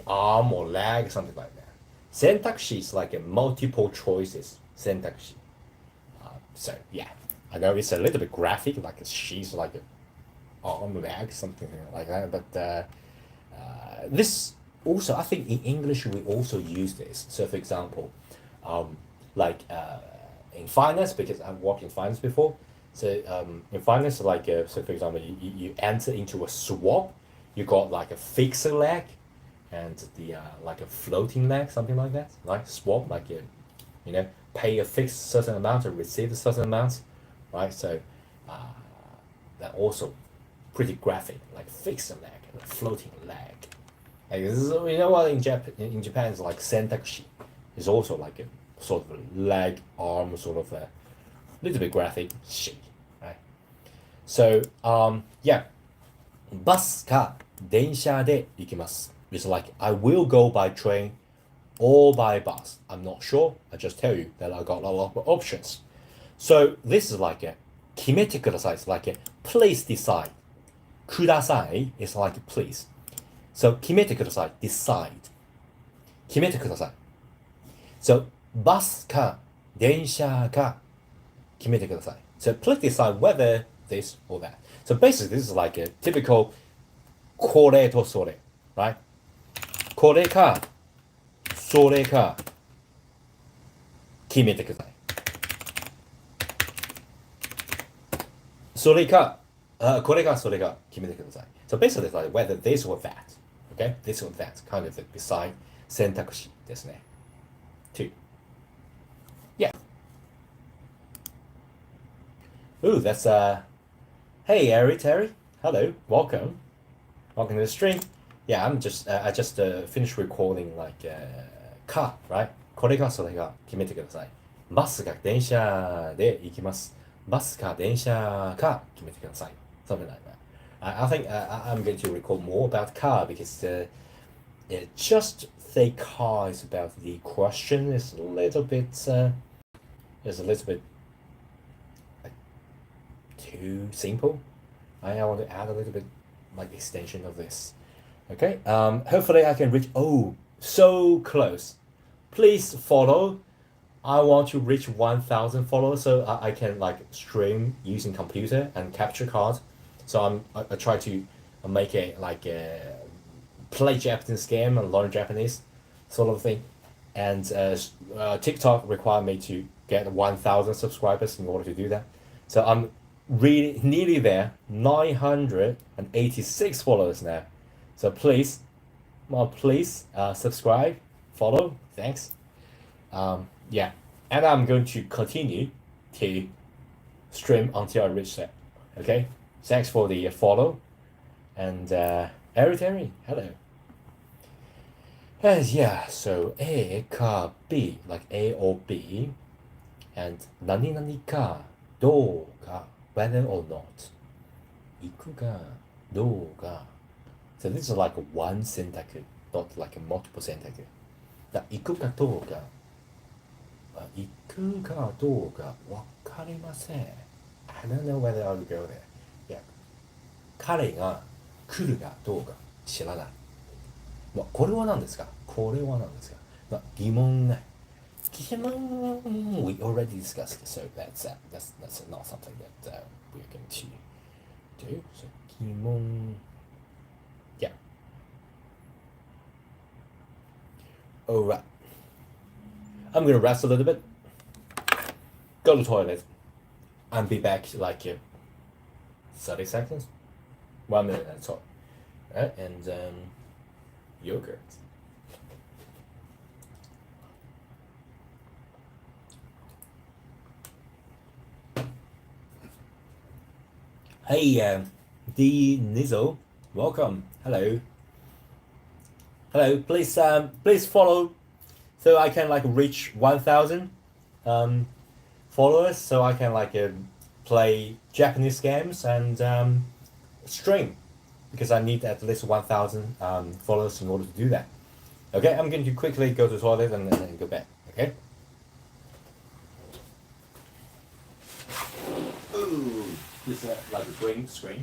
arm or leg, something like that. 選択肢 is like a multiple choices. 選択肢. So yeah, I know it's a little bit graphic, like she's like a arm, leg, something like that. But this also, I think in English we also use this. So for example, like in finance, because I've worked in finance before. So in finance, like so for example, you enter into a swap, you got like a fixed leg, and the like a floating leg, something like that. Like swap, like pay a fixed certain amount and receive a certain amount, right? So that also pretty graphic, like fixed leg and a floating leg. Like this is, you know what, in Japan it's like sentakushi. It's also like a sort of a leg, arm, sort of a little bit graphic shape, right? So yeah, バスか電車で行きます。It's like I will go by train or by bus. I'm not sure. I just tell you that I got a lot of options. So this is like a 決めてください. It's like a please decide. ください is like please. So 決めてください. Decide. 決めてください. So バスか電車か決めてください. So please decide whether this or that. So basically this is like a typical これとそれ, right? これかそれか決めてください。それか、これかそれか決めてください。So basically it's like whether this or that. Okay? This or that. Kind of beside 選択肢ですね。Two. Yeah. Ooh, that's hey Terry. Hello, welcome. Welcome to the stream. Yeah, I just finished recording like car, right? これがそれが決めてください。バスか電車で行きます。バスか電車か決めてください。Something like that. I think I'm going to record more about car because just say car is about the question is a little bit too simple. I want to add a little bit like extension of this. Okay. Hopefully I can reach. Oh, so close. Please follow. I want to reach 1,000 followers so I can like stream using computer and capture card. So I try to make it like play Japanese game and learn Japanese sort of thing. And TikTok required me to get 1,000 subscribers in order to do that. So I'm really nearly there, 986 followers now. So please, subscribe, follow, thanks. Yeah, and I'm going to continue to stream until I reach that. Okay, thanks for the follow, and Terry, hello. And yeah, so A か B, like A or B, and 何々かどうか whether or not. 行くかどうか. So this is like one 選択, not like a multiple 選択. 行くかどうか行くかどうかわかりません。I don't know whether I'll go there. いや、彼が来るかどうか知らない。これは何ですかこれは何ですか疑問ね。疑問 we already discussed, so that's not something that we're going to do. So 疑問 yeah. Alright. I'm gonna rest a little bit, go to the toilet, and be back like 30 seconds. 1 minute, that's all. Right? And yogurt. Hey, D Nizzle, welcome. Hello. Hello. Please follow, so I can like reach 1,000 followers, so I can like play Japanese games and stream, because I need at least 1,000 followers in order to do that. Okay, I'm going to quickly go to the toilet and then go back. Okay. Ooh, this is like a green screen.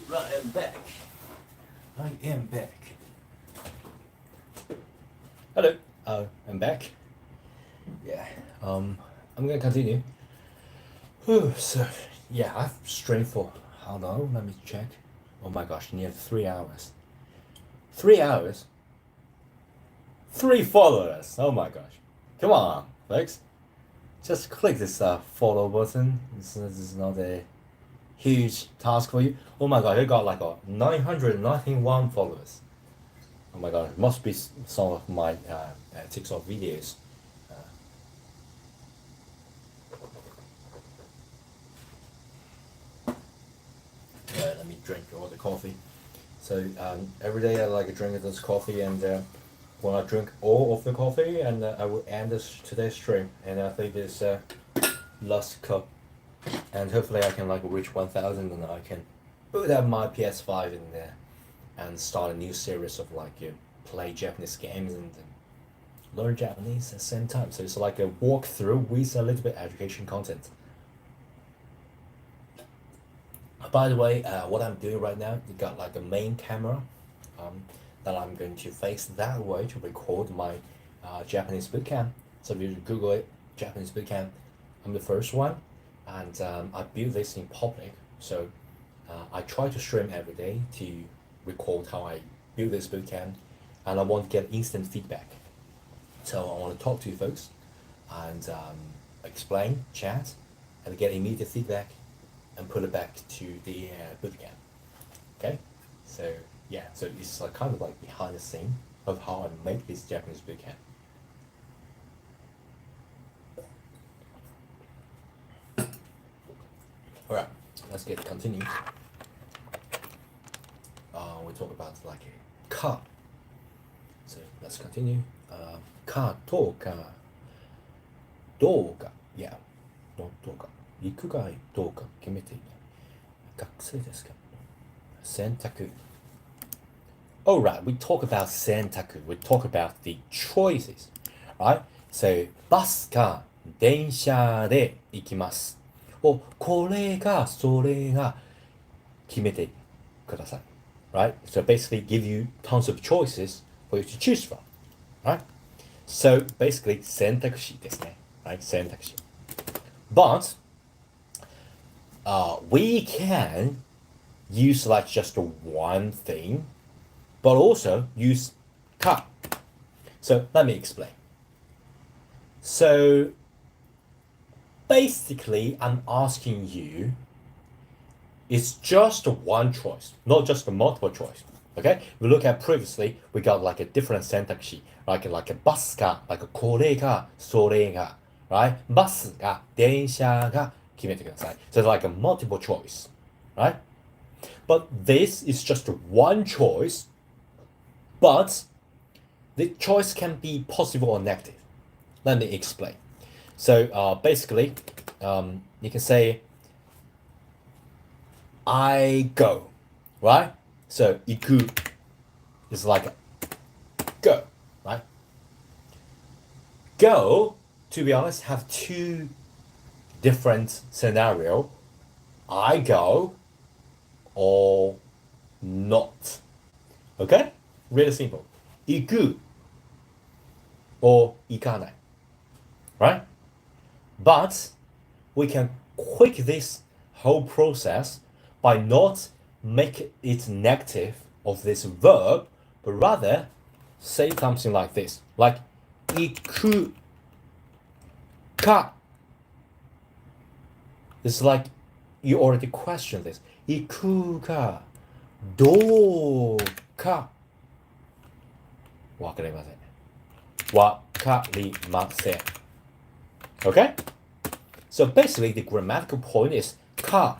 Right, I'm back. I am back. Hello. I'm back. Yeah. I'm gonna continue. Whew, so yeah, I've streamed for how long? Let me check. Oh my gosh, near 3 hours. 3 hours. 3 followers. Oh my gosh. Come on, folks. Just click this follow button. This is not a huge task for you. Oh my god, I got like 991 followers. Oh my god, it must be some of my TikTok videos. Let me drink all the coffee. So every day I like drink this coffee, and when I drink all of the coffee, and I will end today's stream, and I think this last cup, and hopefully I can like reach 1,000, and I can put up my PS5 in there and start a new series of like play Japanese games and learn Japanese at the same time. So it's like a walkthrough with a little bit education content. By the way, what I'm doing right now, you got like a main camera that I'm going to face that way to record my Japanese bootcamp. So if you Google it, Japanese bootcamp, I'm the first one, and I built this in public. So I try to stream every day to record how I build this bootcamp, and I want to get instant feedback. So I want to talk to you folks and explain, chat, and get immediate feedback and put it back to the bootcamp. Okay, so yeah, so it's like kind of like behind the scene of how I make this Japanese bootcamp. All right, let's get continued. We talk about like a car. So let's continue. Car とかどうか、いや、どうか、行くかどうか決めていない。学生ですか？選択。Alright, we talk about 選択. We talk about the choices. Right? So, バスか電車で行きます。これがそれが決めてください。Right? So basically give you tons of choices for you to choose from. Right? So basically 選択肢ですね。Right? 選択肢。But we can use like just one thing, but also use ka. So let me explain. So basically, I'm asking you, it's just one choice, not just a multiple choice. Okay? We look at previously, we got like a different syntax, like a bus が、like a これが、それが、right? バスが、電車が決めてください。So it's like a multiple choice, right? But this is just one choice, but the choice can be positive or negative. Let me explain. So basically, you can say, I go, right? So 行く is like go, right? Go, to be honest, have two different scenario. I go or not. Okay? Really simple. 行く or 行かない. Right? But we can quick this whole process by not make it negative of this verb, but rather say something like this, like 行く ka. It's like you already questioned this. 行くかどうかわかりません。わかりません。Okay? So basically the grammatical point is か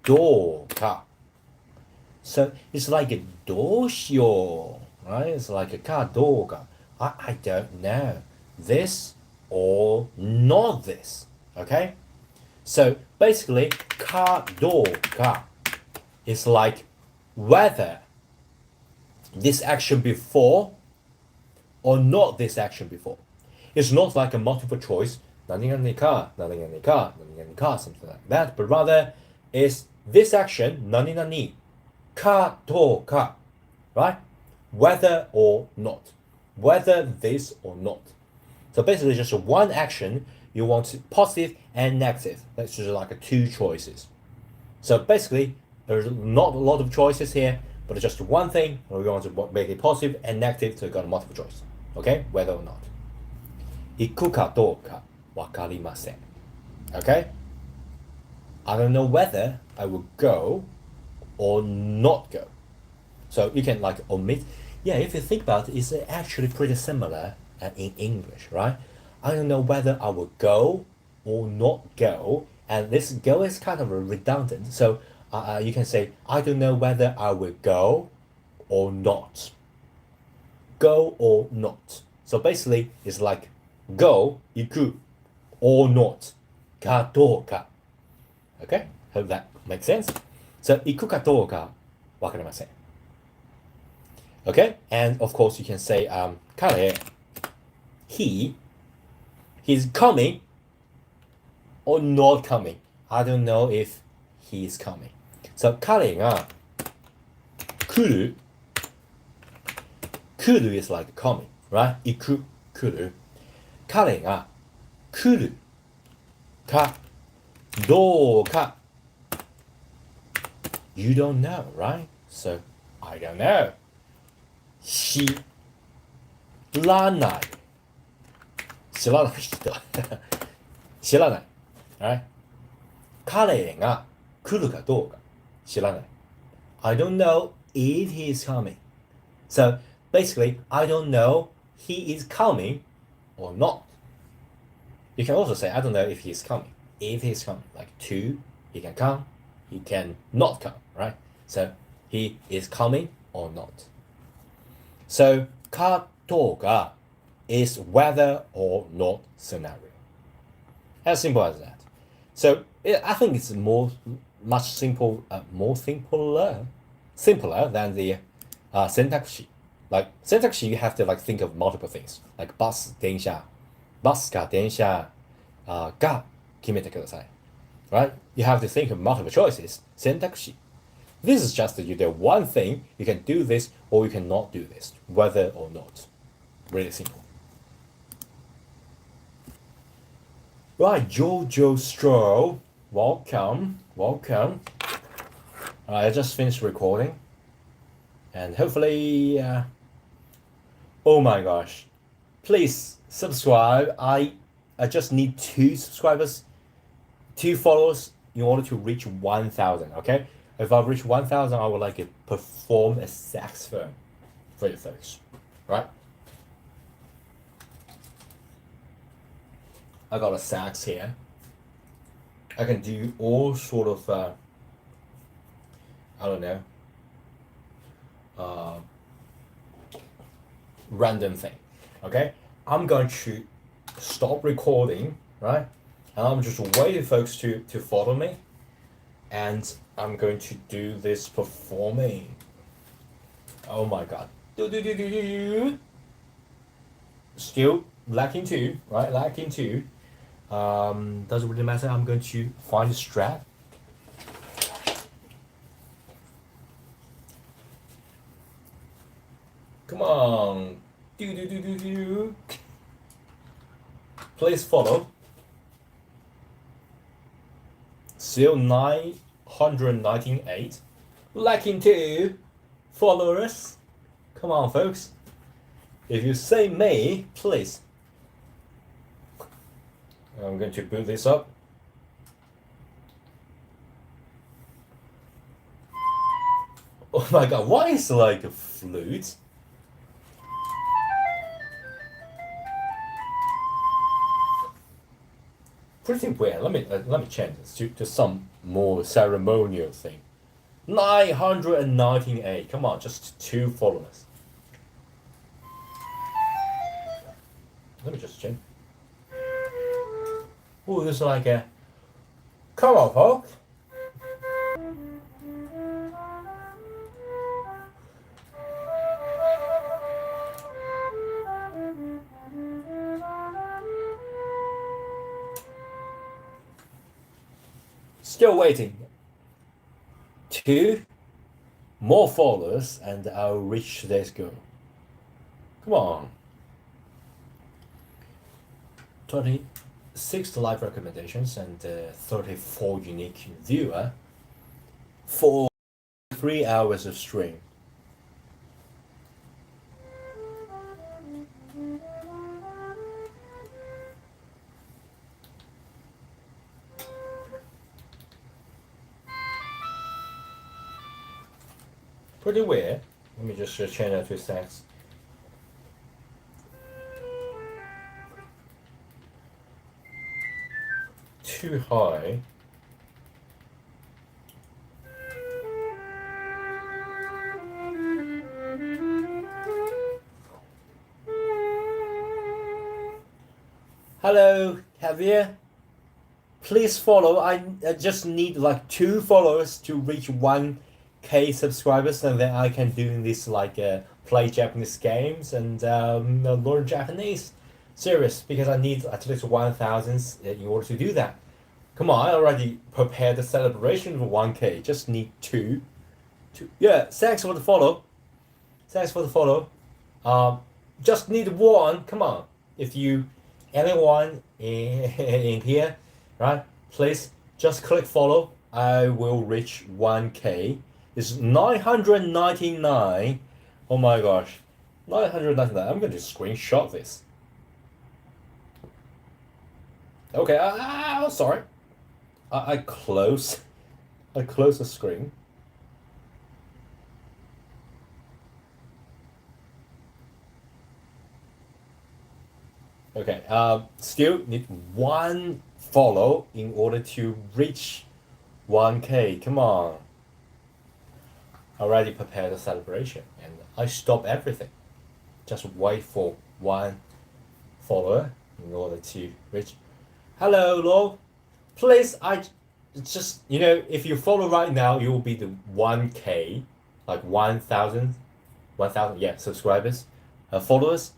どうか. So it's like a どうしよう. Right? It's like a かどうか. I don't know. This or not this. Okay? So basically かどうか is like whether this action before or not this action before. It's not like a multiple choice, 何々か、何々か、何々か, something like that, but rather is this action 何々かどうか, right? Whether or not. Whether this or not. So basically just one action, you want positive and negative. That's just like two choices. So basically, there's not a lot of choices here, but it's just one thing. We want to make it positive and negative, so you got a multiple choice. Okay? Whether or not. 行くかどうかわかりません. Okay? I don't know whether I will go or not go. So you can like omit. Yeah, if you think about it, it's actually pretty similar in English, right? I don't know whether I will go or not go. And this go is kind of redundant. So you can say, I don't know whether I will go or not. Go or not. So basically, it's like go, 行く, or not, かどうか. Okay? Hope that makes sense. So 行くかどうかわかりません. Okay? And of course, you can say, 彼, he's coming or not coming. I don't know if he is coming. So 彼が来る is like coming, right? 行く来る彼が来るかどうか You don't know, right? So I don't know. 知らない知らない人知らない right? 彼が来るかどうか知らない I don't know if he is coming. So basically, I don't know he is coming or not. You can also say, I don't know if he is coming. If he is coming, like to, he can come, he can not come, right? So he is coming or not. So かどうか is whether or not scenario. As simple as that. So I think it's much simpler than the syntax. Like syntax, you have to like think of multiple things, like bus, 電車, bus か電車が決めてください. Right? You have to think of multiple choices. Syntax. This is just that you do one thing. You can do this or you cannot do this, whether or not. Really simple. Right, Jojo Stroll, welcome. I just finished recording, and hopefully, oh my gosh, please subscribe. I I just need 2 subscribers, 2 followers in order to reach 1,000. Okay, if I reach 1,000, I would like to perform a saxophone for you folks, right? I got a sax here. I can do all sort of I don't know, uh, random thing. Okay, I'm going to stop recording, right? And I'm just waiting folks to follow me, and I'm going to do this performing. Oh my god. Do do do do do. Still lacking 2, right? Lacking 2. Doesn't really matter. I'm going to find a strap. Come on. Do do do do do. Please follow. Still 998. Lacking 2 followers. Come on, folks. If you say me, please. I'm going to boot this up. Oh my god, why is it like a flute? Pretty weird. Let me change this to some more ceremonial thing. 998. Come on, just 2 followers. Let me just change. Oh, this is like a. Come on, folks. Still waiting. 2 more followers and I'll reach this goal. Come on. 26 live recommendations and 34 unique viewer for 3 hours of stream. Pretty weird. Let me just change that to sax. Too high. Hello, Javier. Please follow. I just need like 2 followers to reach 1K subscribers, and then I can do this like play Japanese games and learn Japanese. Serious, because I need at least 1,000 in order to do that. Come on, I already prepared the celebration for 1K. Just need 2. Yeah, thanks for the follow. Thanks for the follow. Just need 1. Come on. If you anyone in here, right? Please just click follow. I will reach 1K. It's 999. Oh my gosh. 999. I'm going to screenshot this. Okay, sorry. I close the screen. Okay, still need 1 follow in order to reach 1K. Come on. Already prepared the celebration and I stop everything. Just wait for 1 follower in order to reach. Hello, Lo. Please, I just, if you follow right now, you will be the 1K, like 1,000, yeah, subscribers, followers.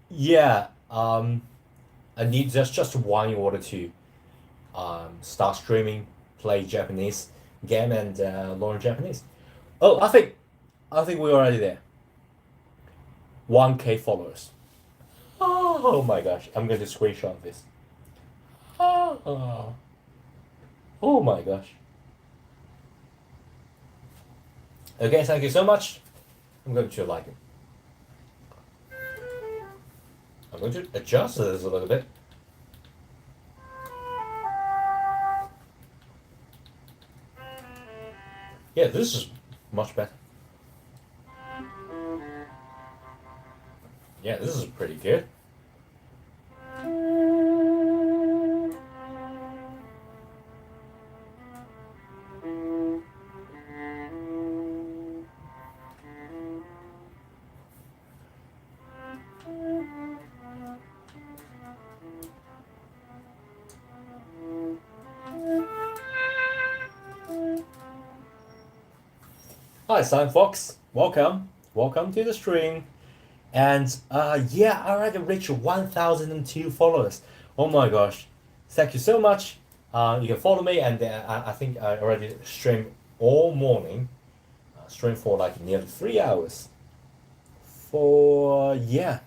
Yeah, I need just 1 in order to start streaming, play Japanese game, and learn Japanese. Oh, I think we're already there. 1K followers. Oh my gosh, I'm going to screenshot this. Oh my gosh. Okay, thank you so much. I'm going to like it. I'm going to adjust this a little bit. Yeah, this is much better. Yeah, this is pretty good. Hi, Silent Fox. Welcome. Welcome to the stream. And yeah, I already reached 1,002 followers. Oh my gosh. Thank you so much. You can follow me, and I think I already streamed all morning. Streamed for like nearly 3 hours. For yeah.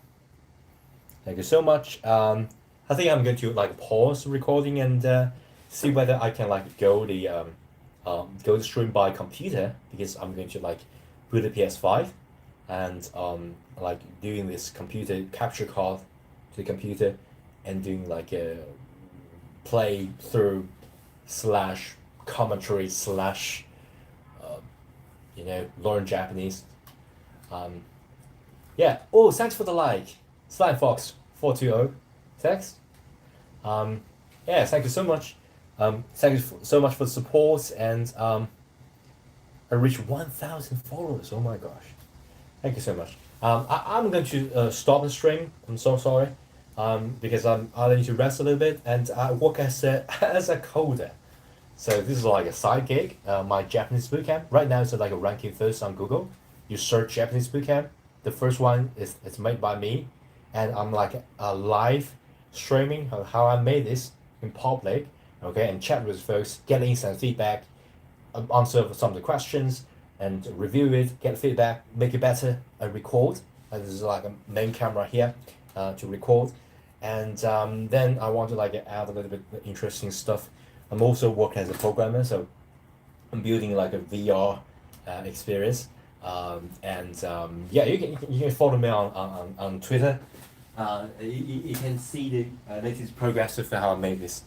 Thank you so much. I think I'm going to like pause recording and see whether I can like go the stream by computer, because I'm going to like boot the PS5 and like doing this computer capture card to the computer and doing like a play through slash commentary slash learn Japanese. Yeah. Oh, thanks for the like, Slime Fox 420. Thanks. Yeah, thank you so much. Thank you so much for the support, and I reached 1,000 followers. Oh my gosh. Thank you so much. I'm going to stop the stream. I'm so sorry. Because I need to rest a little bit, and I work as a as a coder. So this is like a side gig. My Japanese bootcamp. Right now it's like a ranking first on Google. You search Japanese bootcamp. The first one is it's made by me, and I'm like a live streaming how I made this in public. Okay, and chat with folks, get instant feedback, answer some of the questions, and review it, get feedback, make it better, and record. This is like a main camera here to record. And then I want to like add a little bit interesting stuff. I'm also working as a programmer, so I'm building like a VR experience. Yeah, you can follow me on Twitter. You can see the latest progress of how I made this.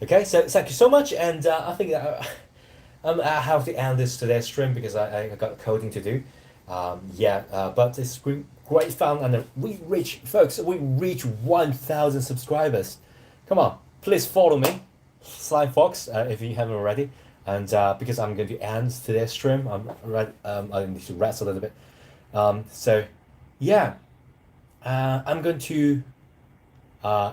Okay, so thank you so much, and I think I have to end this today's stream because I got coding to do. But it's great fun, and we reach 1,000 subscribers. Come on, please follow me, Slime Fox, if you haven't already. And because I'm going to end today's stream, I need to rest a little bit. So yeah, I'm going to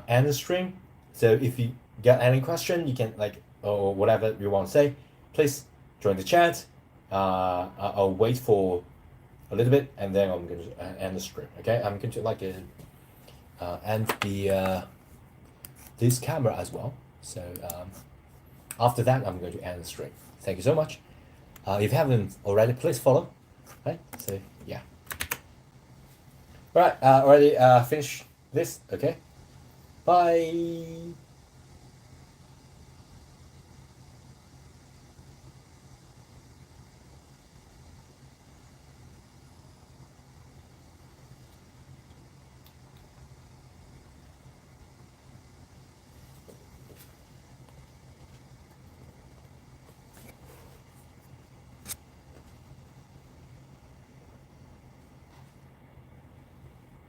end the stream. So if you got any question, you can like or whatever you want to say, please join the chat. I'll wait for a little bit, and then I'm going to end the stream. Okay, I'm going to like end the this camera as well. So after that, I'm going to end the stream. Thank you so much. If you haven't already, please follow. Right. So yeah. All right. Already finished this. Okay. Bye.